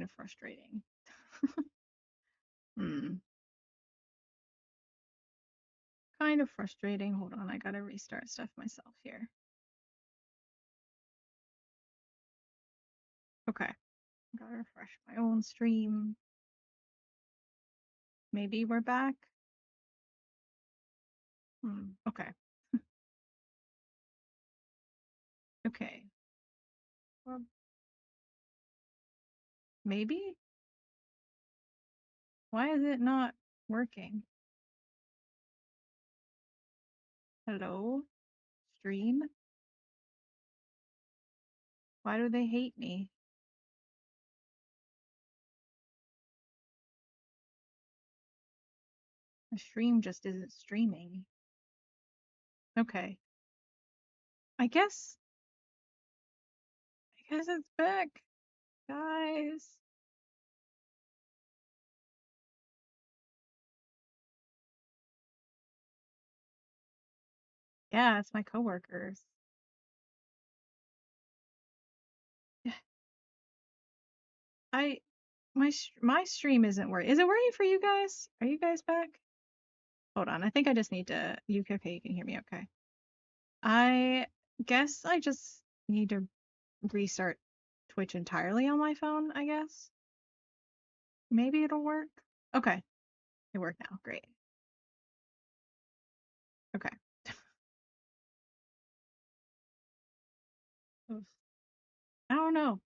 kind of frustrating. Kind of frustrating. Hold on, I gotta restart stuff myself here. Okay, gotta refresh my own stream. Maybe we're back. Okay. Okay. Well, maybe? Why is it not working? Hello? Stream? Why do they hate me? The stream just isn't streaming. Okay. I guess it's back, guys. Yeah, it's my coworkers. My stream isn't working. Is it working for you guys? Are you guys back? Hold on. I think I just need to. Okay, you can hear me okay. I guess I just need to restart Twitch entirely on my phone, I guess. Maybe it'll work. Okay. It worked now. Great. Okay. I don't know.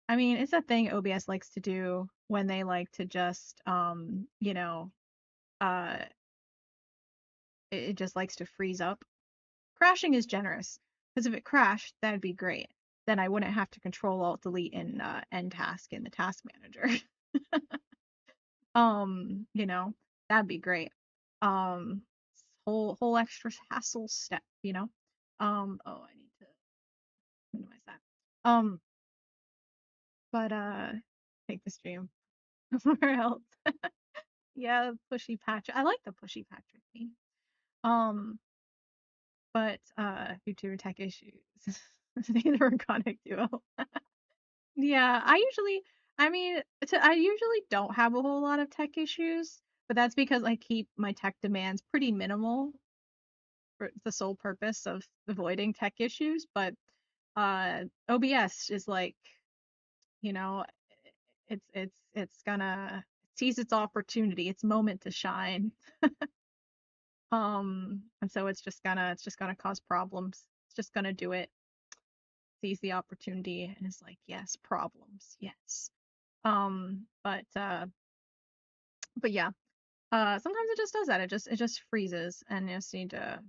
I mean, it's a thing OBS likes to do when they like to just uh it just likes to freeze up. Crashing is generous, because if it crashed, that'd be great. Then I wouldn't have to control alt delete and end task in the task manager. That'd be great. Um whole extra hassle step, oh, I need to minimize that. But take the stream somewhere else. Yeah, pushy patch. I like the pushy Patrick theme. Um, but vtuber tech issues. Neither organic duo. Yeah, I usually don't have a whole lot of tech issues, but that's because I keep my tech demands pretty minimal for the sole purpose of avoiding tech issues. But OBS is like, you know, it's gonna seize its opportunity, its moment to shine. And so it's just gonna cause problems. It's just gonna do it, sees the opportunity, and is like, yes, problems, yes. But yeah, sometimes it just does that. It just freezes, and you just need to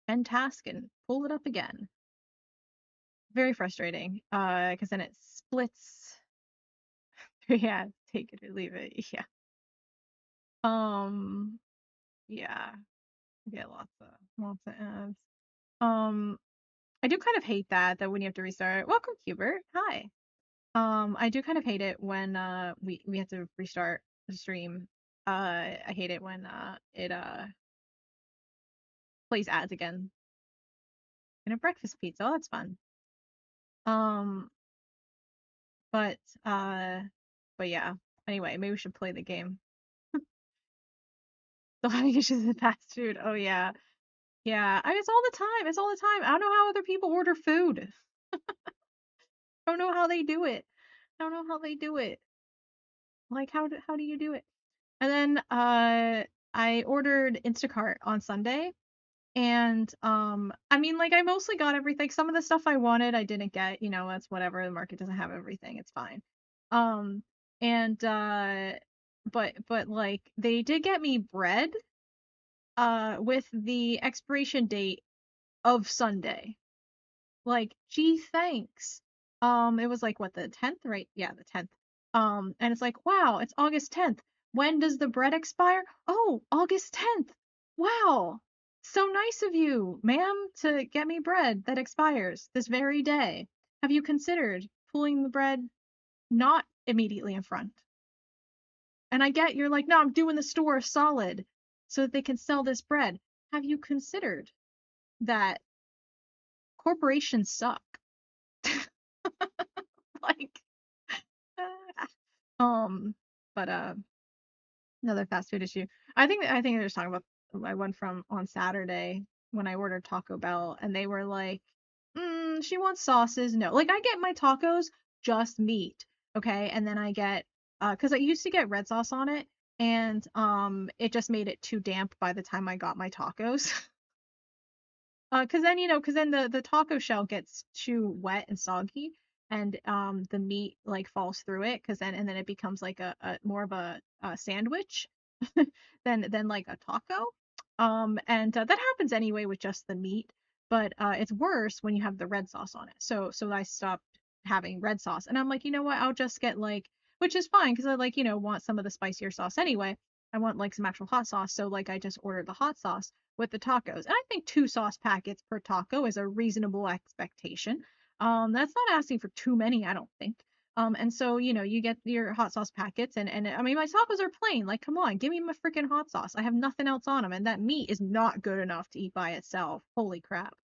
end task and pull it up again. Very frustrating. Because then it splits. Yeah, take it or leave it. Yeah. Um, yeah. I get lots of ads. Um, I do kind of hate that when you have to restart. Welcome, Hubert. Hi. I do kind of hate it when we have to restart the stream. I hate it when it plays ads again. And a breakfast pizza. Oh, that's fun. Um, but uh, but yeah. Anyway, maybe we should play the game. The having issues with fast food. Oh yeah, yeah. It's all the time. It's all the time. I don't know how other people order food. I don't know how they do it. I don't know how they do it. Like how do you do it? And then I ordered Instacart on Sunday. And like I mostly got everything. Some of the stuff I wanted I didn't get, that's whatever. The market doesn't have everything. It's fine. Um and but like they did get me bread with the expiration date of Sunday. Like, gee, thanks. It was like what, the 10th, right? Yeah, the 10th. And it's like, wow, it's August 10th. When does the bread expire? Oh, August 10th. Wow. So nice of you, ma'am, to get me bread that expires this very day. Have you considered pulling the bread not immediately in front? And I get you're like, no, I'm doing the store solid so that they can sell this bread. Have you considered that corporations suck? Like, Um, but another fast food issue. I think they're just talking about I went from on Saturday when I ordered Taco Bell and they were like, she wants sauces. No. Like I get my tacos just meat, okay? And then I get cuz I used to get red sauce on it and it just made it too damp by the time I got my tacos. Cause then, cause then the taco shell gets too wet and soggy, and the meat like falls through it, cause then and then it becomes like a more of a sandwich than like a taco. And that happens anyway with just the meat, but it's worse when you have the red sauce on it. So I stopped having red sauce, and I'm like, you know what? I'll just get like, which is fine, cause I like want some of the spicier sauce anyway. I want like some actual hot sauce, so like I just ordered the hot sauce with the tacos. And I think 2 sauce packets per taco is a reasonable expectation. That's not asking for too many, I don't think. And so, you get your hot sauce packets and I mean my tacos are plain. Like, come on, give me my freaking hot sauce. I have nothing else on them, and that meat is not good enough to eat by itself. Holy crap.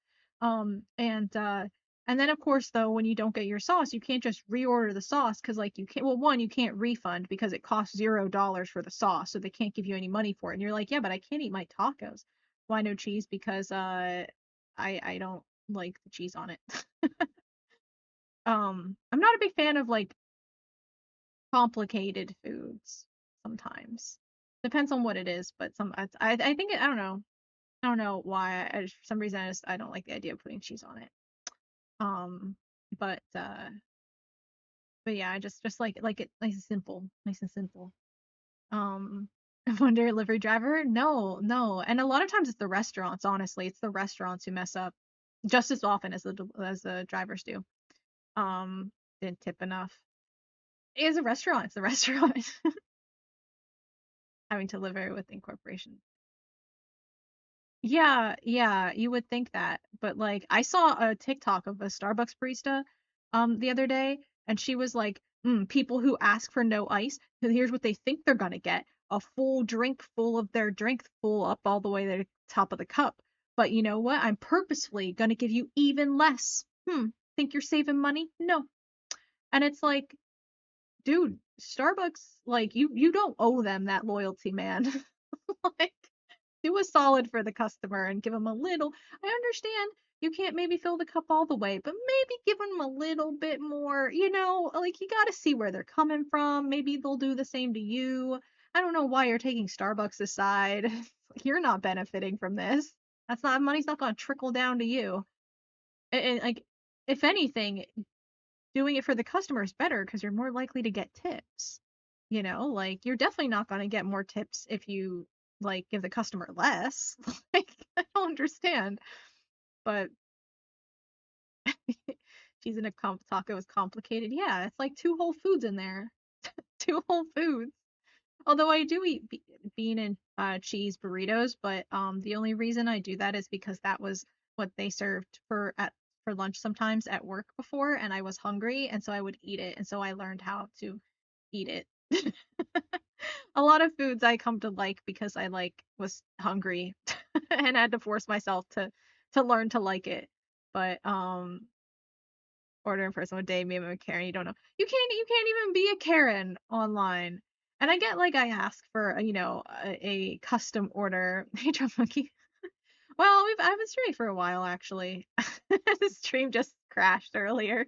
And then of course though, when you don't get your sauce, you can't just reorder the sauce because like you can't well one, you can't refund because it costs $0 for the sauce, so they can't give you any money for it. And you're like, yeah, but I can't eat my tacos. Why no cheese? Because I don't like the cheese on it. I'm not a big fan of like complicated foods sometimes. Depends on what it is, but I think I don't know. I don't know why. For some reason I don't like the idea of putting cheese on it. Um but yeah, I just like it nice and simple, nice and simple. Um one delivery driver? No, no. And a lot of times it's the restaurants, honestly. It's the restaurants who mess up just as often as the drivers do. Didn't tip enough. It's a restaurant. It's a restaurant. Having to live with incorporation. Yeah, yeah, you would think that. But like I saw a TikTok of a Starbucks barista the other day, and she was like, people who ask for no ice, here's what they think they're gonna get. A full drink full of their drink full up all the way to the top of the cup. But you know what? I'm purposefully gonna give you even less. Think you're saving money? No. And it's like, dude, Starbucks, like you don't owe them that loyalty, man. Like do a solid for the customer and give them a little. I understand you can't maybe fill the cup all the way, but maybe give them a little bit more, like you got to see where they're coming from. Maybe they'll do the same to you. I don't know why you're taking Starbucks aside. You're not benefiting from this. That's not money's not going to trickle down to you. And like if anything, doing it for the customer is better because you're more likely to get tips. Like you're definitely not going to get more tips if you like give the customer less. Like I don't understand. But cheese in a taco is complicated. Yeah, it's like 2 Whole Foods in there. 2 Whole Foods. Although I do eat bean and cheese burritos, but the only reason I do that is because that was what they served for lunch sometimes at work before, and I was hungry, and so I would eat it, and so I learned how to eat it. A lot of foods I come to like because I like was hungry and had to force myself to learn to like it. But ordering for someone day, maybe I'm a Karen, you don't know. You can't even be a Karen online. And I get like I ask for a custom order. Hey, Drum Monkey. Well, I've been streaming for a while actually. The stream just crashed earlier.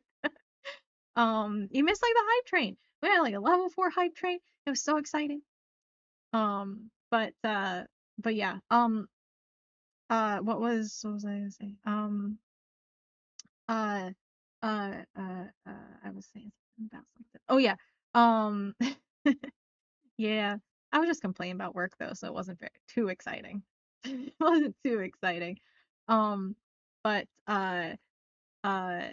You missed like the hype train. We had like a level 4 hype train. It was so exciting. Um, but uh, but yeah. What was I gonna say? Uh, I was saying something about something. Oh yeah. Um, yeah. I was just complaining about work though, so it wasn't too exciting. It wasn't too exciting. Um, but uh uh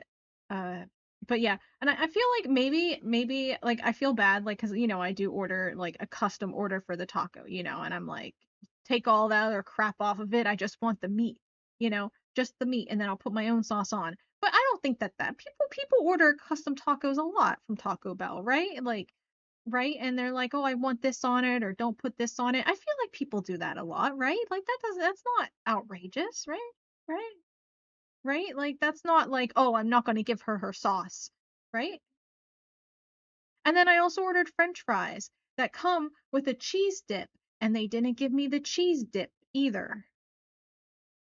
but yeah, and I feel like maybe like I feel bad like because I do order like a custom order for the taco, and I'm like take all that other crap off of it. I just want the meat, just the meat, and then I'll put my own sauce on. But I don't think that people order custom tacos a lot from Taco Bell, right? Like right, and they're like, oh, I want this on it or don't put this on it. I feel like people do that a lot, right? Like that's not outrageous, right? Right? Right? Like that's not like, oh, I'm not going to give her sauce, right? And then I also ordered French fries that come with a cheese dip, and they didn't give me the cheese dip either.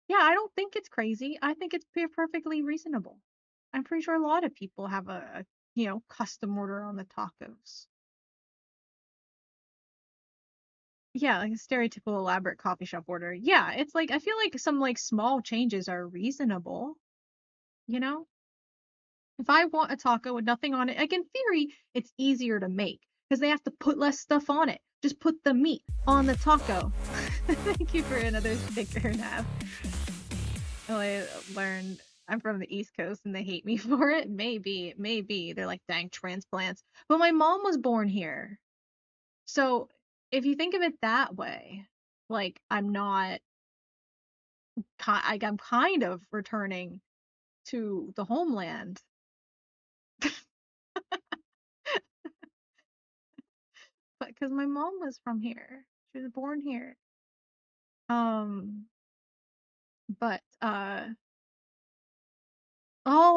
Yeah, I don't think it's crazy. I think it's perfectly reasonable. I'm pretty sure a lot of people have a custom order on the tacos. Yeah, like a stereotypical elaborate coffee shop order. Yeah, it's like I feel like some like small changes are reasonable, you know? If I want a taco with nothing on it, like in theory, it's easier to make because they have to put less stuff on it. Just put the meat on the taco. Thank you for another sticker and a half. Oh, I learned I'm from the East Coast and they hate me for it. Maybe. They're like, dang transplants. But my mom was born here. So if you think of it that way, like I'm not, I'm kind of returning to the homeland. But because my mom was from here, she was born here. Um, but oh,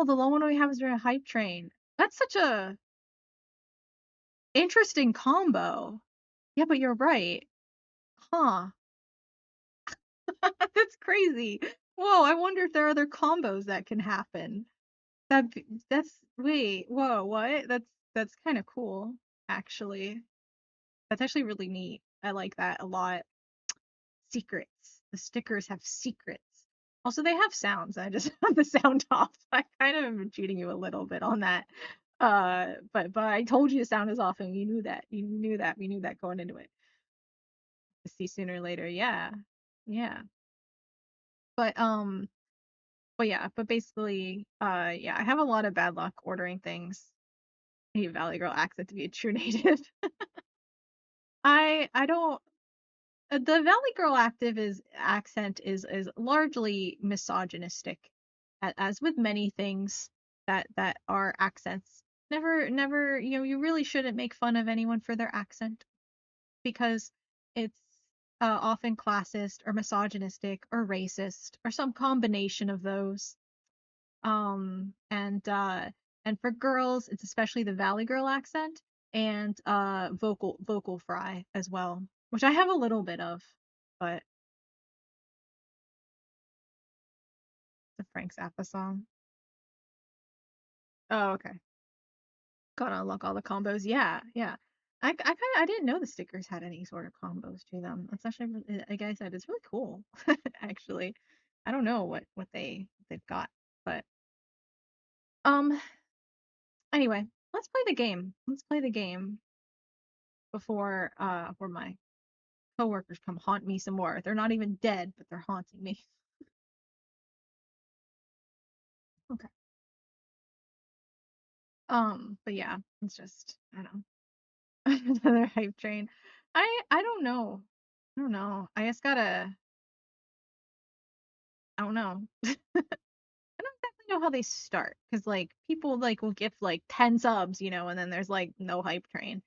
the low one we have is during a hype train. That's such a interesting combo. Yeah, but you're right. Huh. That's crazy. Whoa, I wonder if there are other combos that can happen. That's wait, whoa, what? That's kind of cool, actually. That's actually really neat. I like that a lot. Secrets. The stickers have secrets. Also, they have sounds. I just have the sound off. I kind of am cheating you a little bit on that. But I told you the sound is off, and you knew that. You knew that. We knew that going into it. To see sooner or later. Yeah, yeah. But but yeah. But basically, yeah. I have a lot of bad luck ordering things. I need Valley Girl accent to be a true native. I don't. The Valley Girl active is accent is largely misogynistic, as with many things that are accents. Never, you really shouldn't make fun of anyone for their accent because it's often classist or misogynistic or racist or some combination of those. And for girls, it's especially the Valley Girl accent and vocal fry as well, which I have a little bit of, but the Frank Zappa song. Oh, okay. Gotta unlock all the combos. Yeah, yeah. I didn't know the stickers had any sort of combos to them. It's actually like I said, it's really cool. Actually, I don't know what they've got, but um. Anyway, let's play the game. Let's play the game before my coworkers come haunt me some more. They're not even dead, but they're haunting me. Okay. But yeah, it's just I don't know. Another hype train. I don't know. I don't know. I just gotta I don't know. I don't exactly know how they start because like people like will gift like 10 subs, and then there's like no hype train.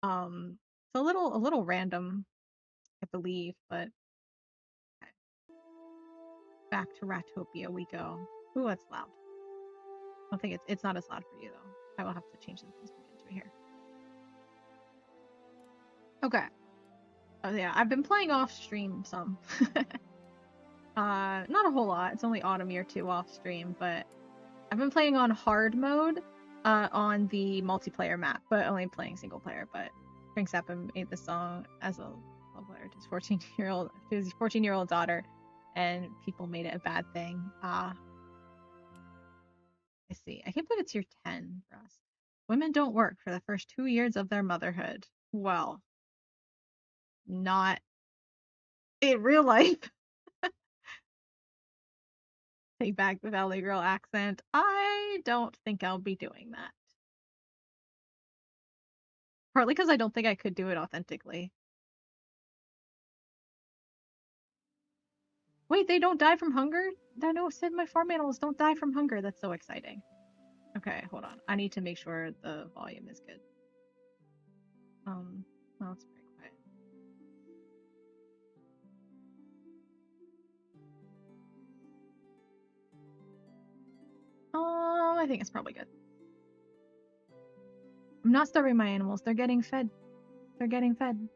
It's a little random, I believe, but okay. Back to Rattopia we go. Ooh, that's loud. I don't think it's not as loud for you though. I will have to change the things right here. Okay. Oh yeah, I've been playing off stream some. Not a whole lot. It's only Autumn Year 2 off stream, but I've been playing on hard mode on the multiplayer map, but only playing single player. But Frank Zappa made the song as a player to his 14-year-old daughter, and people made it a bad thing. I see. I can't believe it's year 10 for us. Women don't work for the first 2 years of their motherhood. Well, not in real life. Take back the Valley Girl accent. I don't think I'll be doing that. Partly because I don't think I could do it authentically. Wait, they don't die from hunger? I know it said my farm animals don't die from hunger. That's so exciting. Okay, hold on. I need to make sure the volume is good. Well, it's very quiet. I think it's probably good. I'm not starving my animals. They're getting fed. They're getting fed.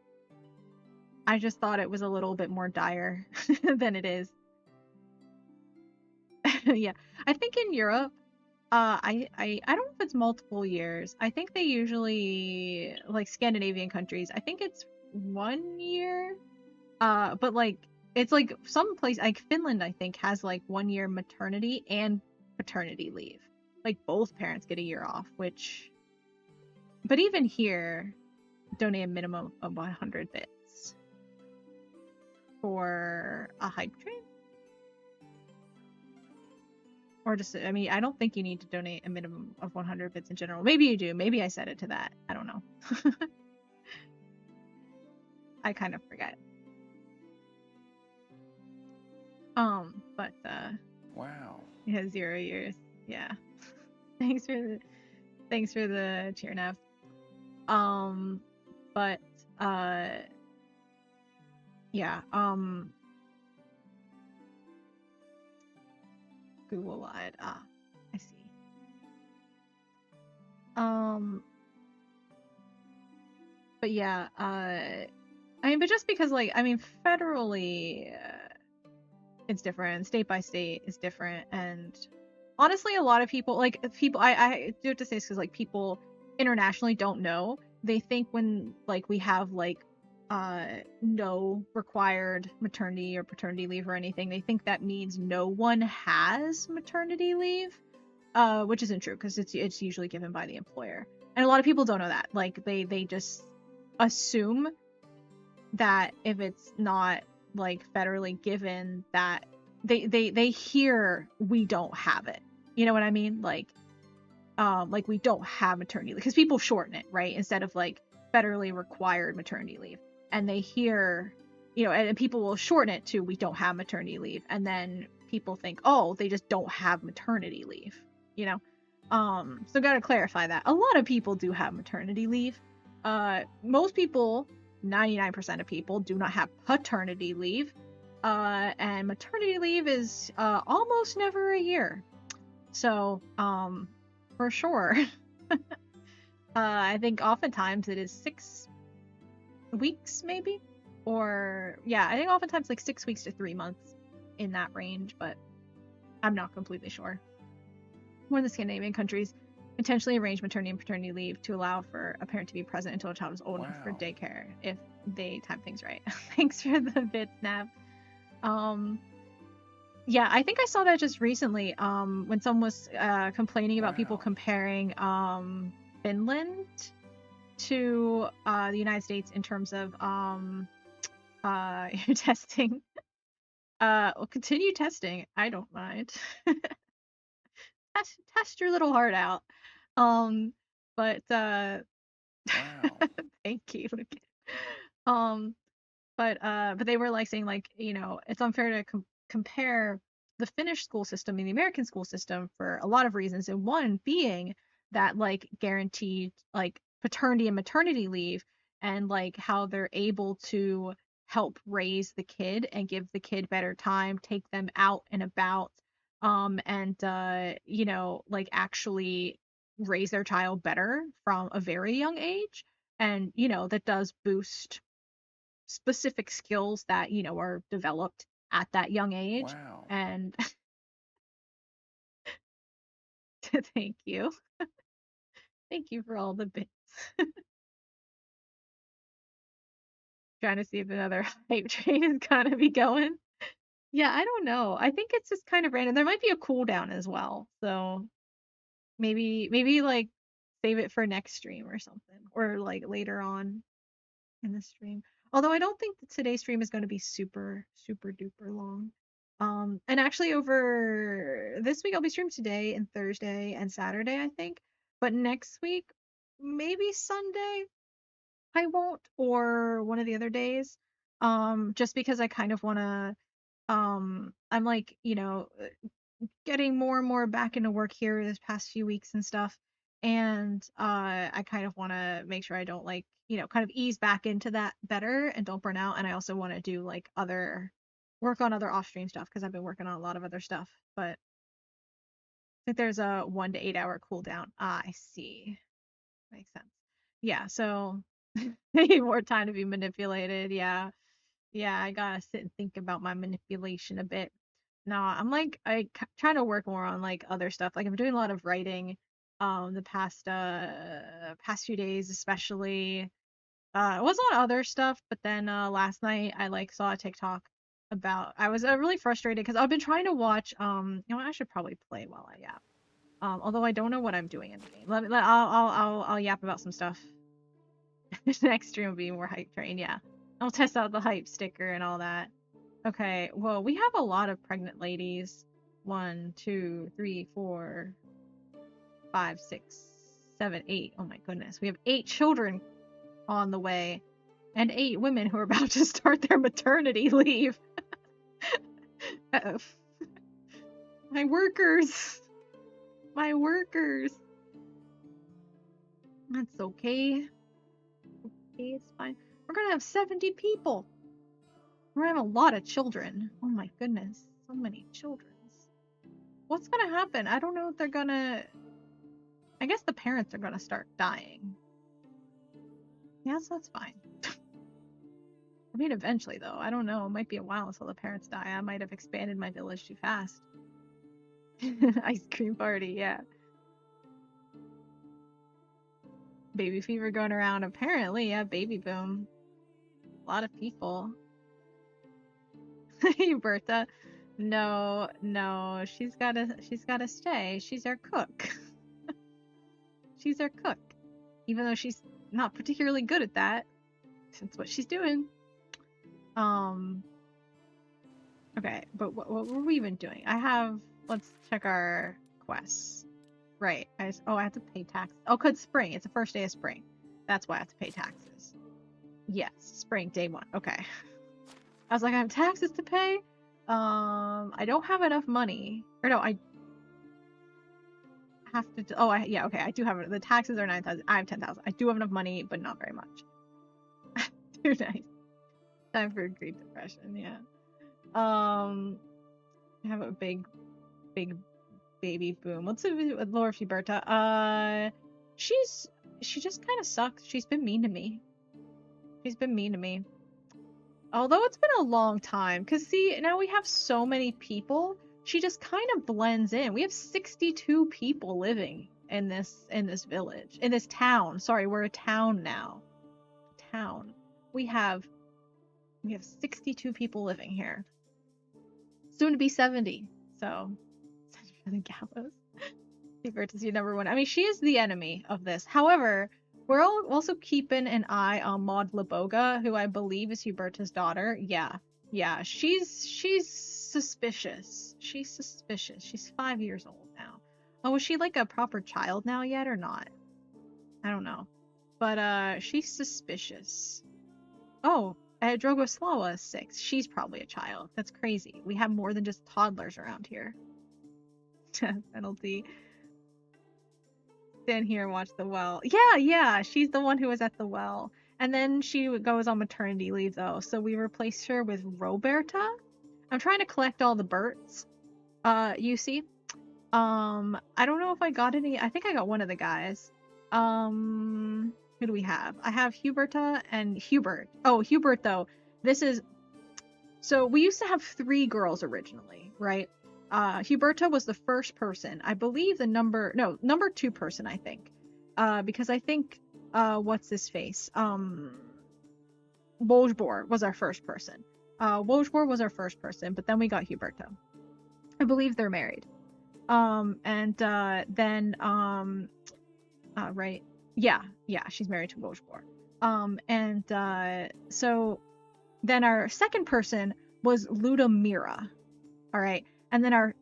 I just thought it was a little bit more dire than it is. Yeah. I think in Europe, I don't know if it's multiple years. I think they usually like Scandinavian countries. I think it's 1 year. But like it's like some place like Finland I think has like 1 year maternity and paternity leave. Like both parents get a year off, which but even here donate a minimum of 100 bits for a hype train. Or just, I mean, I don't think you need to donate a minimum of 100 bits in general. Maybe you do. Maybe I set it to that. I don't know. I kind of forget. But Wow. yeah, 0 years. Yeah. Thanks for the cheer nav. But yeah. Google lied. Ah, I see. But yeah. I mean, but just because like I mean, federally. It's different. State by state is different, and honestly, a lot of people like people. I do have to say this because like people internationally don't know. They think when like we have like no required maternity or paternity leave or anything, they think that means no one has maternity leave, which isn't true because it's usually given by the employer, and a lot of people don't know that. Like they just assume that if it's not like federally given that they hear we don't have it. You know what I mean? Like we don't have maternity leave because people shorten it, right? Instead of like federally required maternity leave. And they hear, you know, and people will shorten it to we don't have maternity leave. And then people think, oh, they just don't have maternity leave, you know? So gotta clarify that. A lot of people do have maternity leave. Most people 99% of people do not have paternity leave. And maternity leave is almost never a year. So, for sure. I think oftentimes it is 6 weeks, maybe? Or, yeah, I think oftentimes like 6 weeks to 3 months in that range, but I'm not completely sure. One of the Scandinavian countries intentionally arrange maternity and paternity leave to allow for a parent to be present until a child is old enough for daycare if they time things right. Thanks for the bit, Snap. Yeah, I think I saw that just recently. When someone was complaining about people comparing Finland to the United States in terms of testing. Well, continue testing. I don't mind. Test your little heart out. But Wow. thank you. Um, but they were like saying like you know it's unfair to compare the Finnish school system and the American school system for a lot of reasons, and one being that like guaranteed like paternity and maternity leave and like how they're able to help raise the kid and give the kid better time, take them out and about, and you know like actually raise their child better from a very young age, and you know that does boost specific skills that you know are developed at that young age. Wow. And thank you, thank you for all the bits. Trying to see if another hype train is gonna be going. Yeah, I don't know, I think it's just kind of random. There might be a cooldown as well, so maybe like save it for next stream or something, or like later on in the stream. Although I don't think that today's stream is going to be super, super duper long. And actually over this week I'll be streaming today and Thursday and Saturday, I think. But next week, maybe Sunday, I won't, or one of the other days. Just because I kind of wanna I'm like, you know, getting more and more back into work here this past few weeks and stuff. And I kind of want to make sure I don't like, you know, kind of ease back into that better and don't burn out. And I also want to do like other work on other off stream stuff because I've been working on a lot of other stuff. But I think there's a 1 to 8 hour cooldown. Ah, I see. Makes sense. Yeah, so I need more time to be manipulated. Yeah. Yeah, I gotta sit and think about my manipulation a bit. No, I'm like trying to work more on like other stuff. Like I'm doing a lot of writing the past few days especially. It was a lot of other stuff, but then last night I like saw a TikTok about I was really frustrated because I've been trying to watch I should probably play while I yap. Although I don't know what I'm doing in the game. I'll yap about some stuff. Next stream will be more hype train, yeah. I'll test out the hype sticker and all that. Okay, well, we have a lot of pregnant ladies. 1, 2, 3, 4, 5, 6, 7, 8. Oh my goodness. We have 8 children on the way and 8 women who are about to start their maternity leave. My workers. My workers. That's okay. Okay, it's fine. We're gonna have 70 people. We're gonna have a lot of children. Oh my goodness. So many children. What's gonna happen? I don't know if they're gonna... I guess the parents are gonna start dying. Yes, that's fine. I mean, eventually, though. I don't know. It might be a while until the parents die. I might have expanded my village too fast. Ice cream party, yeah. Baby fever going around. Apparently, yeah, baby boom. A lot of people. Hey, Bertha. No, no, she's gotta stay. She's our cook. She's our cook. Even though she's not particularly good at that. That's what she's doing. Okay, but what were we even doing? Let's check our quests. Right, I have to pay tax. Oh, 'cause spring. It's the first day of spring. That's why I have to pay taxes. Yes, spring, day 1. Okay. I was like, I have taxes to pay? I don't have enough money. Or no, I have to, yeah, okay, I do have, the taxes are 9,000. I have 10,000. I do have enough money, but not very much. Too nice. Time for a Great Depression, yeah. I have a big baby boom. What's it with Laura Fiberta? She just kind of sucks. She's been mean to me. Although it's been a long time, cause see, now we have so many people. She just kind of blends in. We have 62 people living in this village, in this town. Sorry, we're a town now. Town. We have 62 people living here. Soon to be 70. So, for the gallows. Huberta's your number 1. I mean, she is the enemy of this. However, we're also keeping an eye on Maud Laboga, who I believe is Huberta's daughter. Yeah, she's suspicious. She's suspicious. She's 5 years old now. Oh, is she like a proper child now yet or not? I don't know. But she's suspicious. Oh, Drogoslava is 6. She's probably a child. That's crazy. We have more than just toddlers around here. Penalty. Stand here and watch the well. Yeah, she's the one who was at the well. And then she goes on maternity leave, though, so we replaced her with Roberta. I'm trying to collect all the Berts, you see. I don't know if I got any. I think I got one of the guys. Who do we have? I have Huberta and Hubert. Oh, Hubert, though. This is... So, we used to have 3 girls originally, right? Huberta was the first person. I believe number 2 person, I think. Because I think, what's his face? Wojbor was our first person. Wojbor was our first person, but then we got Huberta. I believe they're married. Right. Yeah, she's married to Wojbor. So then our second person was Ludmira. All right. And then or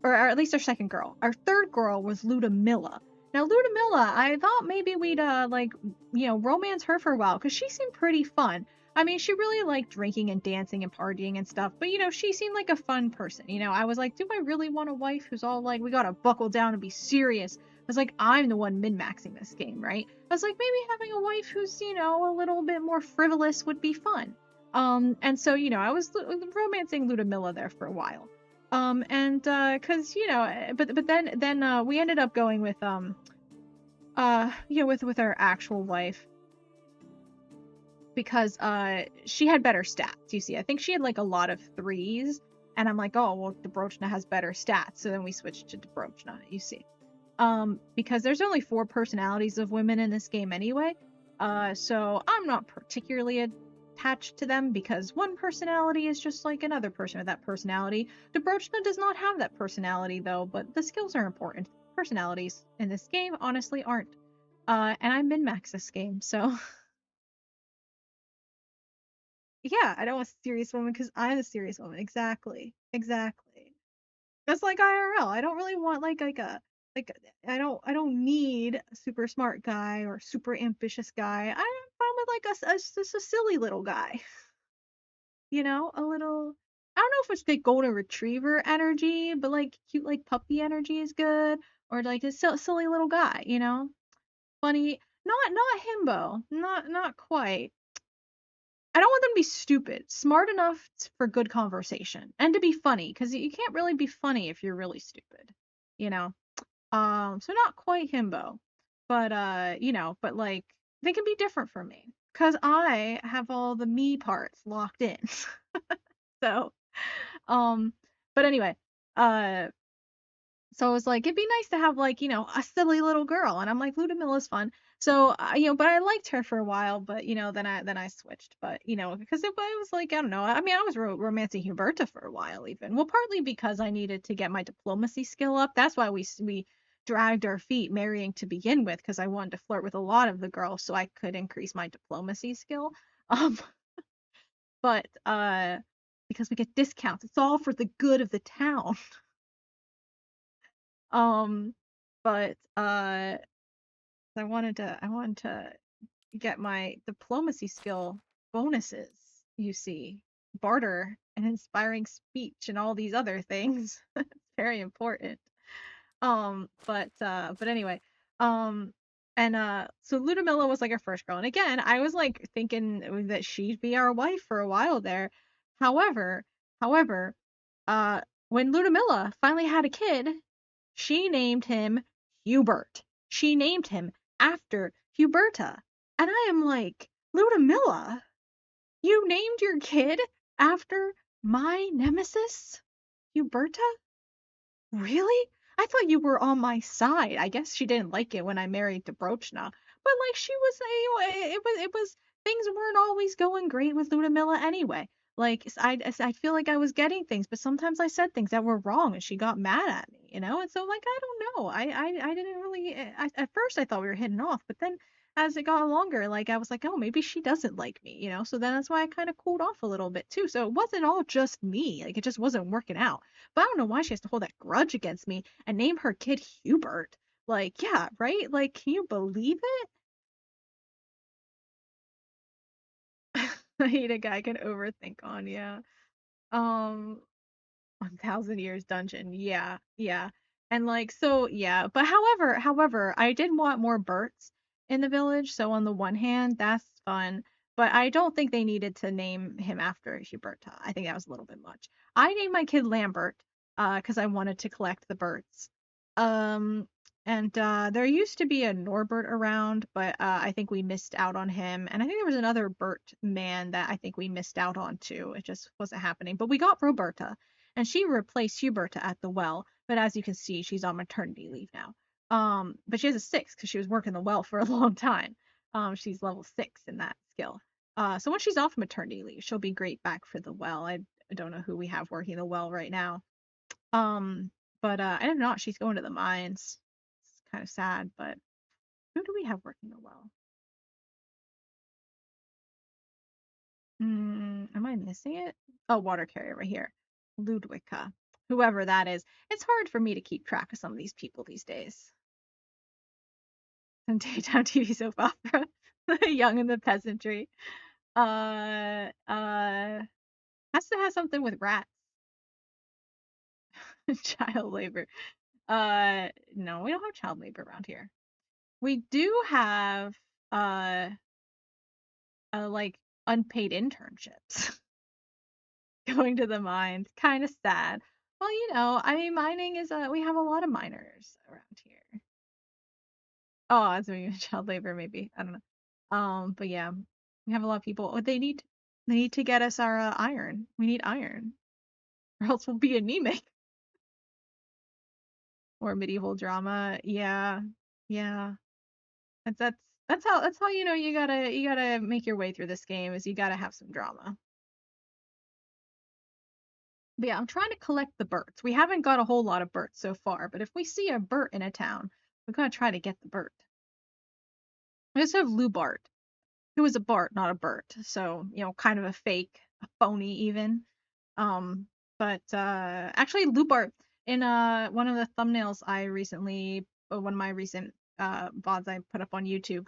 at least our second girl. Our third girl was Ludmilla. Now, Ludmilla, I thought maybe we'd, romance her for a while, because she seemed pretty fun. I mean, she really liked drinking and dancing and partying and stuff, but, she seemed like a fun person. I was like, do I really want a wife who's all like, we gotta buckle down and be serious? I was like, I'm the one min-maxing this game, right? I was like, maybe having a wife who's, a little bit more frivolous would be fun. And so, I was romancing Ludmilla there for a while. Cause, but then we ended up going with, with our actual wife because she had better stats. You see, I think she had like a lot of threes, and I'm like, oh well, Dobrochna has better stats, so then we switched to Dobrochna. You see, because there's only four personalities of women in this game anyway, so I'm not particularly attached to them because one personality is just like another person with that personality. Dobrochna does not have that personality though, but the skills are important. Personalities in this game honestly aren't. And I min-max this game, so yeah, I don't want a serious woman because I'm a serious woman. Exactly. Exactly. That's like IRL. I don't really want like I don't need a super smart guy or super ambitious guy. I'm fine with like just a silly little guy. A little I don't know if it's the golden retriever energy, but like cute like puppy energy is good or like a silly little guy. Funny, not himbo. Not quite. I don't want them to be stupid, smart enough for good conversation and to be funny because you can't really be funny if you're really stupid, you know. So not quite himbo, but but like they can be different from me because I have all the me parts locked in. So, um, but anyway, uh, so it was like, it'd be nice to have like, a silly little girl. And I'm like, Ludmilla's fun. So, but I liked her for a while, but then I switched. But because it was like, I don't know. I mean, I was romancing Huberta for a while even. Well, partly because I needed to get my diplomacy skill up. That's why we dragged our feet marrying to begin with, because I wanted to flirt with a lot of the girls so I could increase my diplomacy skill. Um, but because we get discounts, it's all for the good of the town. Um, but I wanted to get my diplomacy skill bonuses, you see, barter and inspiring speech and all these other things. It's very important. But anyway, um and so Ludmilla was like our first girl. And again, I was like thinking that she'd be our wife for a while there. However, however, uh when Ludmilla finally had a kid, she named him Hubert. She named him after Huberta. And I am like, Ludmilla, you named your kid after my nemesis, Huberta? Really? I thought you were on my side. I guess she didn't like it when I married Dobrochna, but like she was, it was things weren't always going great with Ludmilla anyway. Like I feel like I was getting things, but sometimes I said things that were wrong, and she got mad at me. And so like I don't know. I didn't really. At first I thought we were hitting off, but then as it got longer, like I was like, oh, maybe she doesn't like me. So then that's why I kind of cooled off a little bit too. So it wasn't all just me. Like it just wasn't working out. But I don't know why she has to hold that grudge against me and name her kid Hubert. Like, yeah, right? Like, can you believe it? I hate a guy can overthink on, yeah. Um, 1,000 Years Dungeon. Yeah, yeah. And like so yeah, but however, I did want more Berts in the village. So on the one hand, that's fun, but I don't think they needed to name him after Huberta. I think that was a little bit much. I named my kid Lambert because I wanted to collect the Berts. Um and there used to be a Norbert around, but I think we missed out on him. And I think there was another Bert man that I think we missed out on too. It just wasn't happening. But we got Roberta, and she replaced Huberta at the well. But as you can see, she's on maternity leave now. But she has a six because she was working the well for a long time. She's level six in that skill. So when she's off maternity leave, she'll be great back for the well. I don't know who we have working the well right now. Um, but I don't know. She's going to the mines. It's kind of sad, but who do we have working the well? Am I missing it? Oh, water carrier right here. Ludwika. Whoever that is. It's hard for me to keep track of some of these people these days. Some daytime TV soap opera. Young and the Peasantry. Has to have something with rats. Child labor. No, we don't have child labor around here. We do have uh, like unpaid internships. Going to the mines. Kind of sad. Well, I mean, mining is we have a lot of miners around here. Oh, that's maybe child labor, maybe. I don't know. But yeah, we have a lot of people. Oh, they need to get us our iron. We need iron, or else we'll be anemic. Or medieval drama. Yeah, yeah. That's that's that's how you know you gotta make your way through this game is you gotta have some drama. But yeah, I'm trying to collect the birds. We haven't got a whole lot of birds so far, but if we see a bird in a town, we're gonna try to get the bird. I just have Lou Bart, who is a Bart, not a Bert. So, kind of a fake, a phony even. Um, but actually Lou Bart in one of the thumbnails I recently one of my recent VODs I put up on YouTube,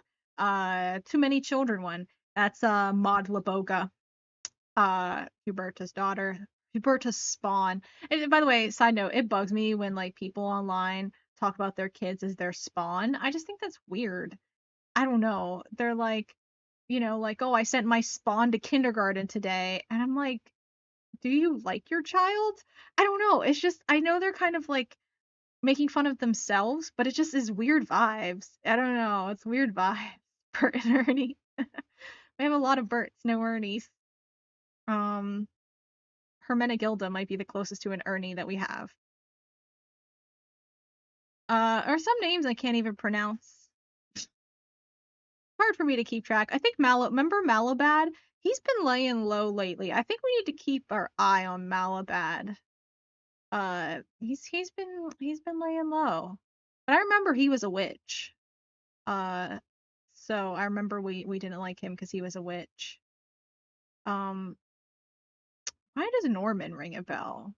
Too Many Children one. That's Maud Laboga, Huberta's daughter, Huberta's spawn. And by the way, side note, it bugs me when like people online talk about their kids as their spawn. I just think that's weird. I don't know. They're like, like, oh, I sent my spawn to kindergarten today. And I'm like, do you like your child? I don't know. It's just, I know they're kind of like making fun of themselves, but it just is weird vibes. I don't know. It's weird vibes. Bert and Ernie. We have a lot of Berts, no Ernies. Um, Hermenegilda might be the closest to an Ernie that we have. Or some names I can't even pronounce. Hard for me to keep track. I think remember Malabad? He's been laying low lately. I think we need to keep our eye on Malabad. He's been laying low. But I remember he was a witch. Uh, so I remember we didn't like him because he was a witch. Um, why does Norman ring a bell?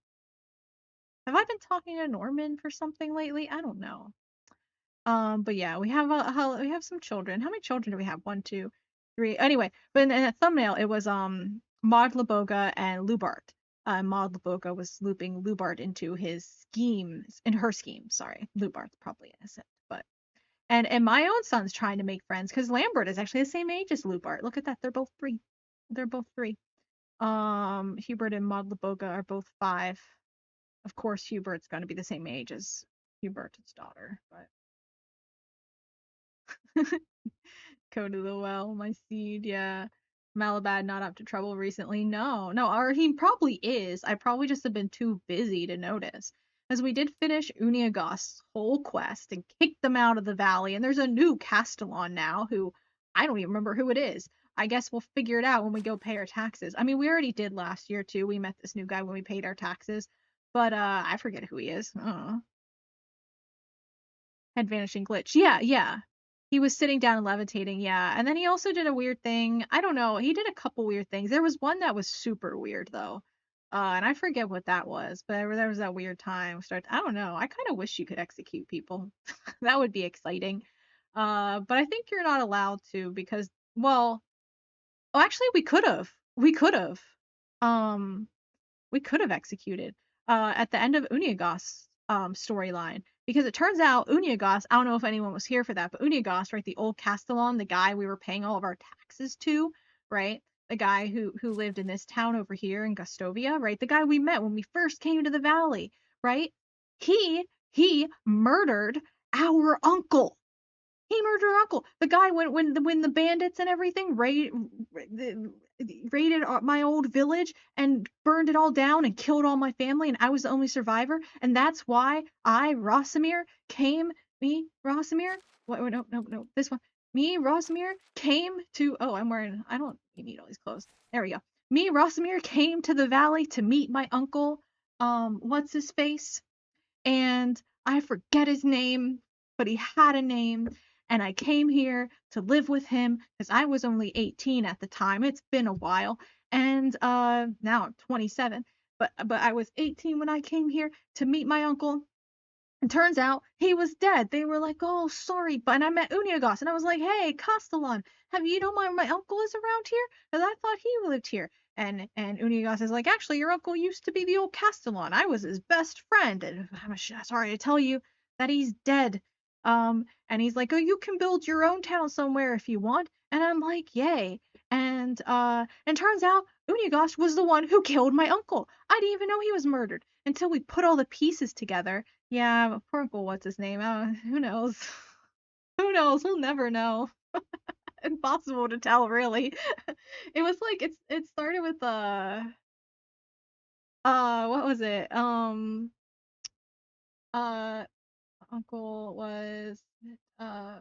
Have I been talking to Norman for something lately? I don't know. But yeah, we have some children. How many children do we have? One, two, three. Anyway, but in that thumbnail, it was Maud Laboga and Lubart. Maud Laboga was looping Lubart into his schemes, in her scheme. Sorry, Lubart's probably innocent, but and my own son's trying to make friends because Lambert is actually the same age as Lubart. Look at that, they're both three. They're both three. Hubert and Maud Laboga are both 5. Of course, Hubert's going to be the same age as Hubert's daughter, but. Go to the well, my seed, yeah. Malabad not up to trouble recently. No, no, or he probably is. I probably just have been too busy to notice. As we did finish Uniagost's whole quest and kick them out of the valley, and there's a new Castellan now who I don't even remember who it is. I guess we'll figure it out when we go pay our taxes. I mean, we already did last year too. We met this new guy when we paid our taxes, but I forget who he is. Head vanishing glitch. Yeah, yeah. He was sitting down and levitating, yeah. And then he also did a weird thing. I don't know. He did a couple weird things. There was one that was super weird though. And I forget what that was, but there was that weird time. I don't know. I kind of wish you could execute people. That would be exciting. But I think you're not allowed to because, well, oh, actually, we could have. We could have. Um, we could have executed at the end of Uniagost's storyline. Because it turns out Uniagos, I don't know if anyone was here for that, but Uniagos, right, the old Castellan, the guy we were paying all of our taxes to, right? The guy who lived in this town over here in Gustovia, right? The guy we met when we first came to the valley, right? He murdered our uncle. He murdered her uncle. The guy when the bandits and everything raided my old village and burned it all down and killed all my family, and I was the only survivor. And that's why Rosamir, came. Me, Rosamir. What? No, no, no. This one. Me, Rosamir, came to. Oh, I'm wearing. I don't need all these clothes. There we go. Me, Rosamir, came to the valley to meet my uncle. What's his face? And I forget his name, but he had a name. And I came here to live with him because I was only 18 at the time. It's been a while. And now I'm 27. But I was 18 when I came here to meet my uncle. And turns out he was dead. They were like, "Oh, sorry." But and I met Uniagos, and I was like, "Hey, Castellan, have you know my uncle is around here? Because I thought he lived here." And Uniagos is like, "Actually, your uncle used to be the old Castellan. I was his best friend, and I'm sorry to tell you that he's dead." And he's like, "Oh, you can build your own town somewhere if you want." And I'm like, "Yay!" And turns out Uniagos was the one who killed my uncle. I didn't even know he was murdered until we put all the pieces together. Yeah, poor Uncle, what's his name? Who knows? Who knows? We'll never know. Impossible to tell, really. It was like it started with what was it? Uh Uncle was uh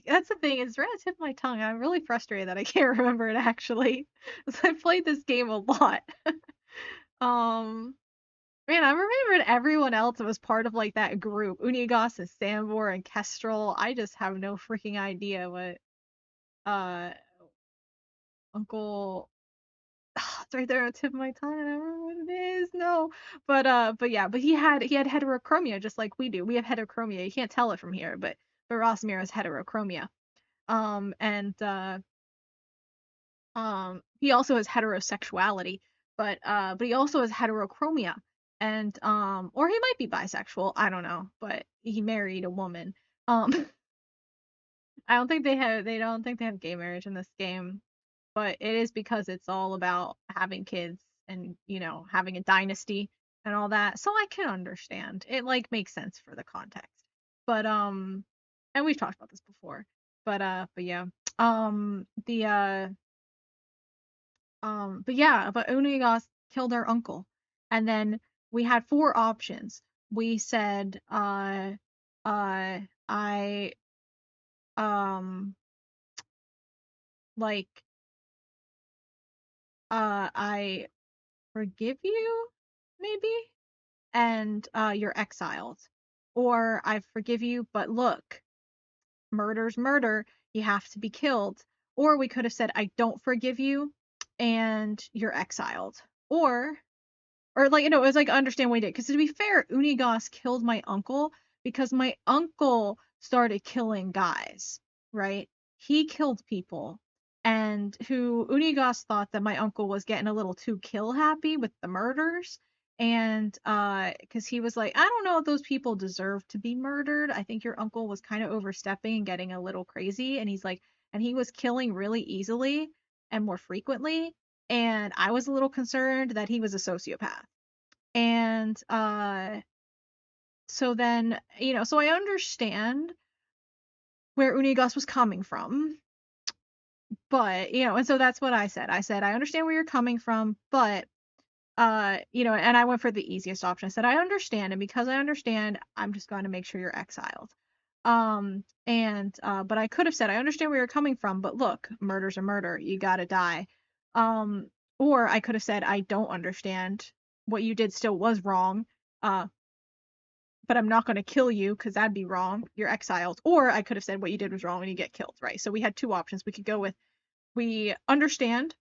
that's the thing, it's right on the tip of my tongue. I'm really frustrated that I can't remember it actually. 'Cause I played this game a lot. Um Man, I remembered everyone else that was part of like that group. Unigas and Sambor and Kestrel. I just have no freaking idea what uh Uncle it's right there on the tip of my tongue. I don't remember what it is. No. But yeah, but he had heterochromia just like we do. We have heterochromia. You can't tell it from here, but Rosmir has heterochromia. And he also has heterosexuality, but he also has heterochromia. And or he might be bisexual, I don't know, but he married a woman. Um they don't think they have gay marriage in this game, but it is because it's all about having kids and, having a dynasty and all that. So I can understand. It like makes sense for the context. But and we've talked about this before. But yeah. The but yeah, but Unigas killed our uncle. And then we had four options. We said uh I um like I forgive you, maybe, and you're exiled. Or I forgive you, but look, murder's murder, you have to be killed. Or we could have said I don't forgive you and you're exiled. Or like, it was like understand what he did. Because to be fair, Unigas killed my uncle because my uncle started killing guys, right? He killed people, and who Unigas thought that my uncle was getting a little too kill happy with the murders, and because he was like, I don't know if those people deserve to be murdered. I think your uncle was kind of overstepping and getting a little crazy, and he's like, and he was killing really easily and more frequently, and I was a little concerned that he was a sociopath. And so then, so I understand where Unigas was coming from, but and so that's what I said. I said, I understand where you're coming from, but and I went for the easiest option. I said, I understand, and because I understand, I'm just going to make sure you're exiled. And but I could have said, I understand where you're coming from, but look, murder's a murder. You gotta die. Um, or I could have said, I don't understand. What you did still was wrong. But I'm not going to kill you because that'd be wrong. You're exiled. Or I could have said what you did was wrong and you get killed, right? So we had two options. We could go with we understand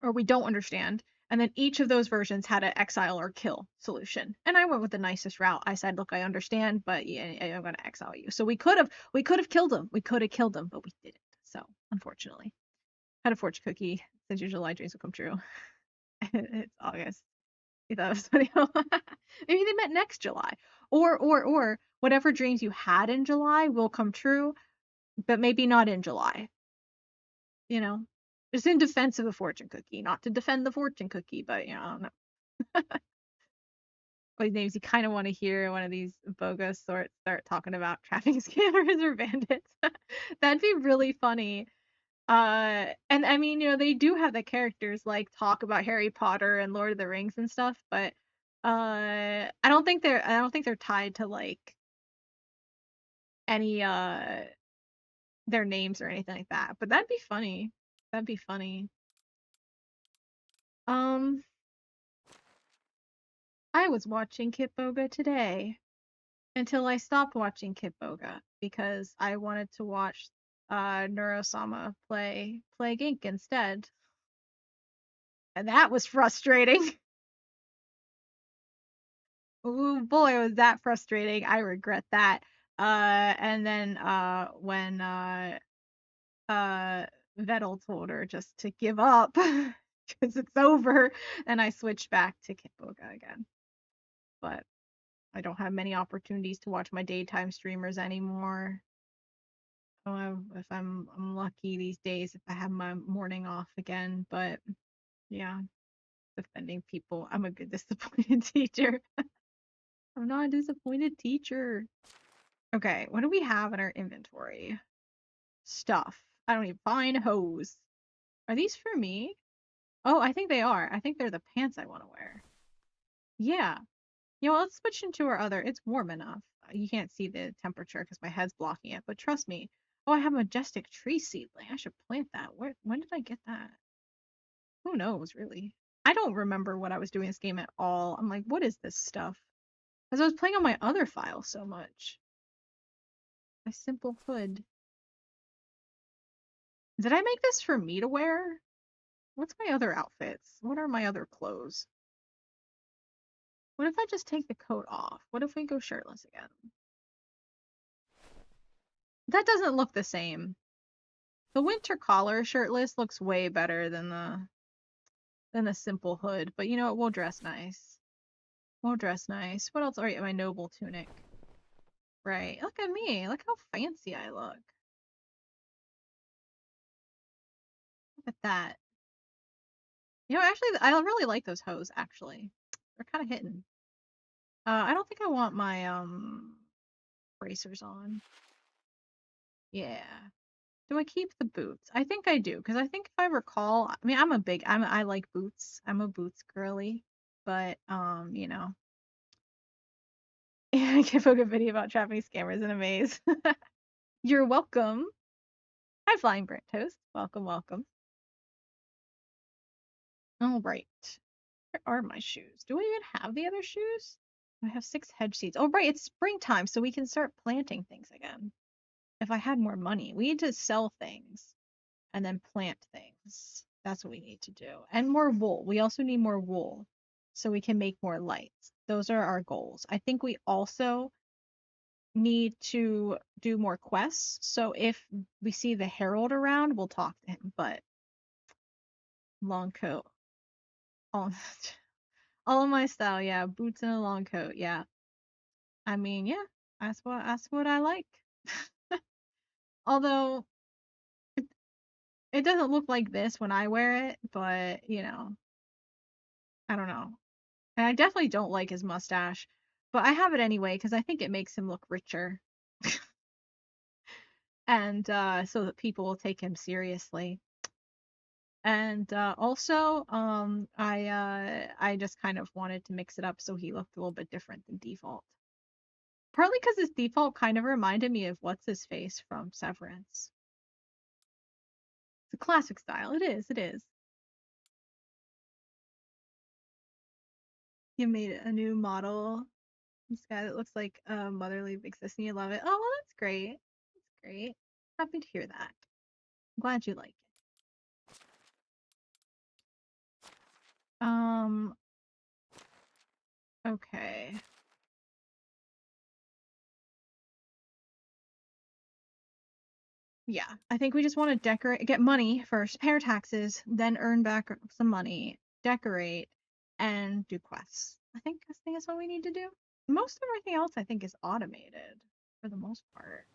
or we don't understand. And then each of those versions had an exile or kill solution. And I went with the nicest route. I said, look, I understand, but yeah, I'm going to exile you. So we could have killed him. We could have killed him, but we didn't. So unfortunately, had a fortune cookie. Said your July dreams will come true. It's August. You thought it was funny. Maybe they meant next July. Or whatever dreams you had in July will come true, but maybe not in July. You know? Just in defense of a fortune cookie. Not to defend the fortune cookie, but I don't know. What names you kind of want to hear one of these bogus sorts start talking about trafficking scammers or bandits. That'd be really funny. And I mean, they do have the characters like talk about Harry Potter and Lord of the Rings and stuff, but I don't think they're tied to like any their names or anything like that. But that'd be funny. That'd be funny. Um, I was watching Kitboga today until I stopped watching Kitboga because I wanted to watch Neurosama play Plague Inc. instead. And that was frustrating. Ooh, boy, was that frustrating. I regret that. And then when uh Vettel told her just to give up because it's over, and I switched back to Kitboga again. But I don't have many opportunities to watch my daytime streamers anymore. If I'm lucky these days if I have my morning off again, but yeah, defending people. I'm a good disappointed teacher. I'm not a disappointed teacher. Okay, what do we have in our inventory? Stuff. I don't even find hose. Are these for me? Oh, I think they are. I think they're the pants I want to wear. Yeah. You know, let's switch into our other. It's warm enough. You can't see the temperature because my head's blocking it, but trust me. Oh, I have majestic tree seedling. I should plant that. When did I get that? Who knows, really? I don't remember what I was doing this game at all. I'm like, what is this stuff? Because I was playing on my other file so much. My simple hood. Did I make this for me to wear? What's my other outfits? What are my other clothes? What if I just take the coat off? What if we go shirtless again? That doesn't look the same. The winter collar shirtless looks way better than the simple hood, but you know what? We'll dress nice. We'll dress nice. What else? All right, my noble tunic. Right. Look at me. Look how fancy I look. Look at that. You know, actually, I really like those hose, actually. They're kind of hitting. I don't think I want my, bracers on. Yeah. Do I keep the boots? I think I do, because I think if I recall, I mean, I like boots. I'm a boots girly, but, you know, I can book a video about trapping scammers in a maze. You're welcome. Hi, Flying Burnt Toast. Welcome, welcome. All right. Where are my shoes? Do I even have the other shoes? I have 6 hedge seeds. Oh, right, it's springtime, so we can start planting things again. If I had more money, we need to sell things and then plant things. That's what we need to do. And more wool. We also need more wool so we can make more lights. Those are our goals. I think we also need to do more quests. So if we see the Herald around, we'll talk to him. But long coat. All, all of my style, yeah. Boots and a long coat, yeah. I mean, yeah. That's what I like. Although it doesn't look like this when I wear it, but you know, I don't know. And I definitely don't like his mustache, but I have it anyway because I think it makes him look richer. And so that people will take him seriously. And also, I just kind of wanted to mix it up so he looked a little bit different than default. Partly because his default kind of reminded me of what's his face from Severance. It's a classic style. It is. It is. You made a new model. This guy that looks like a motherly big sis, and you love it. Oh, well, that's great. That's great. Happy to hear that. I'm glad you like it. Okay. Yeah, I think we just want to decorate, get money first, pay our taxes, then earn back some money, decorate, and do quests. I think that's what we need to do. Most of everything else I think is automated for the most part.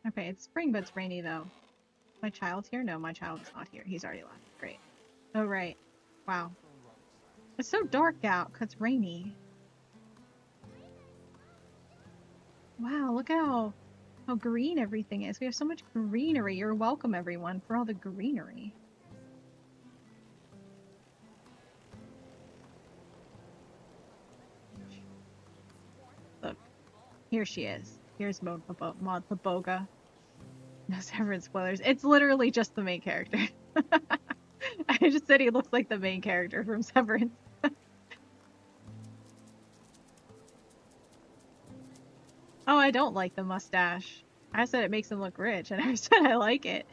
Okay, it's spring, but it's rainy though. My child's here? No, my child is not here. He's already left. Great. Oh, right. Wow. It's so dark out because it's rainy. Wow, look how green everything is. We have so much greenery. You're welcome, everyone, for all the greenery. Look, here she is. Here's Mod Paboga. No Severance spoilers. It's literally just the main character. I just said he looks like the main character from Severance. Oh, I don't like the mustache. I said it makes him look rich, and I said I like it.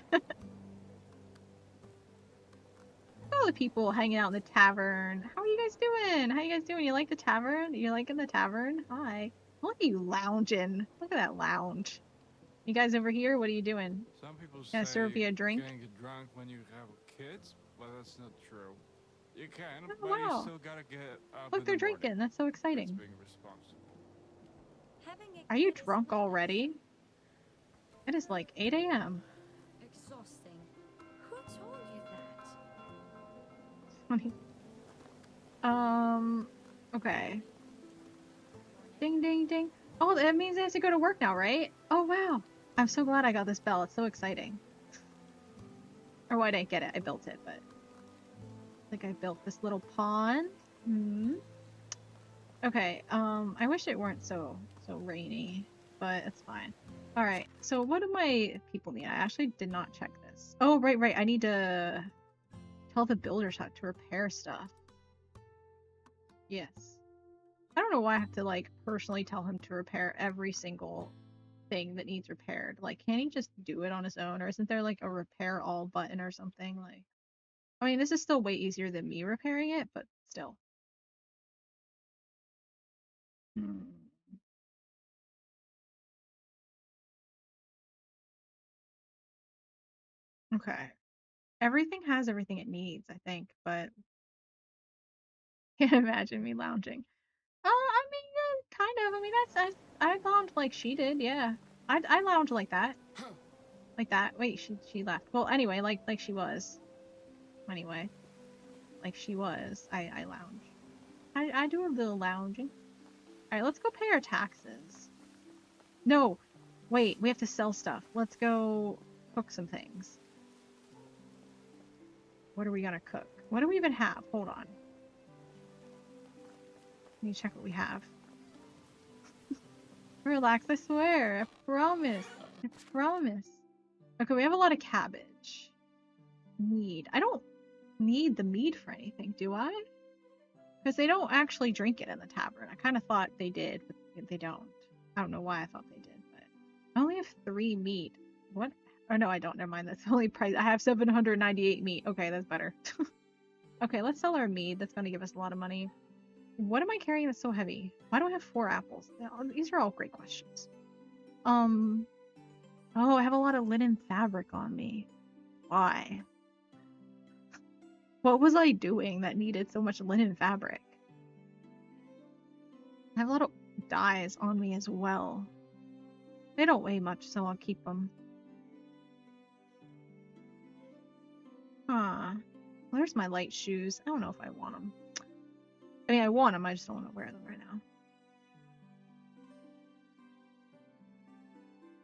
All the people hanging out in the tavern. How are you guys doing? How you guys doing? You like the tavern? You liking the tavern? Hi. Look at you lounging. Look at that lounge. You guys over here? What are you doing? Some people Gonna say serve you a you drink? can't get drunk when you have kids, but that's not true. You can, Oh, but you wow. still gotta get up Look, in the they're morning. drinking. That's so That's exciting. being responsible. Having a Are you kid is drunk not already? It is like 8 a.m. exhausting. Who told you that? Funny. Okay. Ding, ding, ding. Oh, that means I have to go to work now, right? Oh, wow. I'm so glad I got this bell. It's so exciting. Or why I didn't get it. I built it, but... I think I built this little pond. Hmm. Okay, I wish it weren't so rainy, but it's fine. Alright, so what do my people need? I actually did not check this. Oh, right. I need to tell the builders how to repair stuff. Yes. I don't know why I have to, like, personally tell him to repair every single thing that needs repaired. Like, can't he just do it on his own? Or isn't there, like, a repair all button or something? Like, I mean, this is still way easier than me repairing it, but still. Hmm. Okay. Everything has everything it needs, I think, but can't imagine me lounging. I mean, yeah, kind of. I mean, I lounge like she did, yeah. I lounge like that. Like that. Wait, she left. Well, anyway, like she was. Anyway, like she was. I lounge. I do a little lounging. All right, let's go pay our taxes. No, wait, we have to sell stuff. Let's go cook some things. What are we gonna cook? What do we even have? Hold on. Let me check what we have. Relax, I swear. I promise. I promise. Okay, we have a lot of cabbage. Mead. I don't need the mead for anything, do I? Because they don't actually drink it in the tavern. I kind of thought they did, but they don't. I don't know why I thought they did, but I only have 3 meat. What? Oh no, I don't. Never mind. That's the only price. I have 798 meat. Okay, that's better. Okay, let's sell our mead. That's gonna give us a lot of money. What am I carrying that's so heavy? Why do I have 4 apples? These are all great questions. Oh, I have a lot of linen fabric on me. Why? What was I doing that needed so much linen fabric? I have a lot of dyes on me as well. They don't weigh much, so I'll keep them. Huh. Where's my light shoes? I don't know if I want them. I mean, I want them, I just don't want to wear them right now.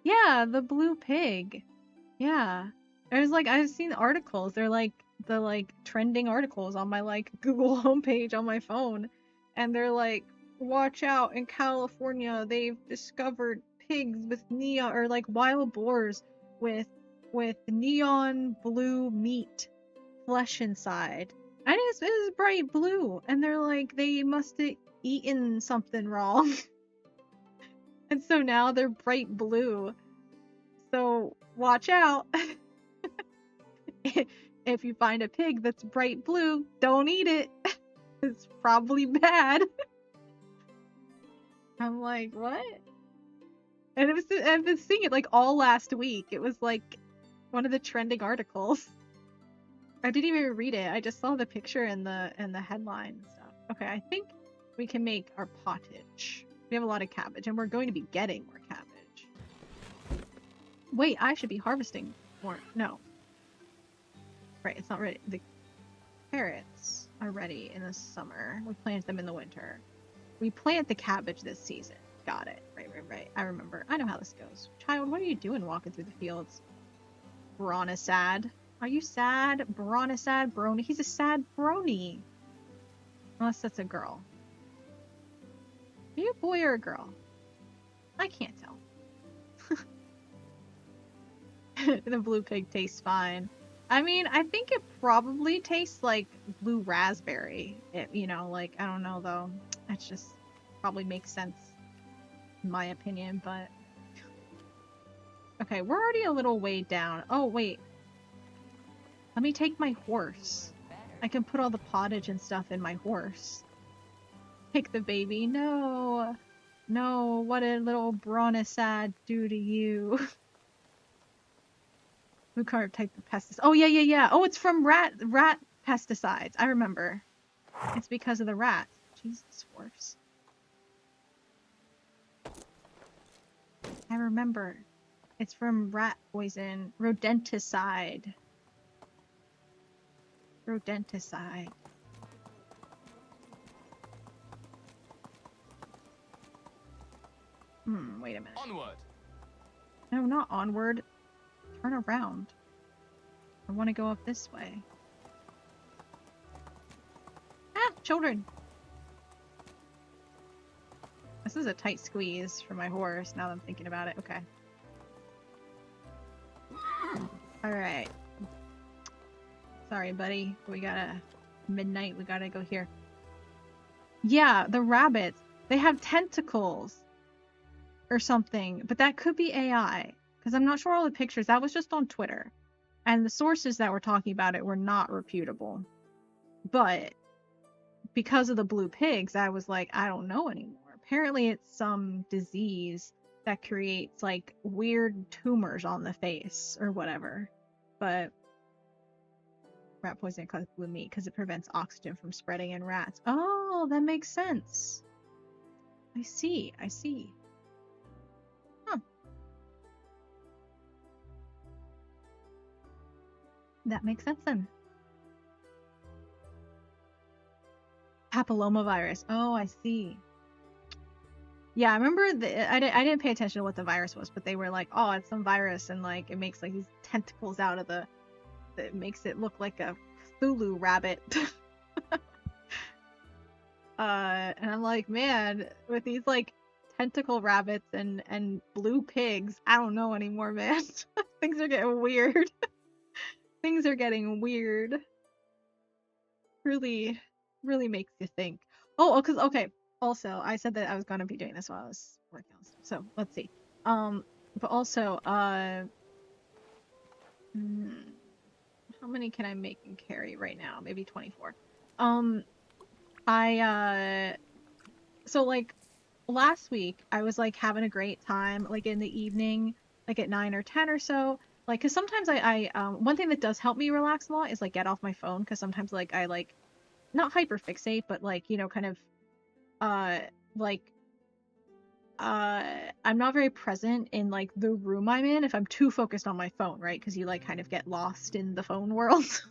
Yeah, the blue pig. Yeah. There's like, I've seen articles. They're like the like trending articles on my like Google homepage on my phone. And they're like, watch out, in California, they've discovered pigs with neon, or like wild boars with neon blue meat flesh inside. And it's bright blue. And they're like, they must have eaten something wrong. And so now they're bright blue. So watch out. If you find a pig that's bright blue, don't eat it. It's probably bad. I'm like, what? And I've been seeing it like all last week. It was like one of the trending articles. I didn't even read it. I just saw the picture and the headline and stuff. Okay, I think we can make our pottage. We have a lot of cabbage, and we're going to be getting more cabbage. Wait, I should be harvesting more. No. Right, it's not ready. The carrots are ready in the summer. We plant them in the winter. We plant the cabbage this season. Got it. Right. I remember. I know how this goes. Child, what are you doing walking through the fields? Bronisad. Are you sad? Bronisad? Brony? He's a sad brony. Unless that's a girl. Are you a boy or a girl? I can't tell. The blue pig tastes fine. I mean, I think it probably tastes like blue raspberry. You know, like, I don't know though. It just probably makes sense in my opinion, but... Okay, we're already a little way down. Oh, wait. Let me take my horse. I can put all the pottage and stuff in my horse. Take the baby. No. No, what did little Bronisad do to you? Who can't take the pesticides? Oh, yeah. Oh, it's from rat pesticides. I remember. It's because of the rats. Jesus, horse. I remember. It's from rat poison. Rodenticide. Wait a minute. Onward. No, not onward. Turn around. I want to go up this way. Ah, children! This is a tight squeeze for my horse, now that I'm thinking about it. Okay. Alright. Sorry, buddy. We gotta... Midnight, we gotta go here. Yeah, the rabbits. They have tentacles. Or something. But that could be AI. Because I'm not sure all the pictures. That was just on Twitter. And the sources that were talking about it were not reputable. But... because of the blue pigs, I was like, I don't know anymore. Apparently it's some disease that creates like weird tumors on the face or whatever. But rat poisoning causes blue meat because it prevents oxygen from spreading in rats. Oh, that makes sense. I see. Huh. That makes sense then. Papillomavirus. Oh, I see. Yeah, I remember I didn't pay attention to what the virus was, but they were like, oh, it's some virus, and like it makes like these tentacles out of the that makes it look like a Cthulhu rabbit. And I'm like, man, with these like tentacle rabbits and blue pigs, I don't know anymore, man. Things are getting weird. Things are getting weird. Really makes you think. Oh, because okay. Also, I said that I was gonna be doing this while I was working on stuff. So let's see. But also, how many can I make and carry right now? Maybe 24. So like last week I was like having a great time, like in the evening, like at 9 or 10 or so. Like, cause sometimes one thing that does help me relax a lot is like get off my phone, cause sometimes like I like not hyperfixate, but like, you know, kind of like I'm not very present in like the room I'm in if I'm too focused on my phone, right? Because you like kind of get lost in the phone world.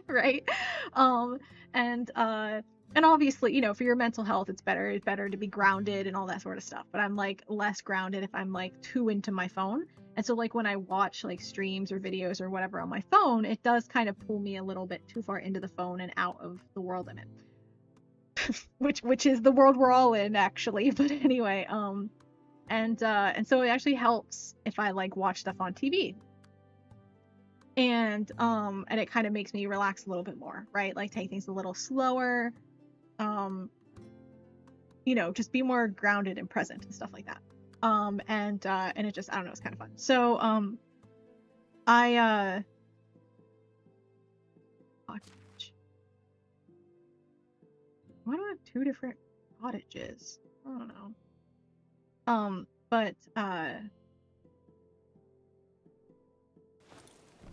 Right? And obviously, you know, for your mental health it's better to be grounded and all that sort of stuff, but I'm like less grounded if I'm like too into my phone. And so like when I watch like streams or videos or whatever on my phone, it does kind of pull me a little bit too far into the phone and out of the world I'm in. which is the world we're all in actually. But anyway, and so it actually helps if I like watch stuff on TV. And it kind of makes me relax a little bit more, right? Like take things a little slower, you know, just be more grounded and present and stuff like that. And it just, I don't know, it's kind of fun. So why do I have two different cottages? I don't know. But alright,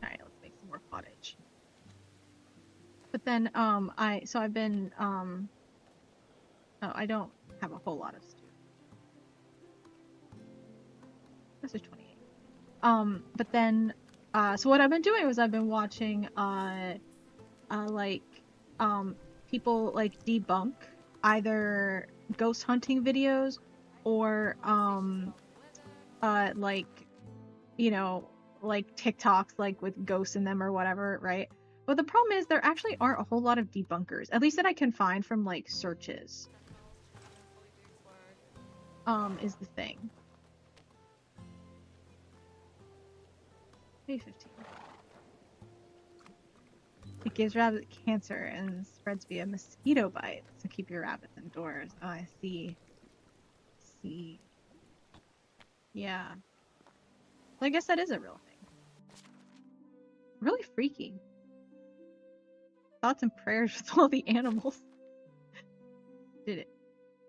let's make some more cottage. But then I've been oh, I don't have a whole lot of stew. This is 28. But then so what I've been doing was I've been watching people like debunk either ghost hunting videos or like, you know, like TikToks like with ghosts in them or whatever, right? But the problem is there actually aren't a whole lot of debunkers, at least that I can find from like searches. Is the thing. Maybe 15. It gives rabbit cancer and spreads via mosquito bites, so keep your rabbits indoors. Oh, I see. Yeah. Well, I guess that is a real thing. Really freaky. Thoughts and prayers with all the animals. Did it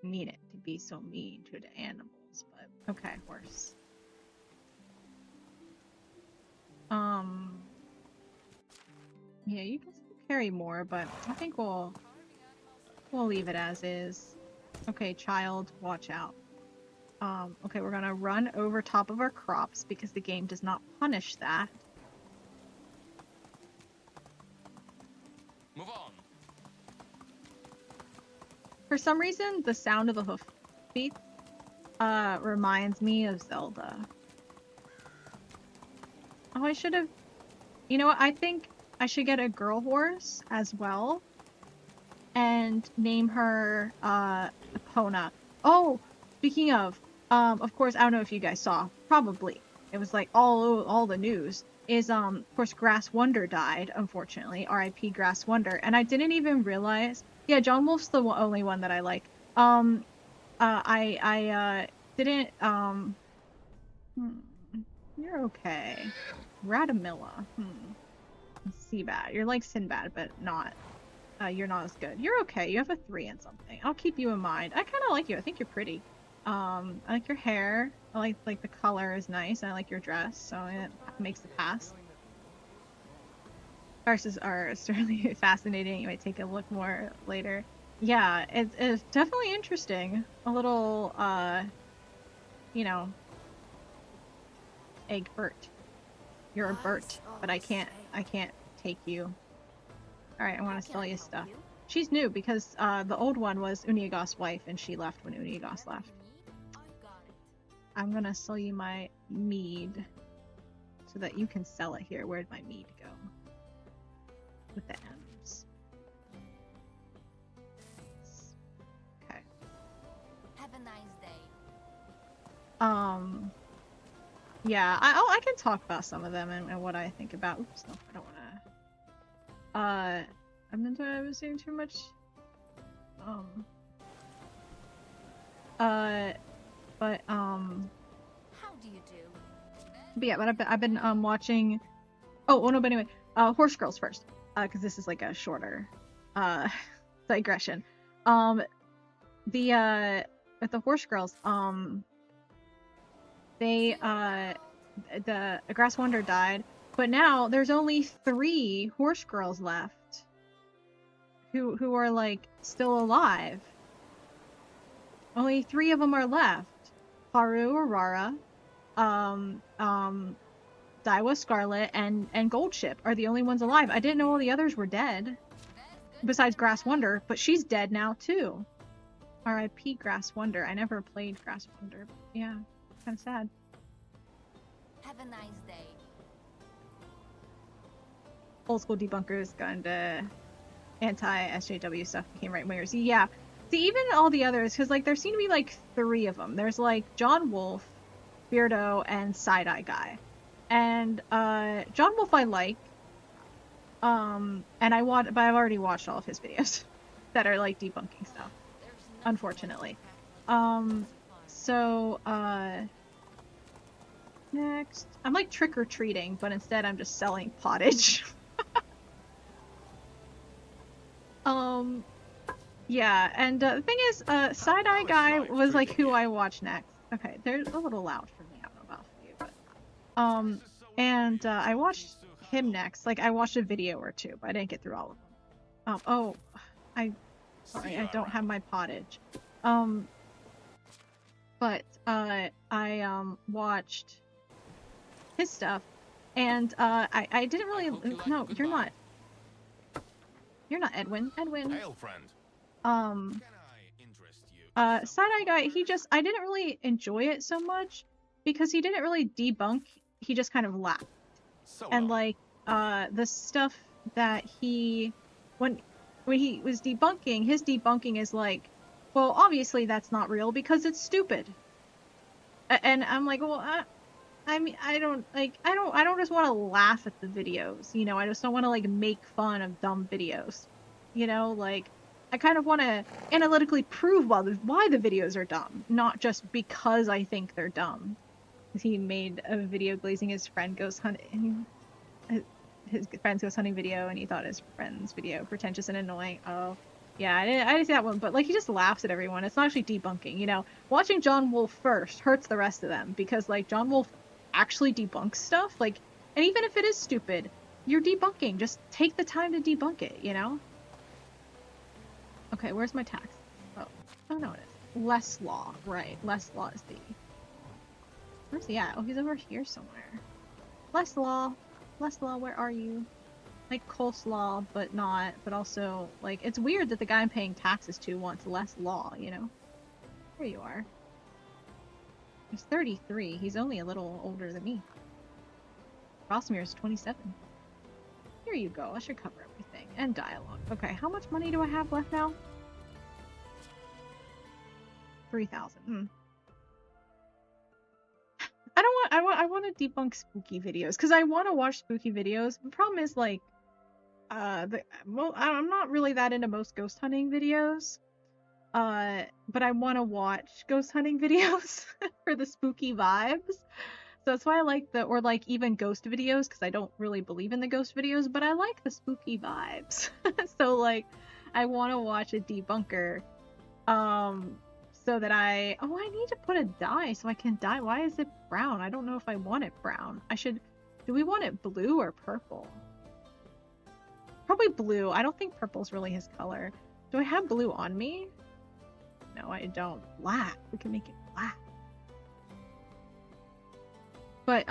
mean it to be so mean to the animals? But okay, horse. Yeah, you can still carry more, but I think we'll leave it as is. Okay, child, watch out. Okay, we're gonna run over top of our crops because the game does not punish that. Move on. For some reason, the sound of the hoof beats reminds me of Zelda. Oh, I should have... You know what? I think I should get a girl horse as well. And name her, Epona. Oh, speaking of course, I don't know if you guys saw. Probably. It was like all the news. Is, of course, Grass Wonder died, unfortunately. R.I.P. Grass Wonder. And I didn't even realize... Yeah, John Wolf's the only one that I like. I didn't, You're okay. Rattopia. Seabad. You're like Sinbad, but not. You're not as good. You're okay. You have a 3 and something. I'll keep you in mind. I kind of like you. I think you're pretty. I like your hair. I like the color is nice. And I like your dress, so it makes the pass. Farces are certainly fascinating. You might take a look more later. Yeah, it's definitely interesting. A little, you know, Egbert. You're a Bert, but I can't take you. Alright, I want to sell you stuff. She's new because the old one was Uniagos' wife and she left when Uniagos left. I'm gonna sell you my mead so that you can sell it here. Where'd my mead go? With the M's. Okay. Have a nice day. Yeah, I can talk about some of them and what I think about. Oops, no, I don't wanna. I was saying too much. How do you do? But yeah, but I've been watching. Oh no, but anyway, Horse Girls first, because this is like a shorter, digression. With the Horse Girls, they the Grass Wonder died, but now there's only 3 Horse Girls left. Who are like still alive. Only 3 of them are left. Haru, Aurora, Daiwa Scarlet, and Goldship are the only ones alive. I didn't know all the others were dead. Besides Grass Wonder, but she's dead now too. R.I.P. Grass Wonder. I never played Grass Wonder. But yeah, kind of sad. Have a nice day. Old school debunkers got into anti-SJW stuff, became right wingers. Yeah. See, even all the others, because like there seem to be like 3 of them. There's like John Wolf, Beardo, and Side-Eye Guy. And John Wolf I like. And but I've already watched all of his videos that are like debunking stuff. Unfortunately. So next, I'm like trick-or-treating, but instead I'm just selling pottage. Yeah, and the thing is, Side-Eye Guy was like who I watched next. Okay, they're a little loud for me. I don't know about for you, but and I watched him next. Like I watched a video or 2, but I didn't get through all of them. Sorry, I don't have my pottage. But I watched his stuff, and I didn't really. No, you're not. You're not Edwin. Edwin. Hail, friend. Side-Eye Guy, I didn't really enjoy it so much because he didn't really debunk, he just kind of laughed. And like, the stuff that when he was debunking, his debunking is like, well, obviously that's not real because it's stupid. And I'm like, well, I mean, I don't just want to laugh at the videos, you know, I just don't want to like make fun of dumb videos, you know, like, I kind of want to analytically prove why the videos are dumb, not just because I think they're dumb. He made a video glazing his friend goes hunting, his friends goes hunting video, and he thought his friend's video pretentious and annoying. Oh, yeah, I didn't see that one, but like he just laughs at everyone. It's not actually debunking, you know. Watching John Wolf first hurts the rest of them because like John Wolf actually debunks stuff, like, and even if it is stupid, you're debunking. Just take the time to debunk it, you know. Okay, where's my tax? Oh no, it is. Less Law, right. Less Law is the... Where's he at? Oh, he's over here somewhere. Less Law, where are you? Like coleslaw, but not, but also, like, it's weird that the guy I'm paying taxes to wants less law, you know? There you are. He's 33. He's only a little older than me. Rosmir's 27. Here you go. I should cover everything. And dialogue. Okay, how much money do I have left now? 3,000. I want to debunk spooky videos because I want to watch spooky videos. The problem is like, I'm not really that into most ghost hunting videos. But I want to watch ghost hunting videos for the spooky vibes. So that's why I like or like even ghost videos, because I don't really believe in the ghost videos, but I like the spooky vibes. So like, I want to watch a debunker, so that I need to put a dye so I can dye. Why is it brown? I don't know if I want it brown. Do we want it blue or purple? Probably blue. I don't think purple's really his color. Do I have blue on me? No, I don't. Black. We can make it black. But,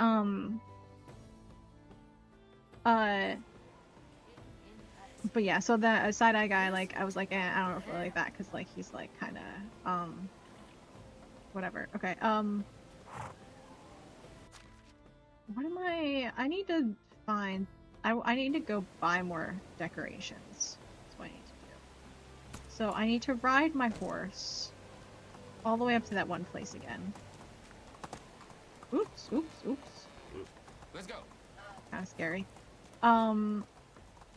but yeah, so the side-eye guy, like, I was like, I don't know if I like that, because, like, he's, like, kind of, whatever. Okay, what am I need to find, I need to go buy more decorations. That's what I need to do. So I need to ride my horse all the way up to that one place again. Oops. Let's go. Kind of scary.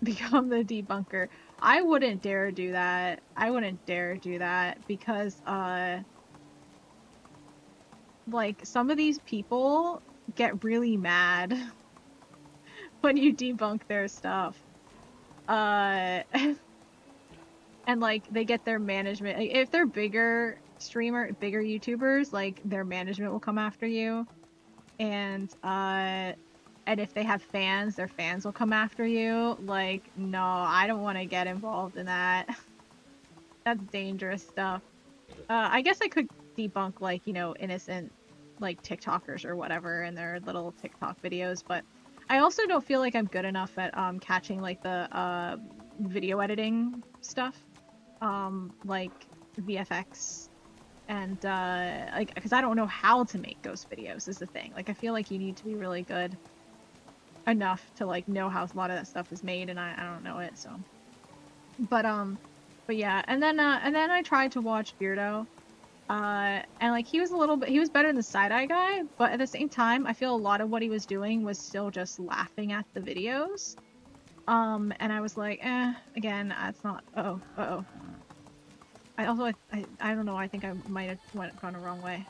Become the debunker. I wouldn't dare do that. Because, like, some of these people get really mad when you debunk their stuff. And, like, they get their management. Like, if they're bigger YouTubers, like, their management will come after you. And if they have fans, their fans will come after you. Like, no, I don't want to get involved in that. That's dangerous stuff. I guess I could debunk, like, you know, innocent, like, TikTokers or whatever in their little TikTok videos, but I also don't feel like I'm good enough at catching, like, the video editing stuff, like VFX. And, like, because I don't know how to make ghost videos is the thing. Like, I feel like you need to be really good enough to, like, know how a lot of that stuff is made, and I don't know it, so. But yeah, and then I tried to watch Beardo, and, like, he was better than the side-eye guy, but at the same time, I feel a lot of what he was doing was still just laughing at the videos. And I was like, again, that's not, uh-oh. I don't know, I think I might have gone the wrong way.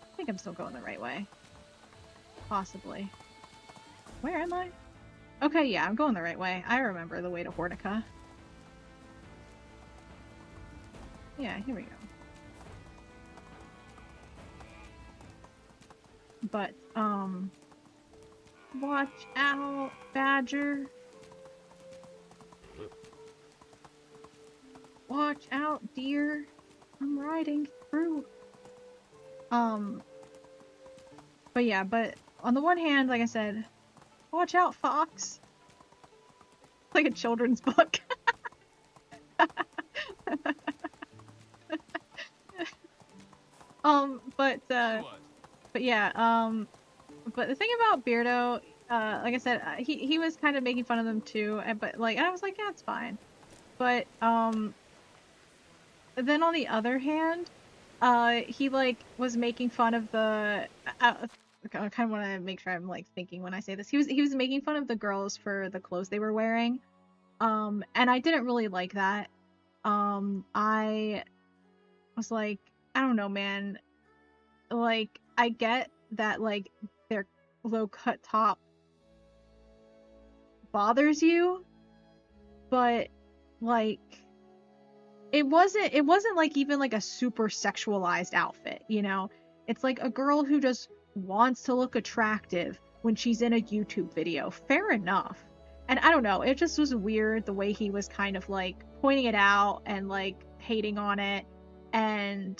I think I'm still going the right way. Possibly. Where am I? Okay, yeah, I'm going the right way. I remember the way to Hortica. Yeah, here we go. But, watch out, Badger. Watch out, deer. I'm riding through. But yeah, but on the one hand, like I said, watch out, fox. It's like a children's book. But yeah, but the thing about Beardo, like I said, he was kind of making fun of them too, but like, and I was like, yeah, it's fine. But, then on the other hand, he, like, was making fun of the, I kind of want to make sure I'm, like, thinking when I say this. He was making fun of the girls for the clothes they were wearing, and I didn't really like that. I was like, I don't know, man. Like, I get that, like, their low-cut top bothers you, but, like, it wasn't like even like a super sexualized outfit, you know? It's like a girl who just wants to look attractive when she's in a YouTube video. Fair enough. And I don't know, it just was weird the way he was kind of like pointing it out and like hating on it. And,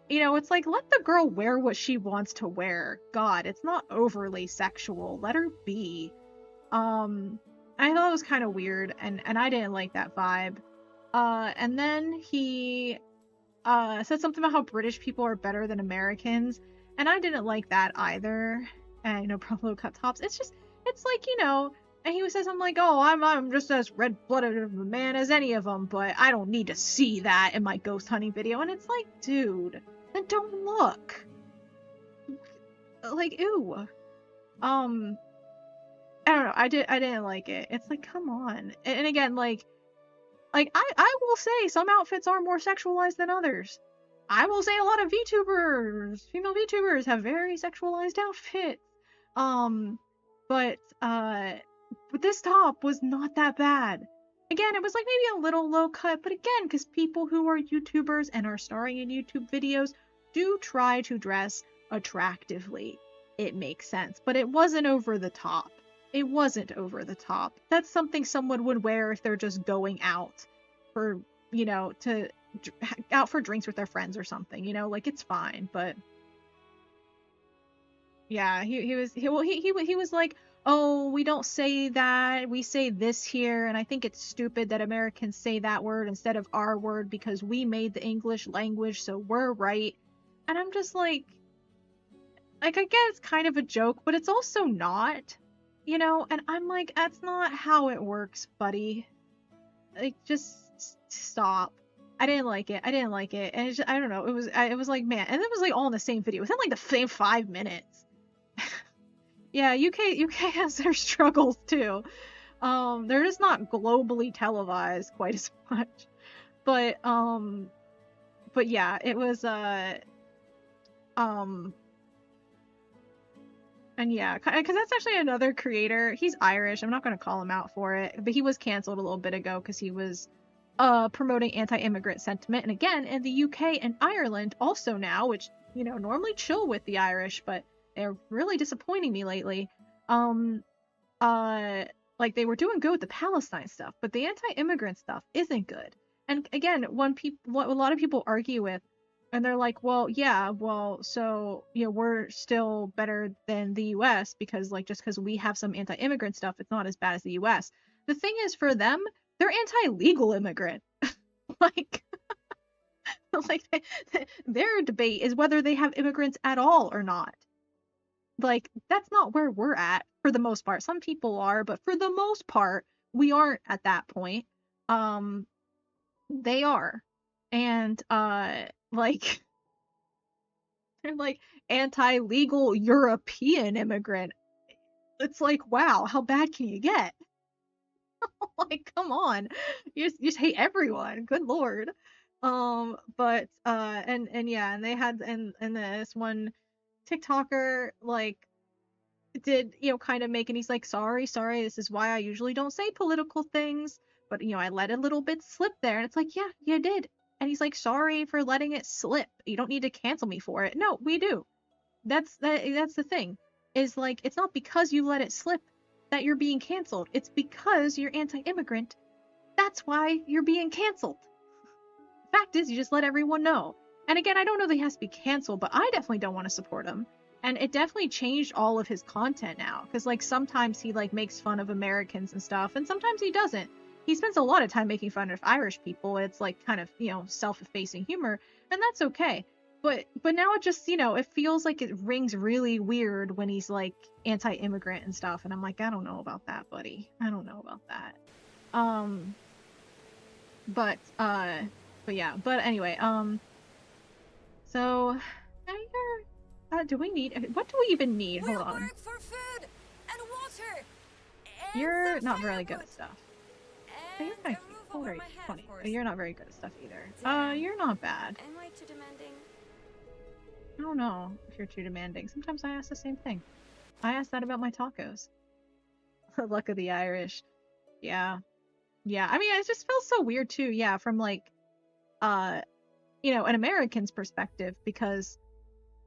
you know, it's like, let the girl wear what she wants to wear. God, it's not overly sexual. Let her be. And I thought it was kind of weird, and I didn't like that vibe. And then he said something about how British people are better than Americans, and I didn't like that either. And low cut tops. It's like, and he says, I'm like, oh, I'm just as red blooded of a man as any of them, but I don't need to see that in my ghost hunting video. And it's like, dude, then don't look. Like, ew. I don't know. I didn't like it. It's like, come on. And again, like I will say some outfits are more sexualized than others. I will say a lot of VTubers, female VTubers, have very sexualized outfits. But this top was not that bad. Again, it was like maybe a little low cut, but again, because people who are YouTubers and are starring in YouTube videos do try to dress attractively. It makes sense, but it wasn't over the top. It wasn't over the top. That's something someone would wear if they're just going out for, to out for drinks with their friends or something, like it's fine. But yeah, he was like, oh, we don't say that, we say this here, and I think it's stupid that Americans say that word instead of our word because we made the English language, so we're right. And I'm just like I guess it's kind of a joke, but it's also not. And I'm like, that's not how it works, buddy. Like, just stop. I didn't like it. And it's just, I don't know. It was like, man, and it was like all in the same video. Within like the same 5 minutes. Yeah, UK has their struggles too. They're just not globally televised quite as much. But yeah, it was and yeah, because that's actually another creator. He's Irish. I'm not going to call him out for it, but he was canceled a little bit ago because he was promoting anti-immigrant sentiment. And again, in the UK and Ireland also now, which, normally chill with the Irish, but they're really disappointing me lately. Like they were doing good with the Palestine stuff, but the anti-immigrant stuff isn't good. And again, what a lot of people argue with, and they're like, well, yeah, well, so, we're still better than the US because, like, just because we have some anti-immigrant stuff, it's not as bad as the US. The thing is, for them, they're anti-legal immigrant. Like, like their debate is whether they have immigrants at all or not. Like, that's not where we're at for the most part. Some people are, but for the most part, we aren't at that point. They are. And, like, they're like anti-legal European immigrant. It's like, wow, how bad can you get? Like, come on. You just hate everyone. Good lord. But and yeah, and they had and this one TikToker like did, kind of make, and he's like, sorry, this is why I usually don't say political things, but I let a little bit slip there. And it's like, yeah, you did. And he's like, sorry for letting it slip. You don't need to cancel me for it. No, we do. That's the thing. Is like, it's not because you let it slip that you're being canceled. It's because you're anti-immigrant. That's why you're being canceled. Fact is, you just let everyone know. And again, I don't know that he has to be canceled, but I definitely don't want to support him. And it definitely changed all of his content now. Because, like, sometimes he, like, makes fun of Americans and stuff, and sometimes he doesn't. He spends a lot of time making fun of Irish people. It's, like, kind of, self-effacing humor, and that's okay. But now it just, it feels like it rings really weird when he's, like, anti-immigrant and stuff, and I'm like, I don't know about that, buddy. I don't know about that. But yeah. But anyway, so, do we need, what do we even need? Hold on. Work for food and water. You're not very good at stuff. You're kind of cute. How old are you? 20. You're not very good at stuff either. You're not bad. Am I too demanding? I don't know if you're too demanding. Sometimes I ask the same thing. I asked that about my tacos. The luck of the Irish. Yeah. Yeah. I mean, it just feels so weird too. Yeah. From like, an American's perspective, because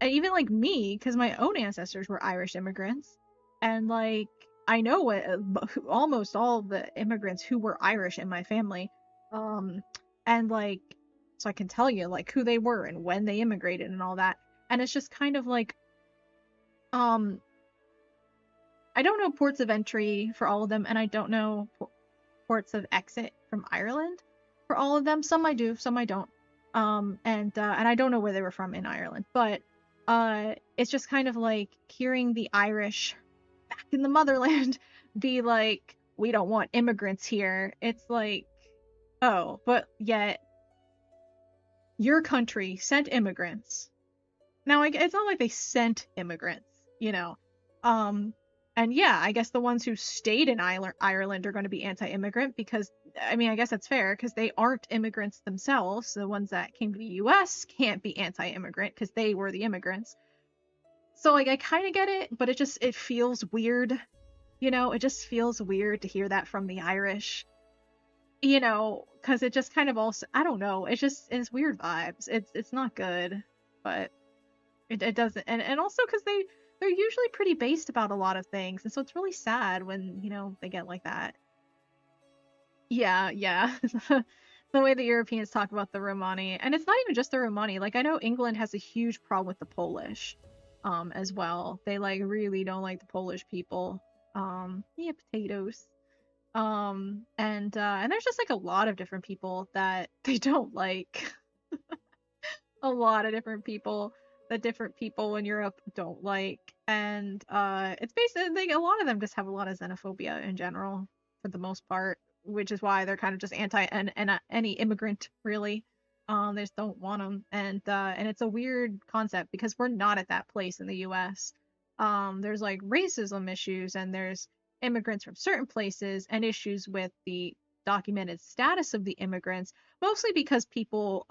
and even like me, because my own ancestors were Irish immigrants, and like I know what almost all the immigrants who were Irish in my family, and like so I can tell you like who they were and when they immigrated and all that, and it's just kind of like I don't know ports of entry for all of them, and I don't know ports of exit from Ireland for all of them. Some I do, some I don't. And I don't know where they were from in Ireland, but it's just kind of like hearing the Irish back in the motherland be like, we don't want immigrants here. It's like, oh, but yet your country sent immigrants. Now, it's not like they sent immigrants, you know. And yeah, I guess the ones who stayed in Ireland are going to be anti-immigrant because, I mean, I guess that's fair because they aren't immigrants themselves. So the ones that came to the U.S. can't be anti-immigrant because they were the immigrants. So, like, I kind of get it, but it feels weird. You know, it just feels weird to hear that from the Irish, you know, because it just kind of also, I don't know, it's weird vibes. It's not good, but it doesn't, and also because they're usually pretty based about a lot of things, and so it's really sad when, you know, they get like that. Yeah, yeah. The way the Europeans talk about the Romani, and it's not even just the Romani. Like, I know England has a huge problem with the Polish, as well. They like really don't like the Polish people. Yeah, potatoes. And there's just like a lot of different people that they don't like. A lot of different people that different people in Europe don't like. And it's basically like, a lot of them just have a lot of xenophobia in general for the most part, which is why they're kind of just anti any immigrant really. They just don't want them, and it's a weird concept because we're not at that place in the U.S. There's like racism issues, and there's immigrants from certain places, and issues with the documented status of the immigrants, mostly because people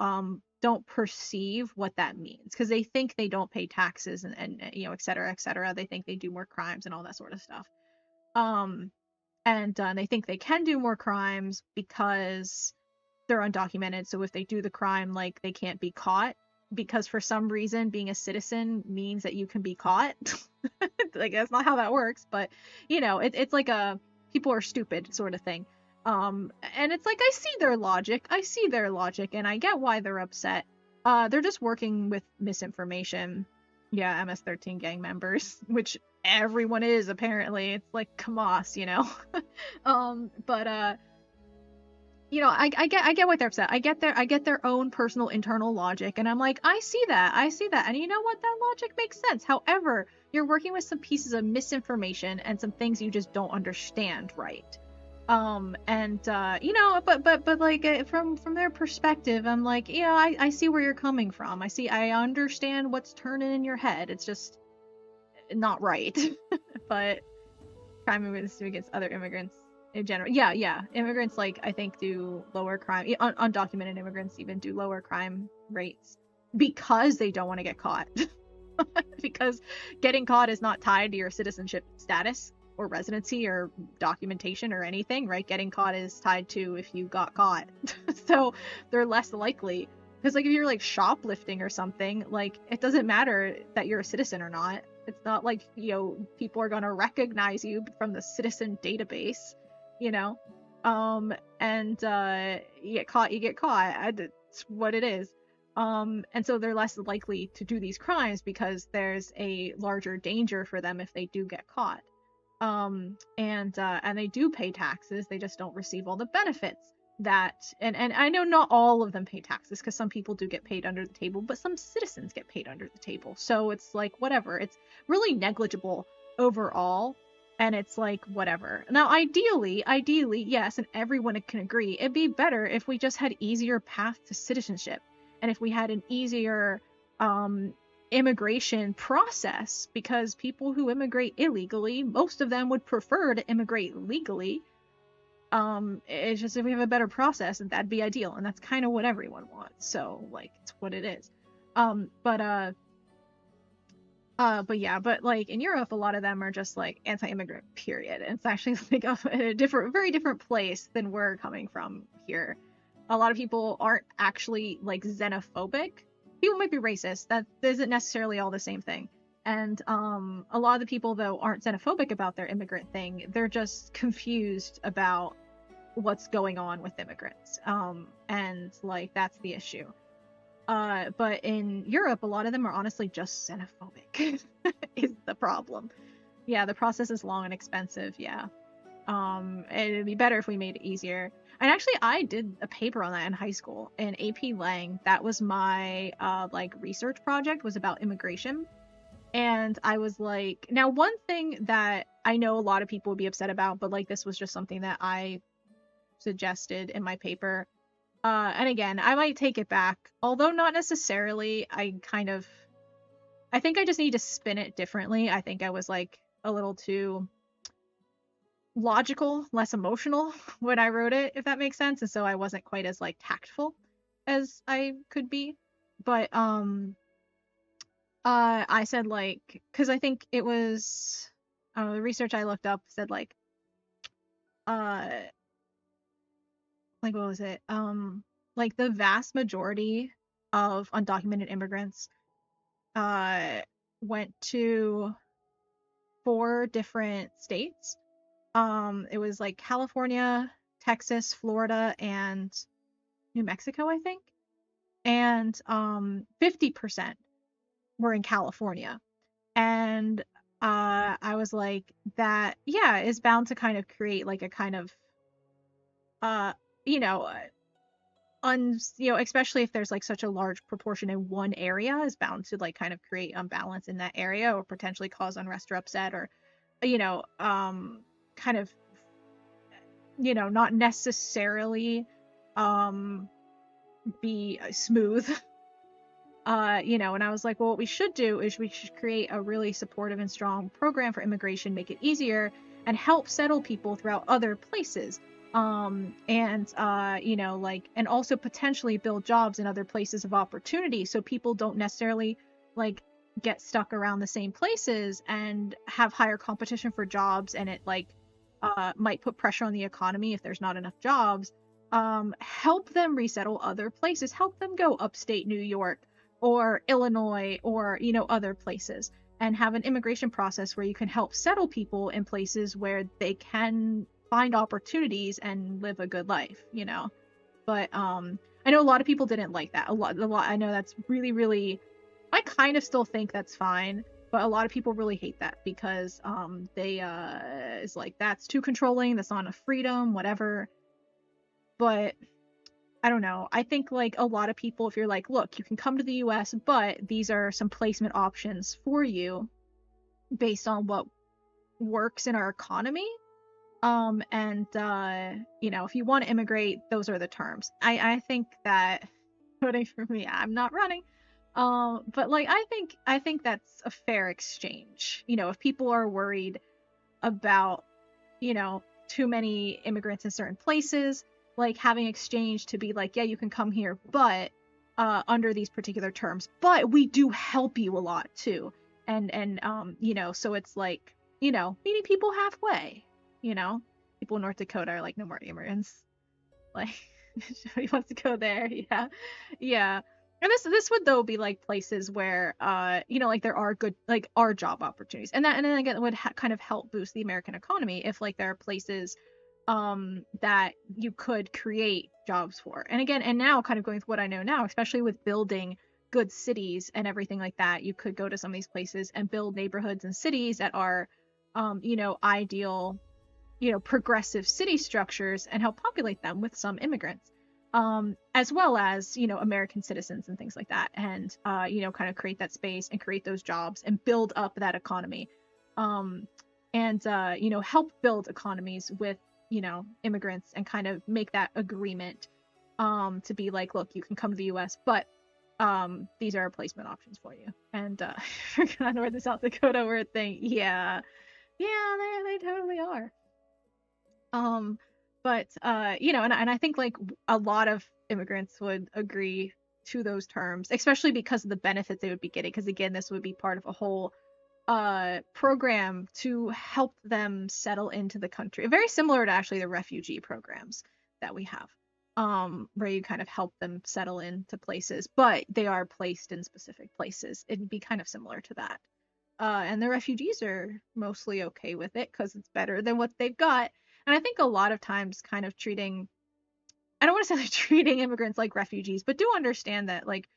don't perceive what that means because they think they don't pay taxes and you know, et cetera, et cetera. They think they do more crimes and all that sort of stuff. And they think they can do more crimes because they're undocumented. So if they do the crime, like, they can't be caught because for some reason being a citizen means that you can be caught. Like, that's not how that works, but you know, it's like a people are stupid sort of thing. And it's like, I see their logic, and I get why they're upset. They're just working with misinformation. Yeah, MS-13 gang members, which everyone is apparently. It's like Kamas, you know. But you know, I get why they're upset. I get their own personal internal logic, and I'm like, I see that, and you know what, that logic makes sense. However, you're working with some pieces of misinformation and some things you just don't understand, right? And you know, but like, from their perspective, I'm like, yeah, I see where you're coming from. I understand what's turning in your head. It's just not right. But crime against other immigrants in general, yeah, immigrants, like, I think do lower crime. Undocumented immigrants even do lower crime rates because they don't want to get caught. Because getting caught is not tied to your citizenship status or residency or documentation or anything, right? Getting caught is tied to if you got caught. So they're less likely, because like if you're like shoplifting or something, like, it doesn't matter that you're a citizen or not. It's not like, you know, people are going to recognize you from the citizen database, you know. And you get caught, that's what it is. And so they're less likely to do these crimes because there's a larger danger for them if they do get caught. And they do pay taxes, they just don't receive all the benefits that, and I know not all of them pay taxes because some people do get paid under the table, but some citizens get paid under the table. So it's like, whatever, it's really negligible overall, and it's like, whatever. Now, ideally, yes, and everyone can agree, it'd be better if we just had easier path to citizenship, and if we had an easier immigration process, because people who immigrate illegally, most of them would prefer to immigrate legally. It's just, if we have a better process, that'd be ideal, and that's kind of what everyone wants. So, like, it's what it is. But yeah, but like in Europe, a lot of them are just like anti-immigrant, period. And it's actually like a very different place than we're coming from here. A lot of people aren't actually like xenophobic. People might be racist. That isn't necessarily all the same thing. And a lot of the people, though, aren't xenophobic about their immigrant thing. They're just confused about what's going on with immigrants. And like, that's the issue. But in Europe, a lot of them are honestly just xenophobic is the problem. Yeah, the process is long and expensive. Yeah. It'd be better if we made it easier. And actually, I did a paper on that in high school in AP Lang. That was my like research project, was about immigration. And I was like, now one thing that I know a lot of people would be upset about, but like this was just something that I suggested in my paper. And again, I might take it back, although not necessarily. I think I just need to spin it differently. I think I was like a little too logical, less emotional when I wrote it, if that makes sense. And so I wasn't quite as like tactful as I could be. But I said like, because I think it was the research I looked up said uh like what was it? Like the vast majority of undocumented immigrants uh went to 4 different states. It was like California, Texas, Florida, and New Mexico, I think. And 50% were in California. And I was like, that, yeah, is bound to kind of create like a kind of, uh, you know, especially if there's like such a large proportion in one area, is bound to like kind of create unbalance in that area or potentially cause unrest or upset or, kind of, not necessarily um be smooth. And I was like, well, what we should do is we should create a really supportive and strong program for immigration, make it easier, and help settle people throughout other places. And also potentially build jobs in other places of opportunity so people don't necessarily like get stuck around the same places and have higher competition for jobs, and it like might put pressure on the economy if there's not enough jobs. Help them resettle other places, help them go upstate New York or Illinois or, other places, and have an immigration process where you can help settle people in places where they can find opportunities and live a good life. But I know a lot of people didn't like that. A lot I know that's really, really, I kind of still think that's fine, but a lot of people really hate that because they it's like that's too controlling, that's not enough freedom, whatever. But I don't know. I think like a lot of people, if you're like, look, you can come to the US, but these are some placement options for you based on what works in our economy. And if you want to immigrate, those are the terms. I think that voting for me, I'm not running. But like I think that's a fair exchange. If people are worried about, too many immigrants in certain places, like having exchange to be like, yeah, you can come here, but under these particular terms, but we do help you a lot too. And so it's like, meeting people halfway, you know. People in North Dakota are like, no more immigrants. Like, nobody wants to go there. Yeah. Yeah. And this would though be like places where like there are good like are job opportunities, and then again it would kind of help boost the American economy if like there are places that you could create jobs for. And again, and now kind of going with what I know now, especially with building good cities and everything like that, you could go to some of these places and build neighborhoods and cities that are ideal, progressive city structures and help populate them with some immigrants, as well as, American citizens and things like that. And, kind of create that space and create those jobs and build up that economy. And help build economies with, immigrants and kind of make that agreement to be like, look, you can come to the US, but these are placement options for you. And I forgot where the South Dakota word thing. Yeah. Yeah, they totally are. Um, but and I think like a lot of immigrants would agree to those terms, especially because of the benefits they would be getting. Because again, this would be part of a whole program to help them settle into the country. Very similar to actually the refugee programs that we have. Where you kind of help them settle into places, but they are placed in specific places. It'd be kind of similar to that. And the refugees are mostly okay with it because it's better than what they've got. And I think a lot of times kind of I don't want to say like treating immigrants like refugees, but do understand that like,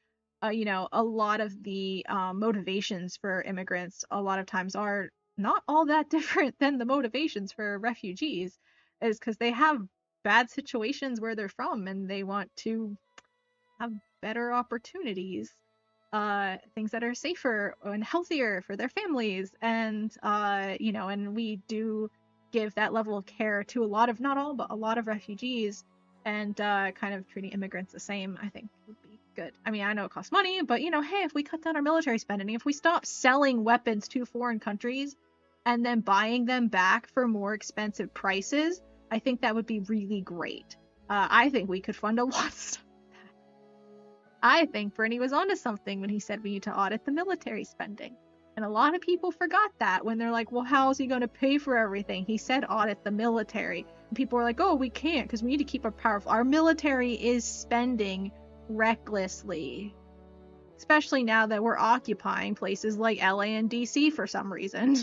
a lot of the motivations for immigrants a lot of times are not all that different than the motivations for refugees, is because they have bad situations where they're from and they want to have better opportunities, things that are safer and healthier for their families. And, and we do give that level of care to a lot of, not all, but a lot of refugees, and kind of treating immigrants the same, I think would be good. I mean, I know it costs money, but, hey, if we cut down our military spending, if we stop selling weapons to foreign countries and then buying them back for more expensive prices, I think that would be really great. I think we could fund a lot of stuff. I think Bernie was onto something when he said we need to audit the military spending. And a lot of people forgot that when they're like, well, how is he going to pay for everything? He said audit the military. And people were like, oh, we can't because we need to keep it powerful. Our military is spending recklessly, especially now that we're occupying places like LA and DC for some reason.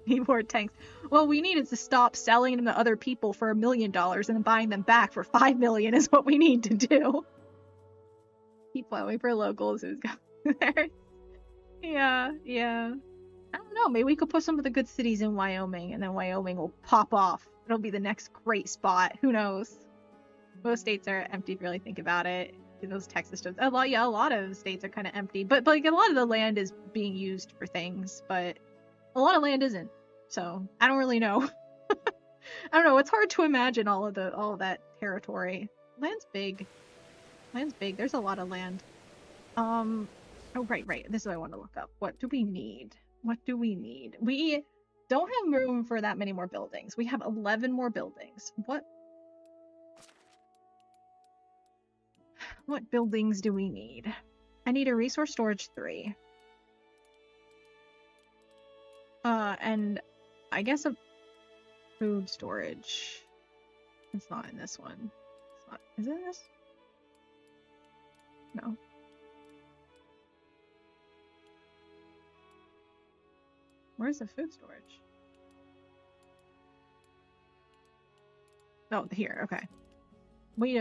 Need more tanks. Well, we needed to stop selling them to other people for $1 million and then buying them back for $5 million is what we need to do. Keep plowing for locals who's got there. Yeah. I don't know. Maybe we could put some of the good cities in Wyoming, and then Wyoming will pop off. It'll be the next great spot. Who knows? Most states are empty if you really think about it. Those Texas states, a lot of states are kind of empty, but like a lot of the land is being used for things, but a lot of land isn't. So I don't really know. I don't know. It's hard to imagine all of that territory. Land's big. There's a lot of land. Oh, right. This is what I want to look up. What do we need? We don't have room for that many more buildings. We have 11 more buildings. What buildings do we need? I need a resource storage 3. And I guess a food storage. It's not in this one. Is it in this? No. Where's the food storage? Oh, here. Okay. We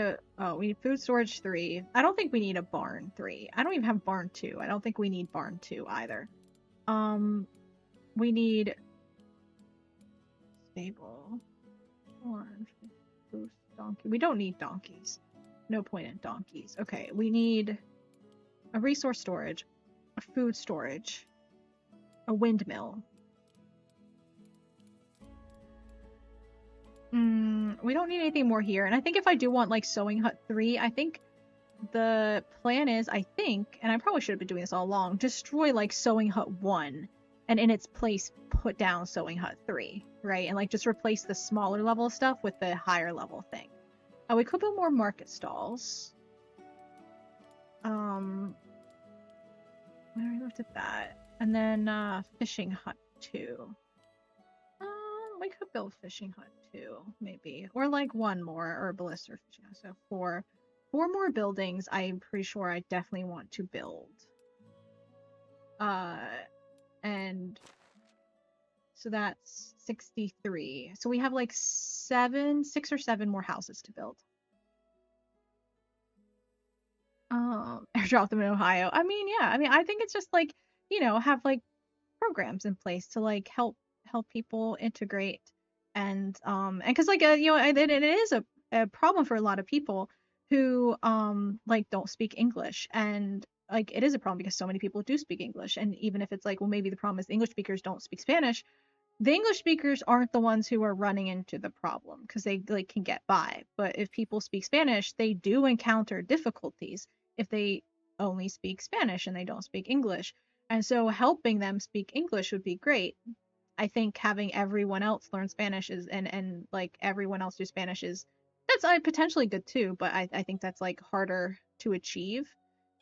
need food storage 3. I don't think we need a barn 3. I don't even have barn 2. I don't think we need barn 2 either. We need stable. Barn, boost, donkey. We don't need donkeys. No point in donkeys. Okay, we need a resource storage, a food storage, a windmill. We don't need anything more here. And I think if I do want like sewing hut 3, I think the plan is, and I probably should have been doing this all along, destroy like sewing hut 1 and in its place put down sewing hut 3, right? And like just replace the smaller level stuff with the higher level thing. We could build more market stalls. We already looked at that. And then fishing hut 2. We could build fishing hut 2, maybe. Or like one more, or a ballista fishing hut. So 4 more buildings I'm pretty sure I definitely want to build. And so that's 63. So we have like 6 or 7 more houses to build. Airdrop them in Ohio. I mean, yeah. I mean, I think it's just like, have like programs in place to like help people integrate and because like it is a problem for a lot of people who like don't speak English, and like it is a problem because so many people do speak English. And even if it's like, well, maybe the problem is the English speakers don't speak Spanish, the English speakers aren't the ones who are running into the problem because they like can get by. But if people speak Spanish, they do encounter difficulties if they only speak Spanish and they don't speak English. And so helping them speak English would be great. I think having everyone else learn Spanish is and like everyone else do Spanish that's potentially good too, but I think that's like harder to achieve.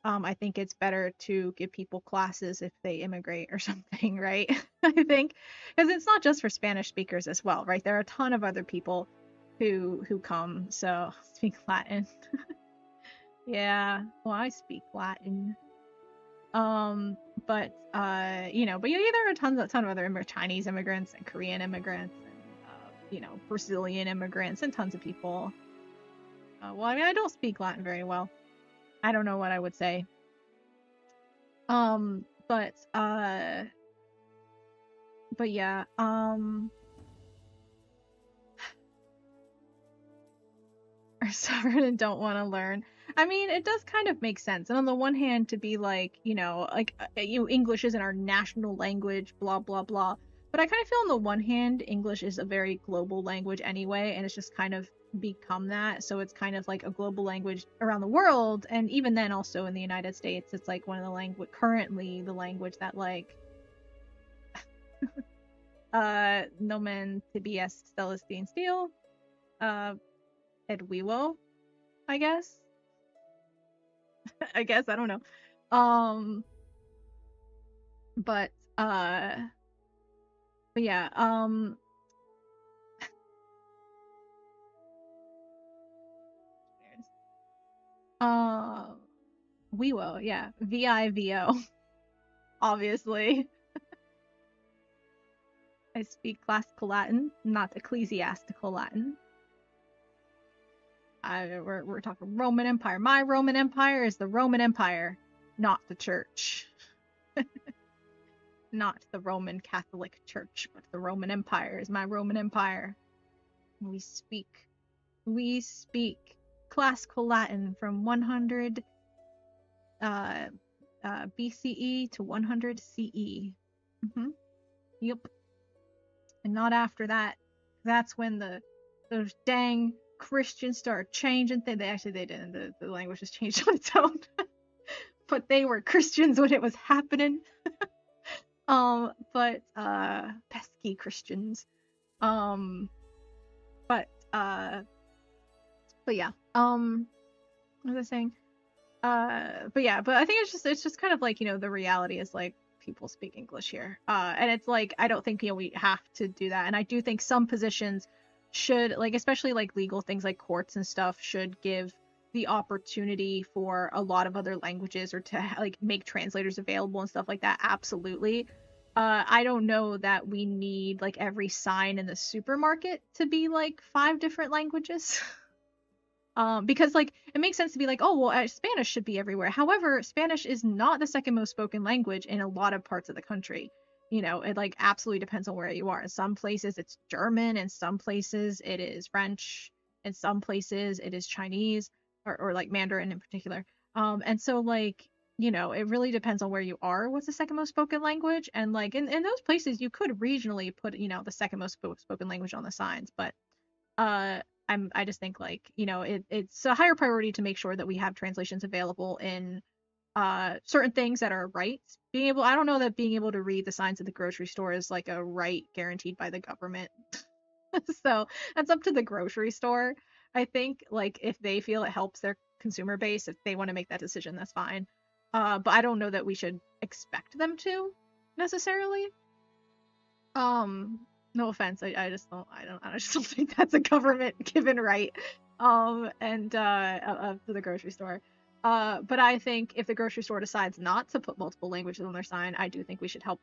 I think it's better to give people classes if they immigrate or something, right? I think because it's not just for Spanish speakers as well, right? There are a ton of other people who come, so speak Latin. Yeah, well, I speak Latin. But there are a ton of other Chinese immigrants and Korean immigrants and Brazilian immigrants and tons of people. Well, I mean, I don't speak Latin very well. I don't know what I would say. But But yeah, are stubborn and don't want to learn. I mean, it does kind of make sense. And on the one hand, to be like, English isn't our national language, blah blah blah. But I kind of feel on the one hand, English is a very global language anyway, and it's just kind of become that. So it's kind of like a global language around the world, and even then, also in the United States, it's like one of the currently the language that like nomen tibiest Celestine Steel, Edwiwo, I guess. I guess I don't know. Um, but uh, but yeah. Wiwo, yeah, VIVO, obviously. I speak classical Latin, not ecclesiastical Latin. We're talking Roman Empire. My Roman Empire is the Roman Empire, not the church. Not the Roman Catholic Church, but the Roman Empire is my Roman Empire. We speak classical Latin from 100 BCE to 100 CE. Yep. And not after that. That's when those dang Christians started changing things. They didn't. The language just changed on its own. But they were Christians when it was happening. But pesky Christians. But yeah. What was I saying? But yeah, but I think it's just kind of like, the reality is like people speak English here. And it's like I don't think, we have to do that. And I do think some positions should, like, especially like legal things like courts and stuff, should give the opportunity for a lot of other languages, or to like make translators available and stuff like that. Absolutely. I don't know that we need like every sign in the supermarket to be like 5 different languages. Because like it makes sense to be like, oh well, Spanish should be everywhere. However, Spanish is not the second most spoken language in a lot of parts of the country. It like absolutely depends on where you are. In some places it's German, in some places it is French, in some places it is Chinese, or like Mandarin in particular. And so like, it really depends on where you are, what's the second most spoken language. And like in those places you could regionally put, the second most spoken language on the signs. But I just think like, it's a higher priority to make sure that we have translations available in certain things that are rights. I don't know that being able to read the signs at the grocery store is like a right guaranteed by the government. So that's up to the grocery store. I think like if they feel it helps their consumer base, if they want to make that decision, that's fine. But I don't know that we should expect them to necessarily. No offense, I just don't think that's a government given right. And to the grocery store. But I think if the grocery store decides not to put multiple languages on their sign, I do think we should have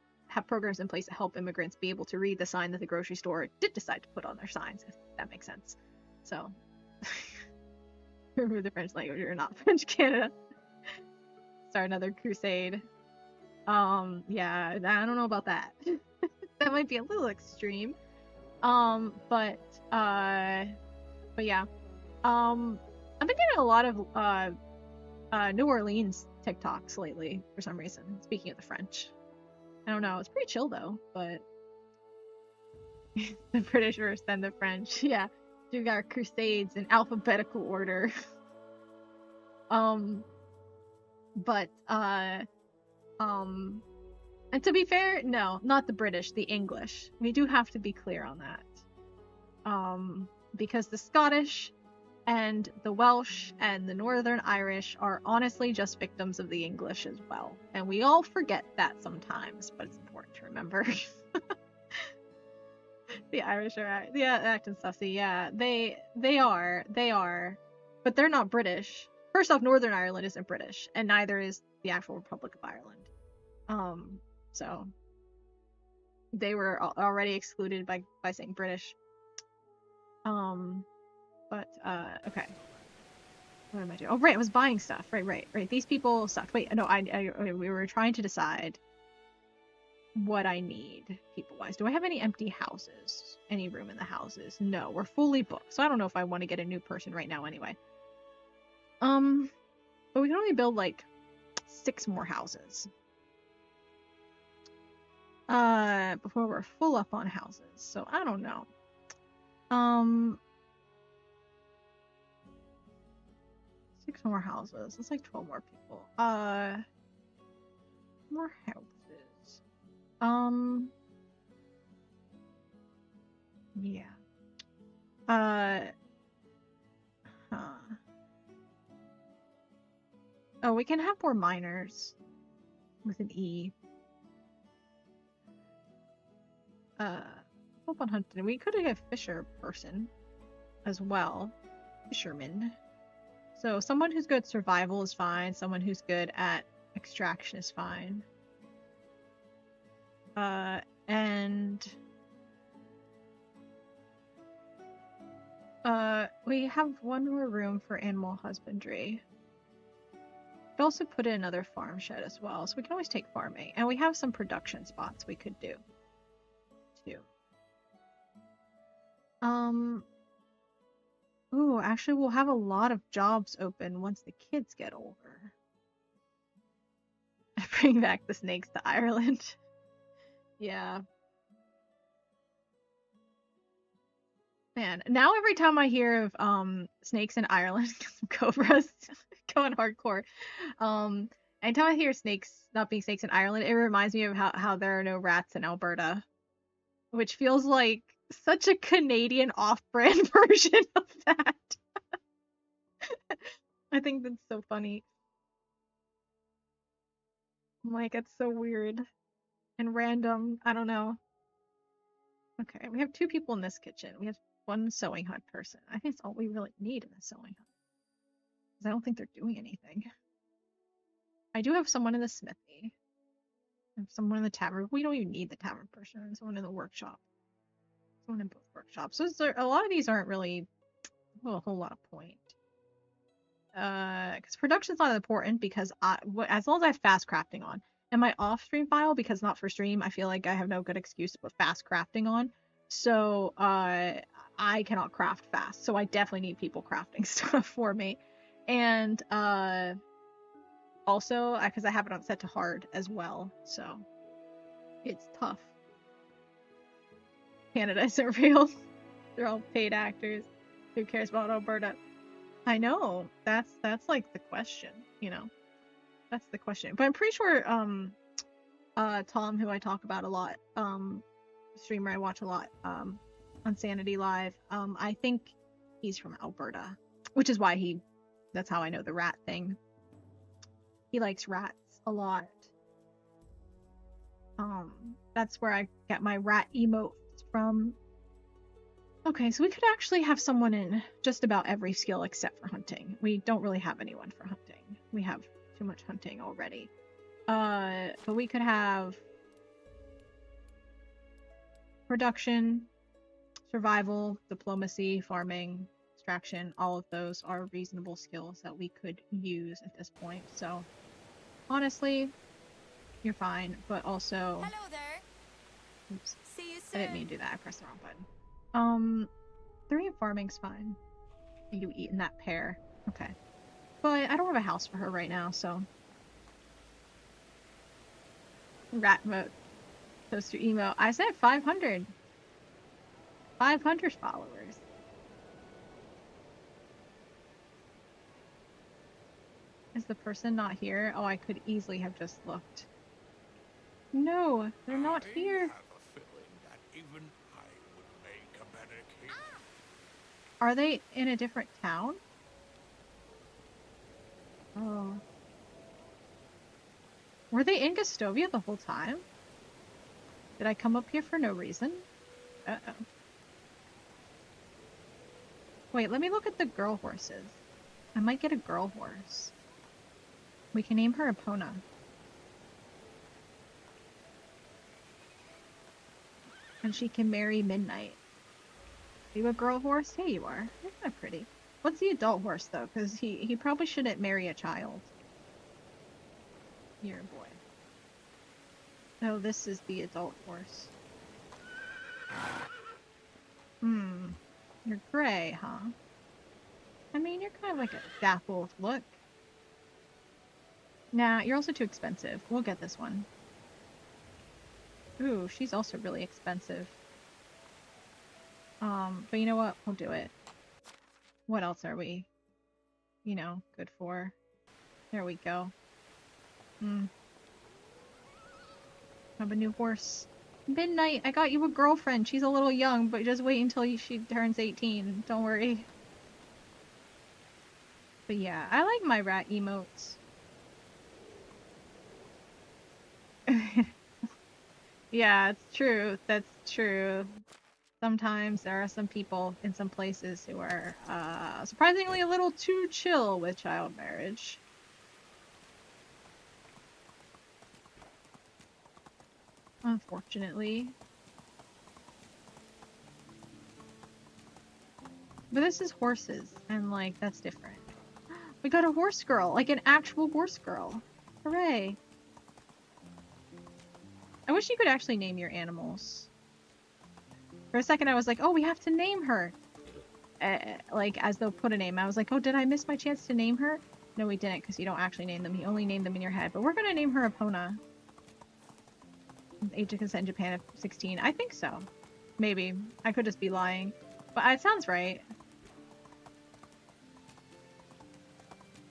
programs in place to help immigrants be able to read the sign that the grocery store did decide to put on their signs, if that makes sense. So, remove the French language or not French Canada. Start another crusade. Yeah, I don't know about that. That might be a little extreme. But yeah. I've been getting a lot of New Orleans TikToks lately for some reason. Speaking of the French, I don't know. It's pretty chill though. But the British versus then the French. Yeah, we got crusades in alphabetical order. But and to be fair, no, not the British, the English. We do have to be clear on that. Because the Scottish and the Welsh and the Northern Irish are honestly just victims of the English as well. And we all forget that sometimes, but it's important to remember. The Irish are acting sussy, yeah. They are. But they're not British. First off, Northern Ireland isn't British, and neither is the actual Republic of Ireland. So they were already excluded by saying British. But okay. What am I doing? Oh, right, I was buying stuff. Right. These people sucked. Wait, no, we were trying to decide what I need people-wise. Do I have any empty houses? Any room in the houses? No, we're fully booked. So I don't know if I want to get a new person right now anyway. But we can only build like 6 more houses. Before we're full up on houses. So I don't know. 6 more houses. That's like 12 more people. More houses. Yeah. Oh, we can have more miners with an E. Hope on hunting. We could have a fisher person as well. Fisherman. So someone who's good at survival is fine. Someone who's good at extraction is fine. And we have one more room for animal husbandry. Could also put in another farm shed as well, so we can always take farming. And we have some production spots we could do too. Ooh, actually we'll have a lot of jobs open once the kids get older. Bring back the snakes to Ireland. Yeah. Man, now every time I hear of snakes in Ireland, cobras going hardcore. Anytime I hear snakes not being snakes in Ireland, it reminds me of how there are no rats in Alberta, which feels like such a Canadian off-brand version of that. I think that's so funny. Like, it's so weird and random. I don't know. Okay, we have 2 people in this kitchen. We have 1 sewing hut person. I think it's all we really need in the sewing hut. Because I don't think they're doing anything. I do have someone in the smithy. I have someone in the tavern. We don't even need the tavern person. Someone in the workshop. Someone in both workshops. So a lot of these aren't really a whole lot of point. Because production's not important because as long as I have fast crafting on. And my off-stream file, because not for stream, I feel like I have no good excuse to put fast crafting on. So I cannot craft fast. So I definitely need people crafting stuff for me. And also, because I have it on set to hard as well. So it's tough. Canada isn't real. They're all paid actors. Who cares about Alberta? I know. That's like the question, you know. That's the question. But I'm pretty sure Tom, who I talk about a lot, streamer I watch a lot, on Sanity Live, I think he's from Alberta, which is why that's how I know the rat thing. He likes rats a lot. That's where I get my rat emotes from. Okay, so we could actually have someone in just about every skill except for hunting. We don't really have anyone for hunting. We have too much hunting already. But we could have production, survival, diplomacy, farming, extraction. All of those are reasonable skills that we could use at this point. So, honestly, you're fine. But also, Hello there. oops, See you I soon. didn't mean to do that. I pressed the wrong button. 3 and farming's fine. You eat in that pair. Okay. But I don't have a house for her right now, so. Rat mode. Toaster emo. I said 500. 500 followers. Is the person not here? Oh, I could easily have just looked. No, they're not here. I have a feeling that even I would make a better king. Are they in a different town? Oh. Were they in Gastovia the whole time? Did I come up here for no reason? Uh-oh. Wait, let me look at the girl horses. I might get a girl horse. We can name her Epona. And she can marry Midnight. Are you a girl horse? Yeah, you are. You're kind of pretty. What's the adult horse, though? Because he probably shouldn't marry a child. You're a boy. Oh, this is the adult horse. Hmm. You're gray, huh? I mean, you're kind of like a dappled look. Nah, you're also too expensive. We'll get this one. Ooh, she's also really expensive. But you know what? We'll do it. What else are we, good for? There we go. Have a new horse. Midnight, I got you a girlfriend. She's a little young, but just wait until she turns 18. Don't worry. But yeah, I like my rat emotes. Yeah, it's true. That's true. Sometimes there are some people in some places who are surprisingly a little too chill with child marriage. Unfortunately. But this is horses, and like, that's different. We got a horse girl, like an actual horse girl. Hooray. I wish you could actually name your animals. For a second I was like, oh, we have to name her. Like, as though put a name. I was like, oh, did I miss my chance to name her? No, we didn't, because you don't actually name them. You only name them in your head. But we're gonna name her Epona. Age of consent in Japan of 16. I think so. Maybe. I could just be lying. But it sounds right.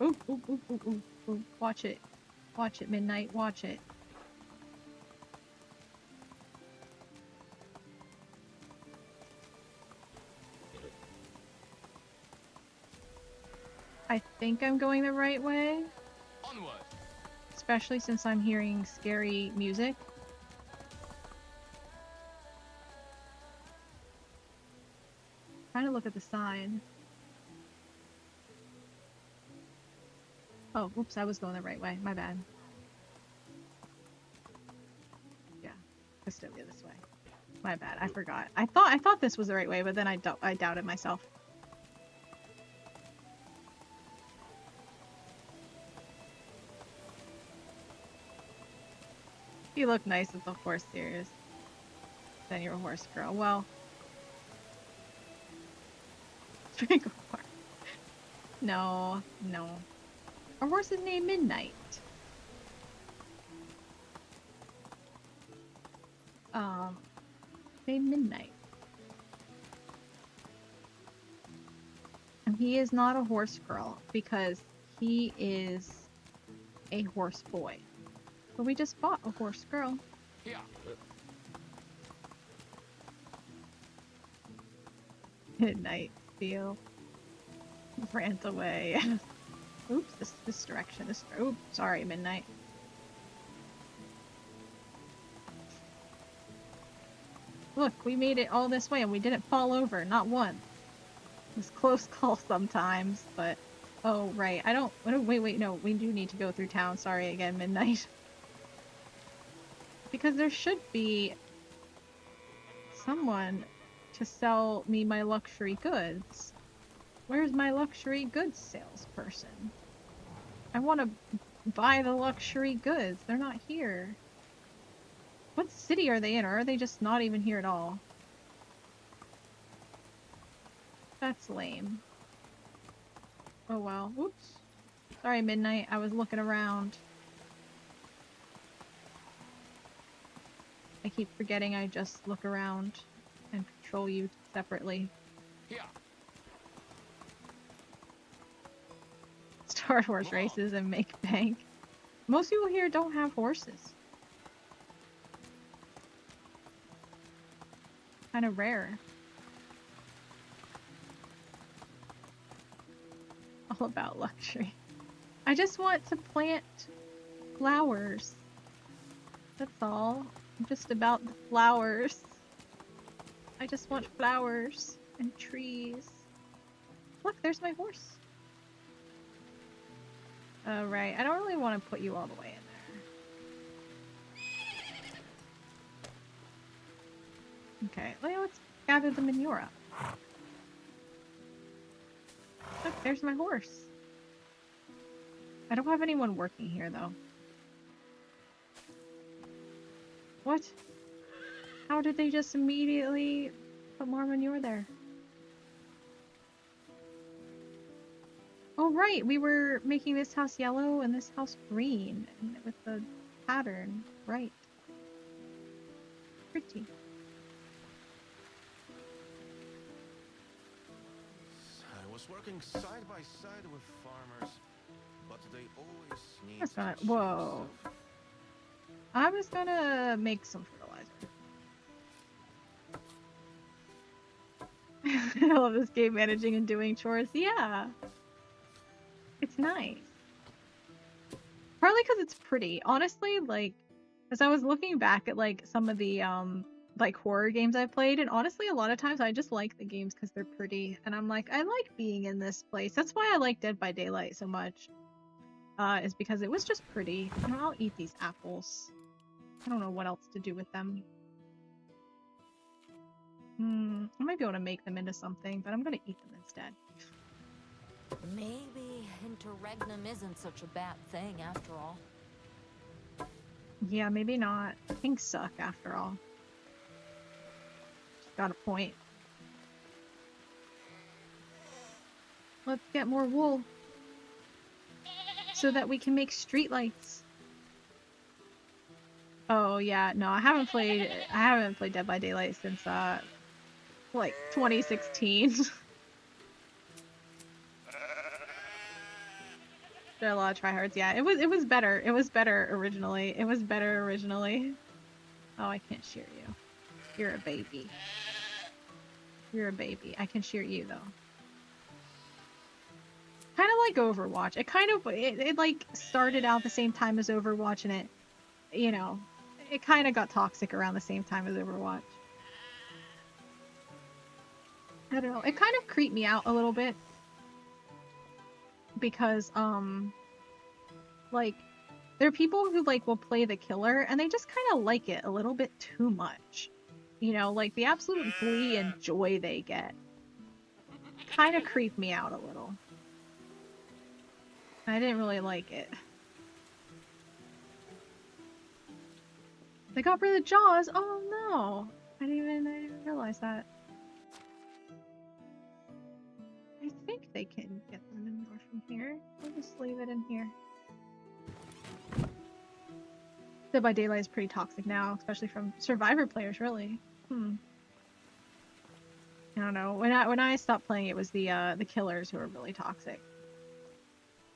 Ooh, ooh, ooh, ooh, ooh, ooh. Watch it. Watch it, Midnight. Watch it. I think I'm going the right way. Onward. Especially since I'm hearing scary music. Trying to look at the sign. Oh, whoops, I was going the right way. My bad. Yeah, Custodia this way. My bad, I forgot. I thought this was the right way, but then I doubted myself. You look nice with the horse ears. Then you're a horse girl. Well, drink horse. No, no. Our horse is named Midnight. Named Midnight. And he is not a horse girl because he is a horse boy. But we just bought a horse girl. Here. Midnight feel. Rant away. Oops, this direction. Oops, sorry, Midnight. Look, we made it all this way and we didn't fall over, not once. It's close call sometimes, but... Oh, right. Wait, no. We do need to go through town. Sorry again, Midnight. Because there should be... someone to sell me my luxury goods. Where's my luxury goods salesperson? I want to buy the luxury goods. They're not here. What city are they in, or are they just not even here at all? That's lame. Oh well. Oops. Sorry, Midnight. I was looking around. I keep forgetting I just look around and control you separately. Here. Start horse races and make bank. Most people here don't have horses. Kind of rare. All about luxury. I just want to plant flowers. That's all. I'm just about the flowers. I just want flowers and trees. Look, there's my horse. Oh, right. I don't really want to put you all the way in there. Okay, well, let's gather the manure up. Look, there's my horse. I don't have anyone working here, though. What? How did they just immediately put more manure there? Oh, right, we were making this house yellow and this house green and with the pattern. Right. Pretty. I was working side by side with farmers, but they always need That's to not. change Whoa. stuff. I was gonna make some fertilizer. I love this game, managing and doing chores. Yeah. It's nice. Partly because it's pretty. Honestly, like, as I was looking back at, like, some of the, like, horror games I've played, and honestly, a lot of times I just like the games because they're pretty, and I'm like, I like being in this place. That's why I like Dead by Daylight so much, is because it was just pretty. You know, I'll eat these apples. I don't know what else to do with them. I might be able to make them into something, but I'm gonna eat them instead. Maybe interregnum isn't such a bad thing after all. Yeah, maybe not. Things suck after all. Just got a point. Let's get more wool so that we can make streetlights. Oh yeah, no, I haven't played Dead by Daylight since like 2016. There are a lot of tryhards. Yeah, it was better. It was better originally. It was better originally. Oh, I can't shear you. You're a baby. You're a baby. I can shear you though. Kind of like Overwatch. It like started out the same time as Overwatch, and it, you know, it kind of got toxic around the same time as Overwatch. I don't know. It kind of creeped me out a little bit because like there are people who like will play the killer and they just kind of like it a little bit too much. You know, like the absolute glee and joy they get kind of creeped me out a little. I didn't really like it. They got rid of Jaws. Oh no. I didn't even realize that. I think they can get them manure from here. I'll just leave it in here. Dead by Daylight is pretty toxic now, especially from Survivor players, really. I don't know. When I stopped playing, it was the killers who were really toxic.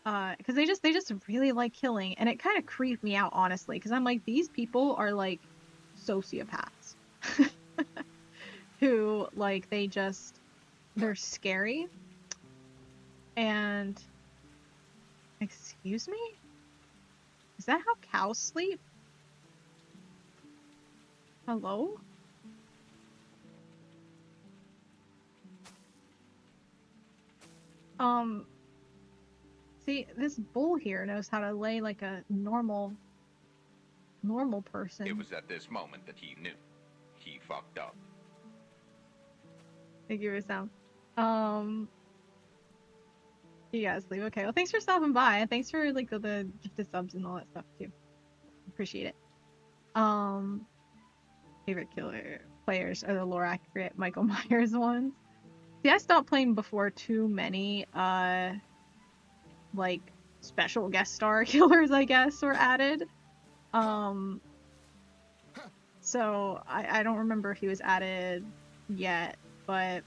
Because they just really like killing, and it kind of creeped me out, honestly, because I'm like, these people are like sociopaths who like they're scary. And excuse me? Is that how cows sleep? Hello? See, this bull here knows how to lay like a normal person. It was at this moment that he knew. He fucked up. Thank you for sound. You guys leave. Okay, well thanks for stopping by, and thanks for like the gifted subs and all that stuff too. Appreciate it. Favorite killer players are the lore accurate Michael Myers ones. See, I stopped playing before too many like special guest star killers, I guess, were added. So I don't remember if he was added yet, but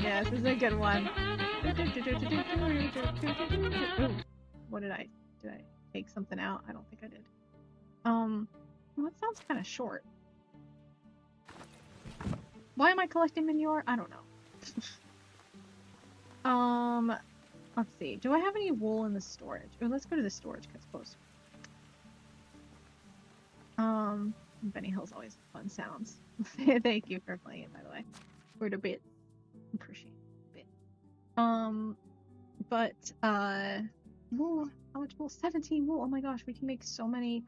yeah, this is a good one. Ooh, what did I take something out? I don't think I did. Well, that sounds kind of short. Why am I collecting manure? I don't know. Let's see. Do I have any wool in the storage? Oh, let's go to the storage because it's close. Benny Hill's always fun sounds. Thank you for playing it, by the way. We're a bit. Appreciate it. Wool. How much wool? 17 wool. Oh my gosh, we can make so many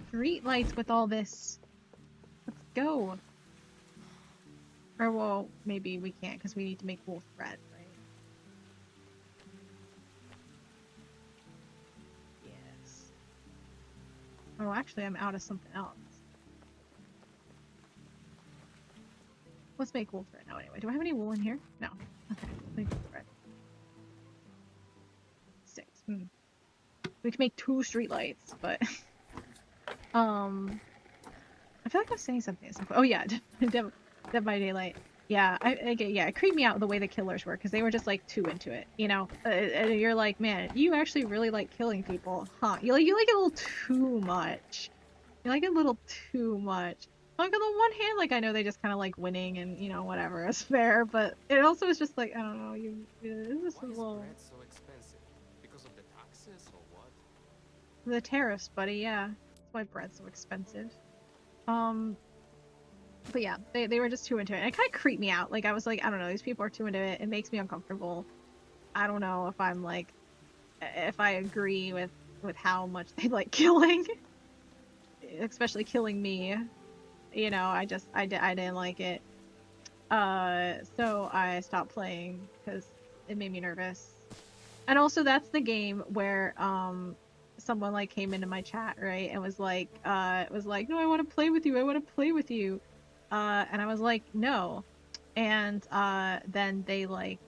street lights with all this. Let's go. Or, well, maybe we can't because we need to make wool thread, right? Yes. actually, I'm out of something else. Let's make wool thread now anyway. Do I have any wool in here? No. Okay, make wool thread. 6. We can make 2 streetlights, but I feel like I'm saying something at some point. Oh yeah, Dead by Daylight. Yeah, yeah, it creeped me out the way the killers were, because they were just like too into it, you know. And you're like, man, you actually really like killing people, huh? You like it a little too much. You like it a little too much. Like on the one hand, like I know they just kind of like winning and you know whatever is fair, but it also is just like I don't know. This is a Why is little bread so expensive? Because of the taxes or what? the tariffs, buddy. Yeah, that's why bread's so expensive. But yeah, they were just too into it. And it kind of creeped me out. Like I was like, I don't know, these people are too into it. It makes me uncomfortable. I don't know if I'm like, if I agree with how much they like killing, especially killing me. You know, I didn't like it. So I stopped playing because it made me nervous. And also that's the game where someone like came into my chat, right, and was like no, I want to play with you, I want to play with you, and I was like no, and then they like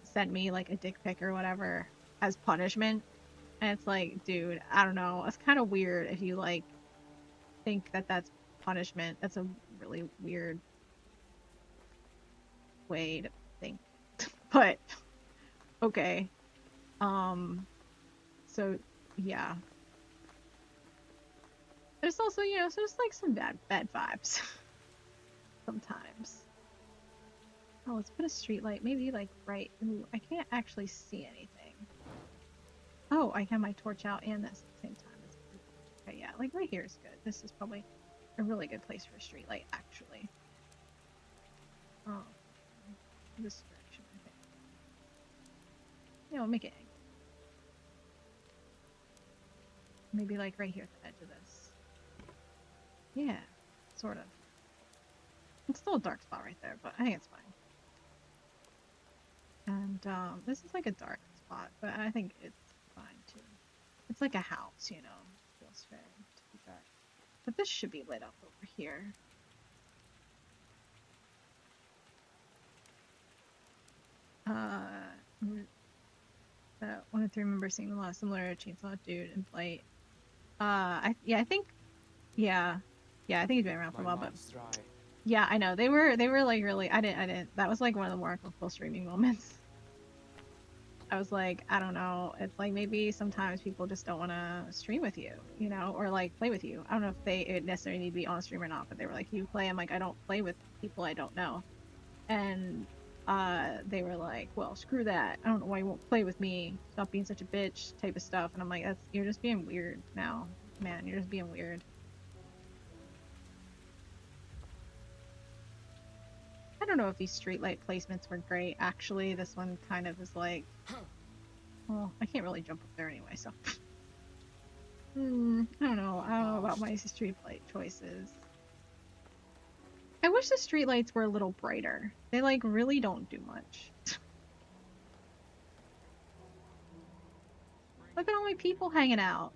sent me like a dick pic or whatever as punishment, and it's like, dude, I don't know, it's kind of weird if you like think that that's punishment. That's a really weird way to think. But okay. So yeah. There's also, you know, so there's like some bad vibes. Sometimes. Oh, let's put a street light. Maybe like right. Ooh, I can't actually see anything. Oh, I have my torch out and this at the same time. Okay, yeah, like right here is good. This is probably a really good place for a street light, actually. Oh, this direction, I think. Yeah, we'll make it. Maybe like right here at the edge of this. Yeah, sort of. It's still a dark spot right there, but I think it's fine. And this is like a dark spot, but I think it's fine too. It's like a house, you know. It feels fair to be dark. But this should be lit up over here. One of 3 remember seeing a lot similar Chainsaw Dude in Blight. I think I think he's been around for a while, but yeah, I know they were like really. I didn't. That was like one of the more uncomfortable streaming moments. I was like, I don't know. It's like maybe sometimes people just don't want to stream with you, you know, or like play with you. I don't know if they necessarily need to be on stream or not, but they were like, you play. I'm like, I don't play with people I don't know, and they were like, well, screw that. I don't know why you won't play with me. Stop being such a bitch, type of stuff. And I'm like, you're just being weird now, man. You're just being weird. I don't know if these streetlight placements were great. Actually, this one kind of is like, well, I can't really jump up there anyway, so. I don't know. I don't know about my streetlight choices. I wish the streetlights were a little brighter. They like really don't do much. Look at all my people hanging out.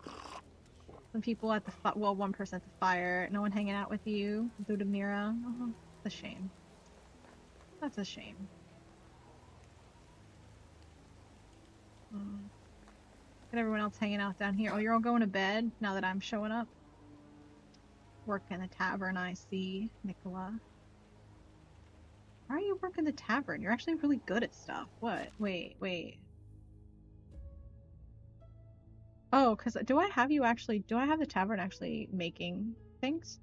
Some people at the one person at the fire. No one hanging out with you, Dudamira. Oh, that's a shame. That's a shame. Got everyone else hanging out down here. Oh, you're all going to bed now that I'm showing up? Work in the tavern, I see, Nicola. Why are you working the tavern? You're actually really good at stuff. What? Wait. Oh, because do I have the tavern actually making things?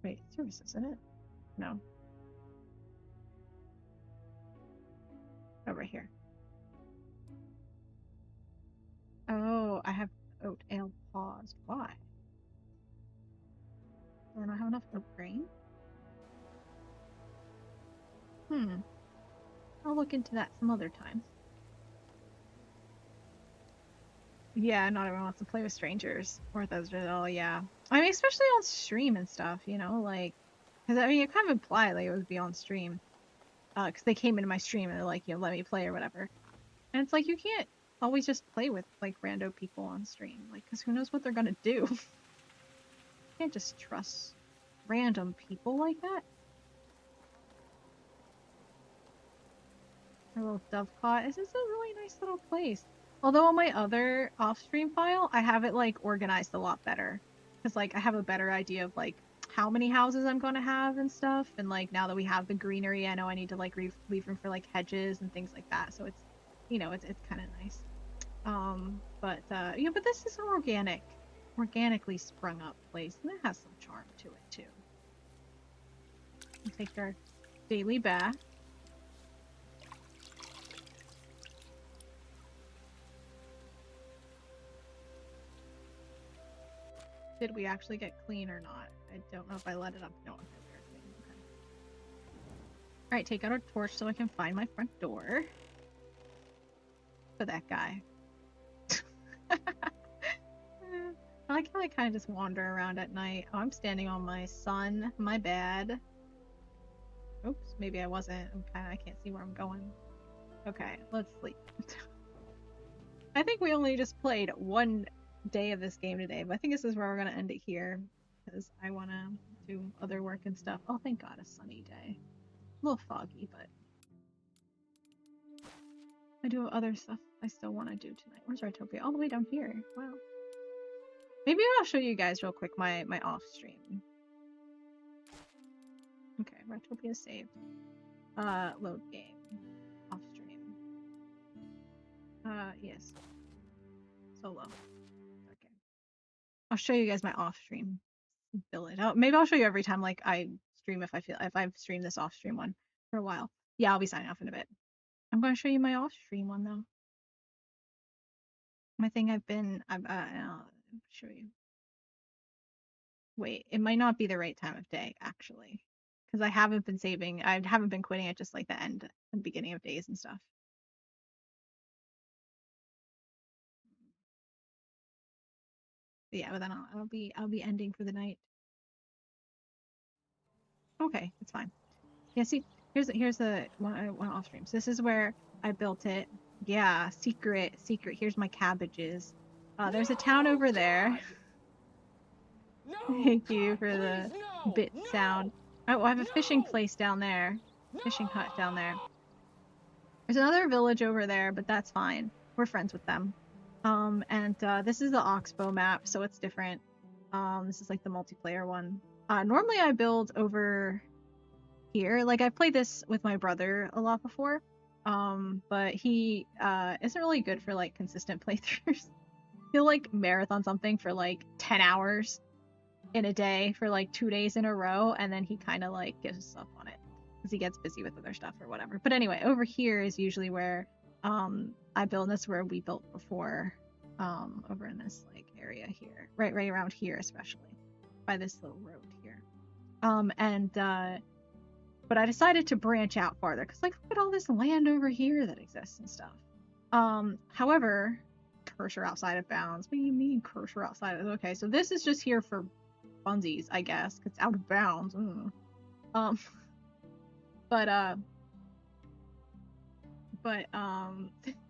Wait, service, isn't it? No. Over here. Oh, I have oat ale paused. Why? Do I not have enough oat grain? I'll look into that some other time. Yeah, not everyone wants to play with strangers or those at all. Yeah, I mean, especially on stream and stuff. You know, like, because I mean, it kind of implied like it would be on stream, because they came into my stream and they're like, you know, let me play or whatever. And it's like you can't always just play with like rando people on stream, like, because who knows what they're gonna do. Can't just trust random people like that. Our little dovecot. This is a really nice little place. Although on my other off-stream file, I have it like organized a lot better, because like I have a better idea of like how many houses I'm gonna have and stuff, and like now that we have the greenery, I know I need to like leave room for like hedges and things like that. So it's, you know, it's kind of nice. Yeah, but this is an organically sprung up place, and it has some charm to it too. We'll take our daily bath. Did we actually get clean or not? I don't know if I let it up. No, okay, we are clean. Okay. Alright, take out our torch so I can find my front door. For that guy. I like how I kind of just wander around at night. Oh, I'm standing on my sun. My bad. Oops, maybe I wasn't. I can't see where I'm going. Okay, let's sleep. I think we only just played one day of this game today, but I think this is where we're gonna end it here, because I want to do other work and stuff. Oh, thank God, a sunny day. A little foggy, but I do have other stuff I still want to do tonight. Where's Rattopia? All the way down here. Wow. Maybe I'll show you guys real quick my off stream. Okay, Rattopia saved. Load game. Off stream. Yes. Solo. Okay. I'll show you guys my off stream village. Maybe I'll show you every time like I stream if I've streamed this off stream one for a while. Yeah, I'll be signing off in a bit. I'm going to show you my off stream one though. My thing I'll show you. Wait, it might not be the right time of day actually, because I haven't been saving. I haven't been quitting at just like the end and beginning of days and stuff. But yeah, but then I'll be ending for the night. Okay, it's fine. Yeah, see, here's the one off stream. So this is where I built it. Yeah, secret. Here's my cabbages. There's a town over there. No, Thank you God, for the please, no, bit no, sound. Oh, I have a fishing no, place down there. Fishing hut down there. no. There's another village over there, but that's fine. We're friends with them. This is the Oxbow map, so it's different. This is like the multiplayer one. Normally I build over here. Like I've played this with my brother a lot before. But he isn't really good for like consistent playthroughs. He'll like marathon something for like 10 hours in a day for like 2 days in a row, and then he kind of like gives up on it because he gets busy with other stuff or whatever. But anyway, over here is usually where I build. That's where we built before, over in this like area here, right around here, especially by this little road here. But I decided to branch out farther because like look at all this land over here that exists and stuff. However, cursor outside of bounds. What do you mean cursor outside of? Okay, so this is just here for funsies, I guess, because it's out of bounds.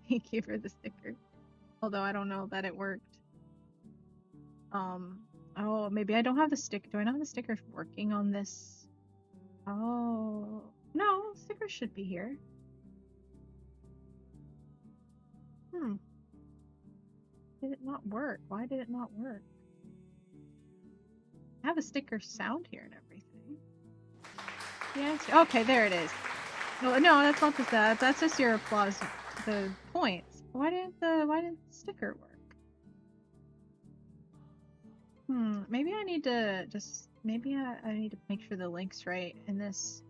Thank you for the sticker. Although I don't know that it worked. Oh, maybe I don't have the sticker. Do I not have the sticker working on this? Oh, no, stickers should be here. Did it not work? Why did it not work? I have a sticker sound here and everything. Yes. Okay, there it is. No, that's not just that. That's just your applause. The points. Why didn't the sticker work? Maybe I need to just. Maybe I need to make sure the link's right in this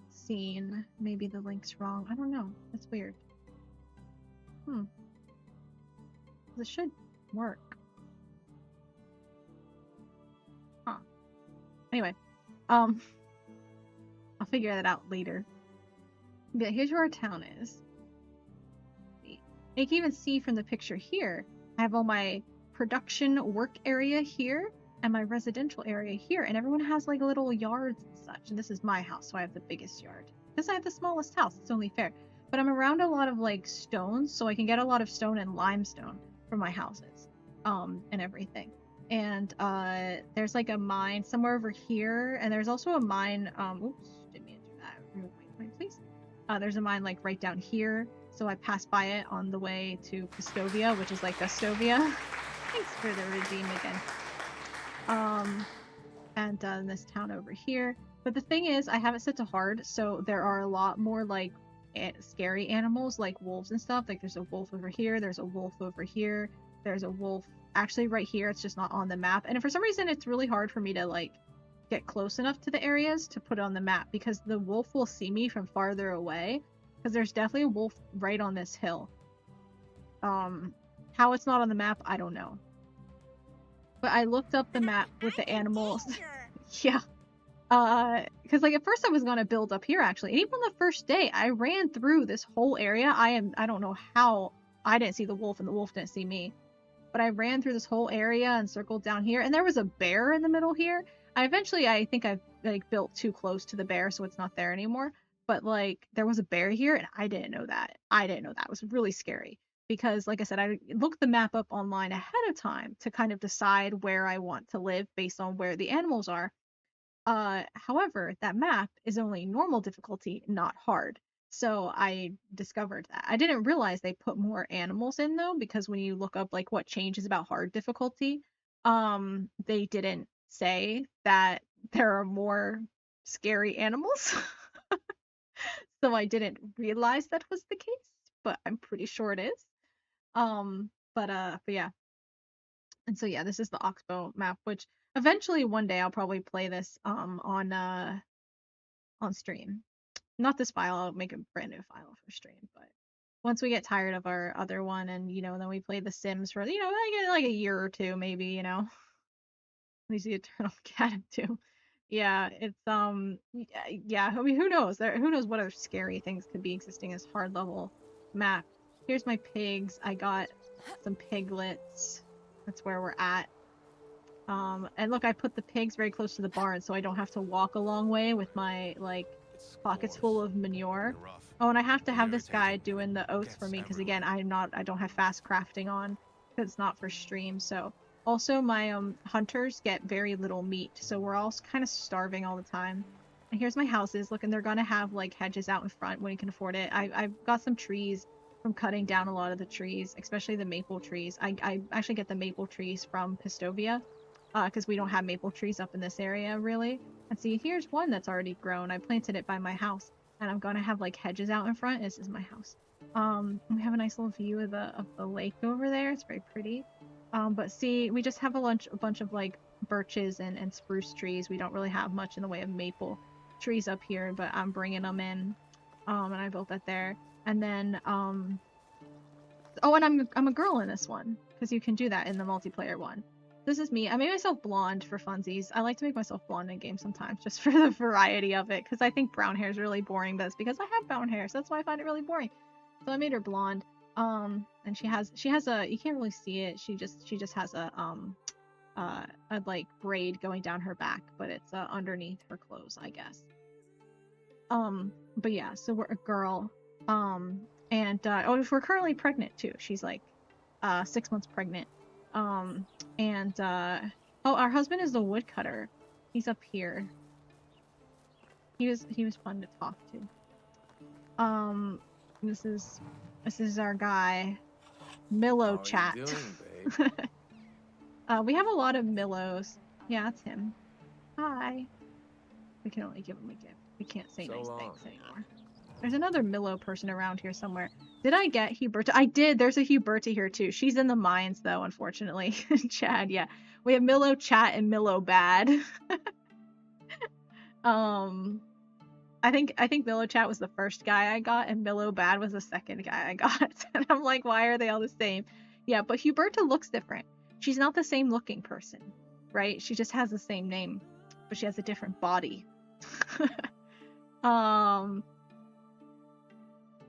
scene. Maybe the link's wrong. I don't know. That's weird. This should work. Huh. Anyway, I'll figure that out later. But here's where our town is. You can even see from the picture here, I have all my production work area here and my residential area here, and everyone has like little yards and such. And this is my house, so I have the biggest yard. Because I have the smallest house, it's only fair. but I'm around a lot of like stones, so I can get a lot of stone and limestone from my houses, and everything. And there's like a mine somewhere over here, and there's also a mine. Oops, didn't mean to do that. Remove my point, please. There's a mine like right down here, so I pass by it on the way to Pistovia, which is like Gustovia. Thanks for the redeem again. And this town over here. But the thing is, I have it set to hard, so there are a lot more like scary animals like wolves and stuff. Like there's a wolf over here, there's a wolf over here, there's a wolf actually right here. It's just not on the map. And for some reason, it's really hard for me to like get close enough to the areas to put it on the map because the wolf will see me from farther away. Because there's definitely a wolf right on this hill. How it's not on the map, I don't know. But I looked up the map with the animals. Yeah. Because like at first I was gonna build up here actually. And even on the first day, I ran through this whole area. I don't know how I didn't see the wolf and the wolf didn't see me. But I ran through this whole area and circled down here, and there was a bear in the middle here. I think I've like built too close to the bear, so it's not there anymore. But like there was a bear here, and I didn't know that. It was really scary because, like I said, I looked the map up online ahead of time to kind of decide where I want to live based on where the animals are. However, that map is only normal difficulty, not hard. So I discovered that. I didn't realize they put more animals in though, because when you look up like what changes about hard difficulty, they didn't say that there are more scary animals. So I didn't realize that was the case, but I'm pretty sure it is. But yeah. And so yeah, this is the Oxbow map, which eventually one day I'll probably play this on stream. Not this file, I'll make a brand new file for stream, but once we get tired of our other one and then we play The Sims for like a year or two maybe, we see Eternal Cat too. Yeah, it's yeah, I mean who knows? Who knows what other scary things could be existing as hard level map. Here's my pigs. I got some piglets. That's where we're at. And look, I put the pigs very close to the barn so I don't have to walk a long way with my like pockets full of manure. Oh, and I have to have this guy doing the oats for me because again, I don't have fast crafting on because it's not for stream. So also my hunters get very little meat, so we're all kind of starving all the time. And here's my houses. Look, and they're gonna have like hedges out in front when you can afford it. I've got some trees from cutting down a lot of the trees, especially the maple trees. I actually get the maple trees from Pistovia because we don't have maple trees up in this area really. And see, here's one that's already grown. I planted it by my house, and I'm gonna have like hedges out in front. This is my house. We have a nice little view of the lake over there. It's very pretty. But see, we just have a bunch of like birches and spruce trees. We don't really have much in the way of maple trees up here, but I'm bringing them in. And I built that there. And then oh, and I'm a girl in this one because you can do that in the multiplayer one. This is me. I made myself blonde for funsies. I like to make myself blonde in games sometimes just for the variety of it because I think brown hair is really boring, but it's because I have brown hair, so that's why I find it really boring. So I made her blonde. And she has a, you can't really see it. She just has a like braid going down her back, but it's underneath her clothes, I guess. But yeah, so we're a girl. And we're currently pregnant too. She's like 6 months pregnant. And our husband is the woodcutter. He's up here. He was fun to talk to. This is our guy, Millo Chat. How you doing, babe? We have a lot of Millos. Yeah, that's him. Hi. We can only give him a gift. We can't say So nice long. things anymore. There's another Millo person around here somewhere. Did I get Huberta? I did. There's a Huberta here too. She's in the mines though, unfortunately. Chad, yeah. We have Millo Chat and Millo Bad. I think Millo Chat was the first guy I got, and Millo Bad was the second guy I got. And I'm like, why are they all the same? Yeah, but Huberta looks different. She's not the same looking person, right? She just has the same name, but she has a different body.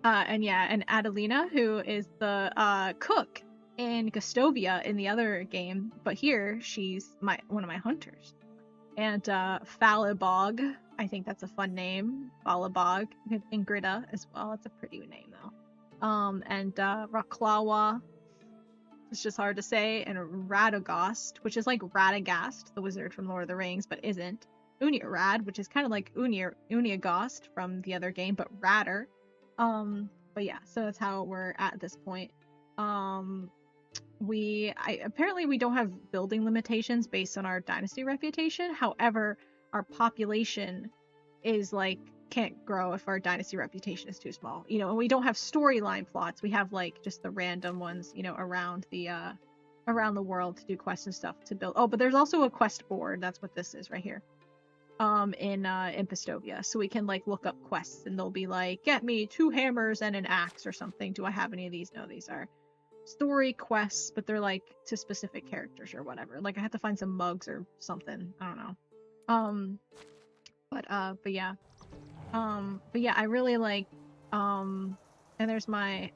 And yeah, and Adelina, who is the cook in Gustovia in the other game, but here she's one of my hunters. And Falibog, I think that's a fun name. Balabog. Ingrida as well. It's a pretty name though. And Raklawa. It's just hard to say. And Radagast, which is like Radagast, the wizard from Lord of the Rings, but isn't. Uniarad, which is kind of like Uniagast from the other game, but radder. But yeah, so that's how we're at this point. Apparently we don't have building limitations based on our dynasty reputation. However, our population is like can't grow if our dynasty reputation is too small. You know, and we don't have storyline plots. We have like just the random ones, you know, around the world to do quests and stuff to build. Oh, but there's also a quest board. That's what this is right here. In Pistovia, so we can like look up quests and they'll be like, get me 2 hammers and an axe or something. Do I have any of these? No, these are story quests, but they're like to specific characters or whatever. Like I have to find some mugs or something. I don't know. But yeah, I really like and there's my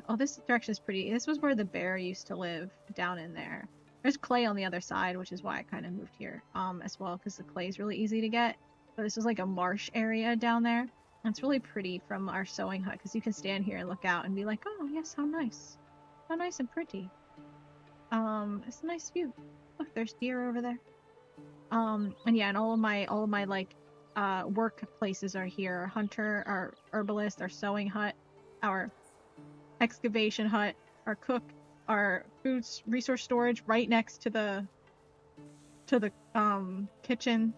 oh, this direction is pretty. This was where the bear used to live, down in there. There's clay on the other side, which is why I kind of moved here as well, because the clay is really easy to get. But this is like a marsh area down there. And it's really pretty from our sewing hut, because you can stand here and look out and be like, oh yes, how nice. How nice and pretty. It's a nice view. Look, there's deer over there. And yeah, and all of my like work places are here. Our hunter, our herbalist, our sewing hut, our excavation hut, our cook, our food resource storage right next to the kitchen,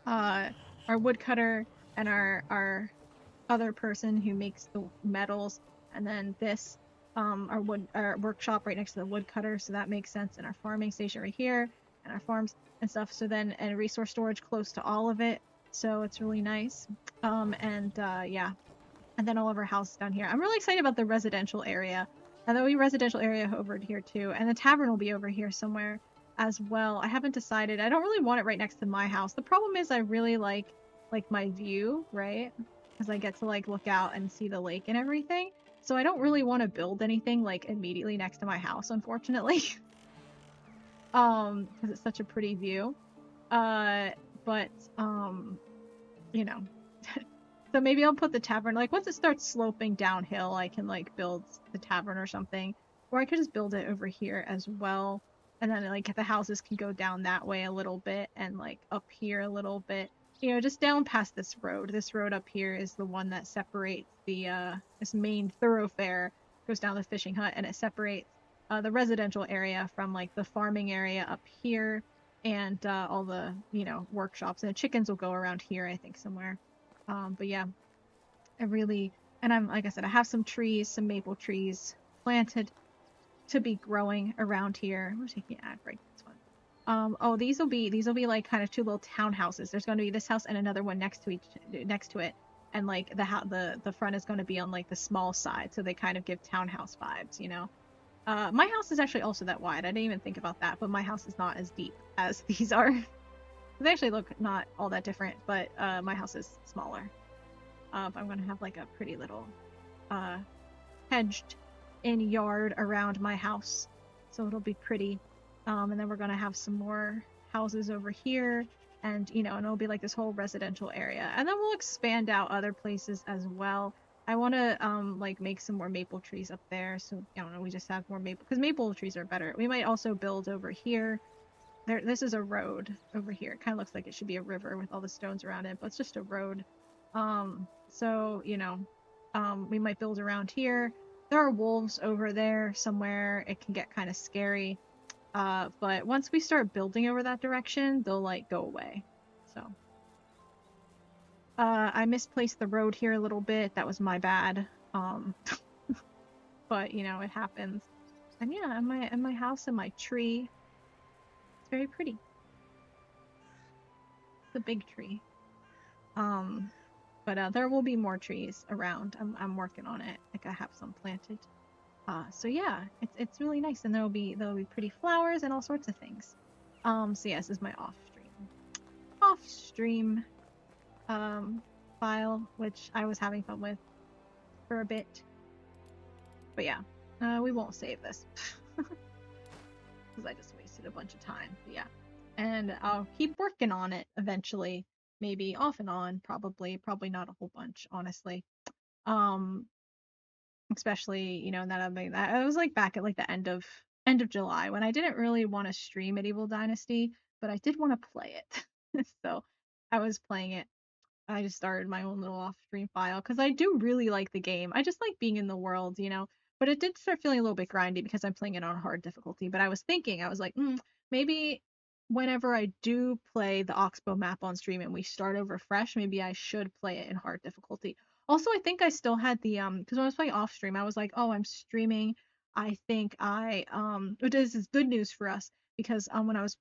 our woodcutter, and our other person who makes the metals, and then this our workshop right next to the woodcutter, so that makes sense, and our farming station right here, and our farms and stuff. So then, and resource storage close to all of it, so it's really nice. Yeah, and then all of our houses down here. I'm really excited about the residential area. And there'll be residential area over here too, and the tavern will be over here somewhere as well. I haven't decided. I don't really want it right next to my house. The problem is I really like my view, right? Because I get to like look out and see the lake and everything. So I don't really want to build anything like immediately next to my house, unfortunately. Because it's such a pretty view. You know. So maybe I'll put the tavern, like once it starts sloping downhill, I can like build the tavern or something. Or I could just build it over here as well. And then like the houses can go down that way a little bit and like up here a little bit. You know, just down past this road. This road up here is the one that separates the this main thoroughfare, goes down the fishing hut, and it separates the residential area from like the farming area up here and all the, you know, workshops. And the chickens will go around here, I think, somewhere. But yeah, I'm like I said, I have some trees, some maple trees planted to be growing around here. I'm taking an ad break this one. Oh, these will be like kind of 2 little townhouses. There's going to be this house and another one next to it, and like the front is going to be on like the small side, so they kind of give townhouse vibes, you know. My house is actually also that wide. I didn't even think about that, but my house is not as deep as these are. They actually look not all that different, but my house is smaller. But I'm gonna have like a pretty little hedged in yard around my house, so it'll be pretty. And then we're gonna have some more houses over here, and you know, and it'll be like this whole residential area. And then we'll expand out other places as well. I want to like make some more maple trees up there, so I don't know, we just have more maple, because maple trees are better. We might also build over here. This is a road over here. It kind of looks like it should be a river with all the stones around it, but it's just a road. So, you know, we might build around here. There are wolves over there somewhere. It can get kind of scary. But once we start building over that direction, they'll like go away. So, I misplaced the road here a little bit. That was my bad. But you know, it happens. And yeah, in my house and my tree. Very pretty. It's a big tree. But there will be more trees around. I'm working on it. Like I have some planted. So yeah, it's really nice, and there'll be pretty flowers and all sorts of things. So yeah, this is my off stream file, which I was having fun with for a bit. But yeah, we won't save this because I just wasted a bunch of time. But yeah, and I'll keep working on it eventually. maybe off and on, probably not a whole bunch, honestly. Um, especially, that I was like back at like the end of July when I didn't really want to stream Medieval Dynasty, but I did want to play it. So I was playing it. I just started my own little off stream file because I do really like the game. I just like being in the world. But it did start feeling a little bit grindy because I'm playing it on hard difficulty. But I was thinking, I was like, maybe whenever I do play the Oxbow map on stream and we start over fresh, maybe I should play it in hard difficulty. Also, I think I still had the because when I was playing off stream, I was like, oh, I'm streaming. I think which is good news for us because when I was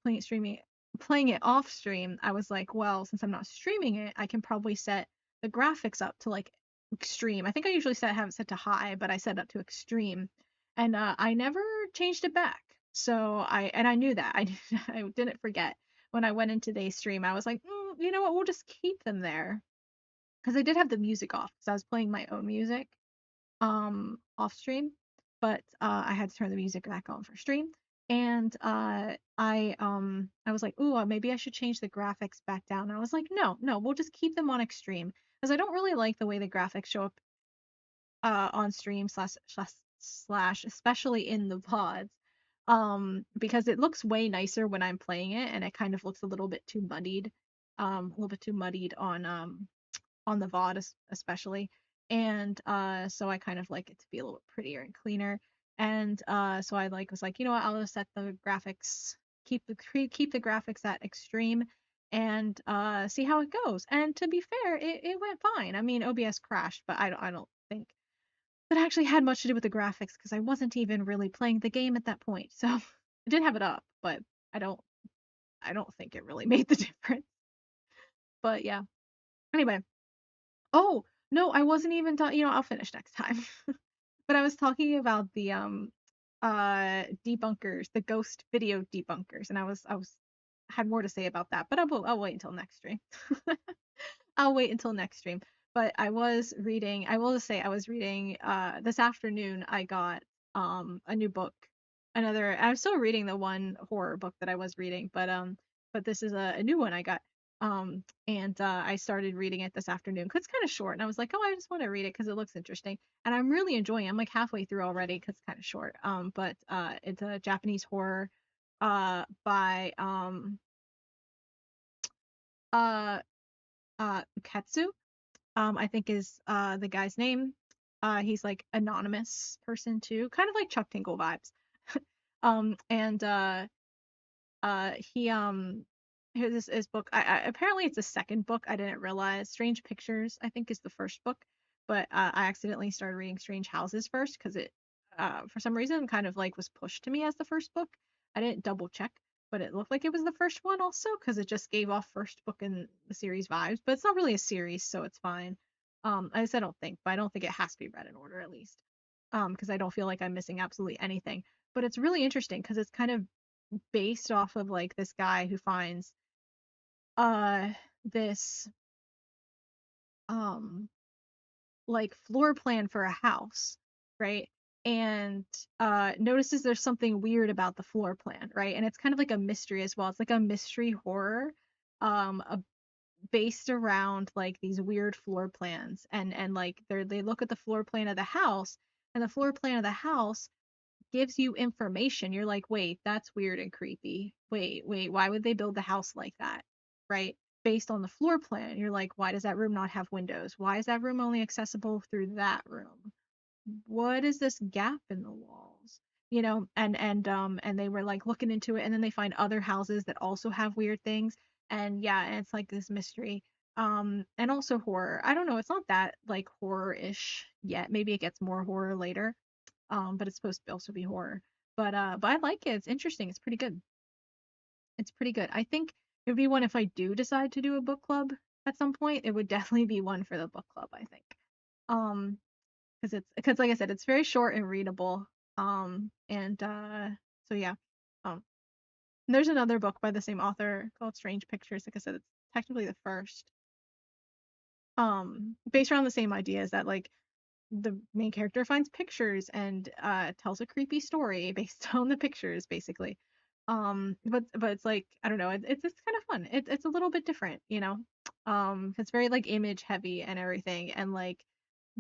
playing it off stream, I was like, well, since I'm not streaming it, I can probably set the graphics up to like extreme. I think I usually have it set to high, but I set it up to extreme, and I never changed it back. So I knew that I didn't forget when I went into today's stream. I was like, you know what? We'll just keep them there because I did have the music off because I was playing my own music off stream, but I had to turn the music back on for stream. And I was like, ooh, maybe I should change the graphics back down. And I was like, no, we'll just keep them on extreme because I don't really like the way the graphics show up on stream slash especially in the pods. Because it looks way nicer when I'm playing it, and it kind of looks a little bit too muddied, a little bit too muddied on the VOD especially. And so I kind of like it to be a little prettier and cleaner. And so I was like, you know what, I'll just set the graphics, keep the graphics at extreme and see how it goes. And to be fair, it went fine. I mean, OBS crashed, but I don't think that actually had much to do with the graphics because I wasn't even really playing the game at that point. So I did have it up, but I don't I don't think it really made the difference. But yeah. Anyway, oh, no, I wasn't even talking, I'll finish next time. But I was talking about the debunkers, the ghost video debunkers, and I had more to say about that, but I'll wait until next stream. I'll wait until next stream. But I will just say I was reading this afternoon I got a new book. I'm still reading the one horror book that I was reading, but this is a new one I got. And I started reading it this afternoon because it's kind of short, and I was like, oh, I just want to read it because it looks interesting, and I'm really enjoying it. I'm like halfway through already because it's kind of short. But it's a Japanese horror by uh Uketsu, I think is the guy's name. He's like anonymous person too, kind of like Chuck Tingle vibes. And he here's his book. Apparently it's a second book. I didn't realize. Strange Pictures, I think, is the first book, but I accidentally started reading Strange Houses first because it for some reason kind of like was pushed to me as the first book. I didn't double check, but it looked like it was the first one also because it just gave off first book in the series vibes, but it's not really a series, so it's fine. I just I don't think, but I don't think it has to be read in order at least. Because I don't feel like I'm missing absolutely anything. But it's really interesting because it's kind of based off of like this guy who finds uh this um like floor plan for a house, right? And notices there's something weird about the floor plan, right? And it's kind of like a mystery as well. It's like a mystery horror based around like these weird floor plans, and like they look at the floor plan of the house, and the floor plan of the house gives you information. You're like, wait, that's weird and creepy. Wait, why would they build the house like that? Right? Based on the floor plan, you're like, why does that room not have windows? Why is that room only accessible through that room? What is this gap in the walls? And they were like looking into it, and then they find other houses that also have weird things. And yeah, and it's like this mystery. And also horror. I don't know, it's not that like horror-ish yet. Maybe it gets more horror later, but it's supposed to also be horror. But I like it. It's interesting. It's pretty good. It's pretty good. I think it would be one if I do decide to do a book club at some point. It would definitely be one for the book club, I think. Um, because like I said, it's very short and readable. And so yeah. Um, and there's another book by the same author called Strange Pictures. Like I said, it's technically the first. Based around the same ideas that like the main character finds pictures and tells a creepy story based on the pictures basically. But it's like I don't know, it's kind of fun. It's a little bit different. It's very like image heavy and everything, and like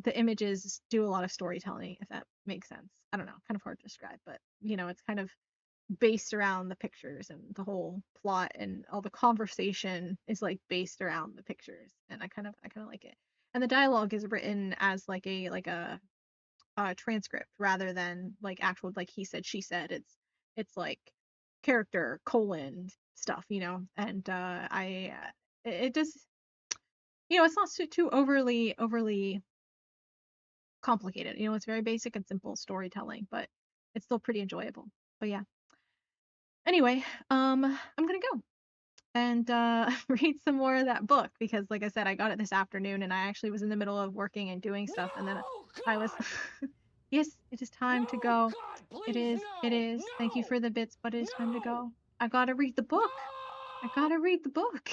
the images do a lot of storytelling, if that makes sense. I don't know, kind of hard to describe, but it's kind of based around the pictures, and the whole plot and all the conversation is like based around the pictures, and I kind of like it. And the dialogue is written as like a transcript rather than like actual like he said she said. It's like character colon stuff, and I it does, it's not too overly complicated. It's very basic and simple storytelling, but it's still pretty enjoyable. But yeah. Anyway, I'm gonna go and read some more of that book because, like I said, I got it this afternoon, and I actually was in the middle of working and doing stuff, and then I was. Yes, it is time to go. It is. It is. Thank you for the bits, but it is time to go. I gotta read the book. I gotta read the book.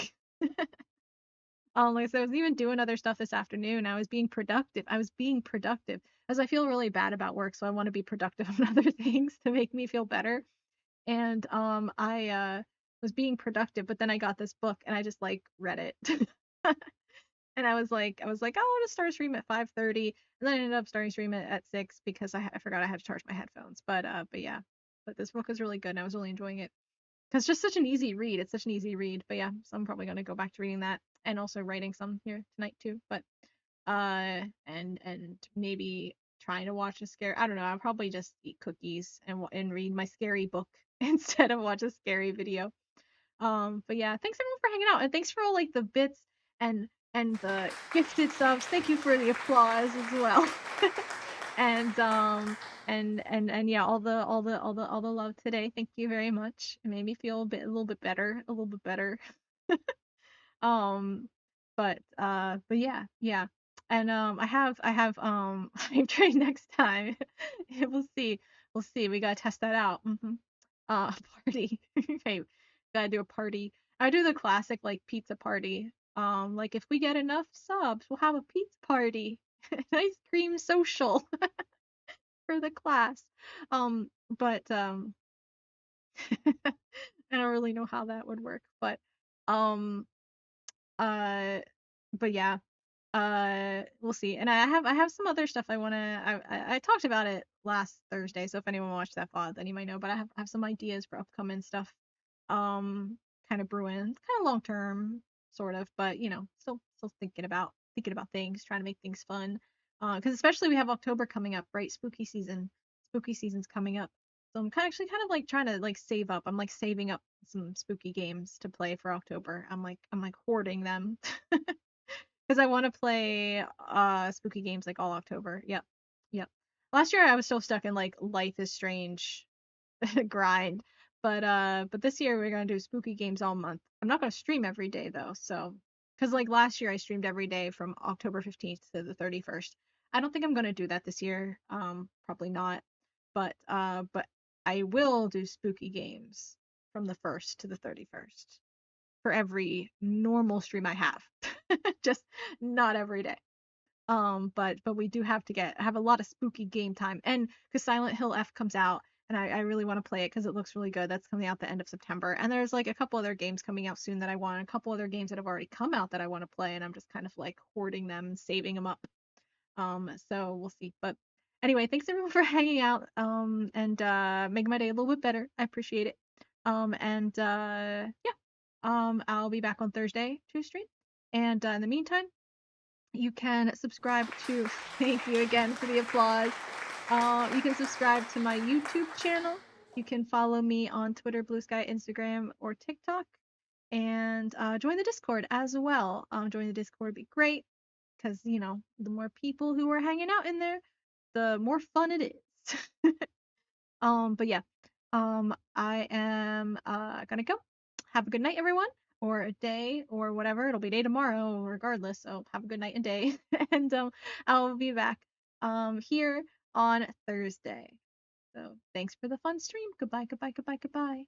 Like I said, I was even doing other stuff this afternoon. I was being productive. As I feel really bad about work, so I want to be productive on other things to make me feel better. And I was being productive, but then I got this book and I just like read it. And I was like, oh, I'll just start stream at 5:30, and then I ended up starting stream at 6 because I forgot I had to charge my headphones. But yeah, but this book is really good and I was really enjoying it. Because it's just such an easy read. It's such an easy read. But yeah, so I'm probably gonna go back to reading that and also writing some here tonight too. But and maybe trying to watch a scare. I don't know. I'll probably just eat cookies and read my scary book instead of watch a scary video. But yeah, thanks everyone for hanging out, and thanks for all like the bits and the gifted subs. Thank you for the applause as well. And and yeah, all the love today. Thank you very much. It made me feel a little bit better, a little bit better. um but yeah, yeah. And I have hype train next time. We'll see, we gotta test that out. Party. Hey, gotta do a party. I do the classic like pizza party. Like if we get enough subs, we'll have a pizza party. An ice cream social for the class. But I don't really know how that would work, um uh but yeah, we'll see. And I have some other stuff I want to. I talked about it last Thursday, so if anyone watched that VOD, then you might know. But I have some ideas for upcoming stuff, kind of brewing, kind of long term, sort of, but still thinking about things, trying to make things fun. Because especially we have October coming up, right? Spooky season's coming up. So I'm kind of like trying to like save up. I'm like saving up some spooky games to play for October. I'm like hoarding them. Because I want to play spooky games like all October. Yep. Yep. Last year I was still stuck in like Life is Strange grind. But this year we're gonna do spooky games all month. I'm not gonna stream every day though, so because like last year I streamed every day from October 15th to the 31st. I don't think I'm gonna do that this year. Probably not. But I will do spooky games from the 1st to the 31st for every normal stream I have. Just not every day. But we do have a lot of spooky game time, and because Silent Hill F comes out, and I really want to play it because it looks really good. That's coming out the end of September, and there's like a couple other games coming out soon that I want, a couple other games that have already come out that I want to play, and I'm just kind of like hoarding them, saving them up. So we'll see. But anyway, thanks everyone for hanging out. And making my day a little bit better. I appreciate it. And yeah. I'll be back on Thursday to stream. And in the meantime, you can subscribe to. Thank you again for the applause. You can subscribe to my YouTube channel. You can follow me on Twitter, Blue Sky, Instagram, or TikTok. And join the Discord as well. Join the Discord would be great because the more people who are hanging out in there, the more fun it is. But yeah, I am gonna go. Have a good night, everyone, or a day, or whatever. It'll be day tomorrow, regardless. So have a good night and day, and I'll be back here on Thursday. So thanks for the fun stream. Goodbye, goodbye, goodbye, goodbye.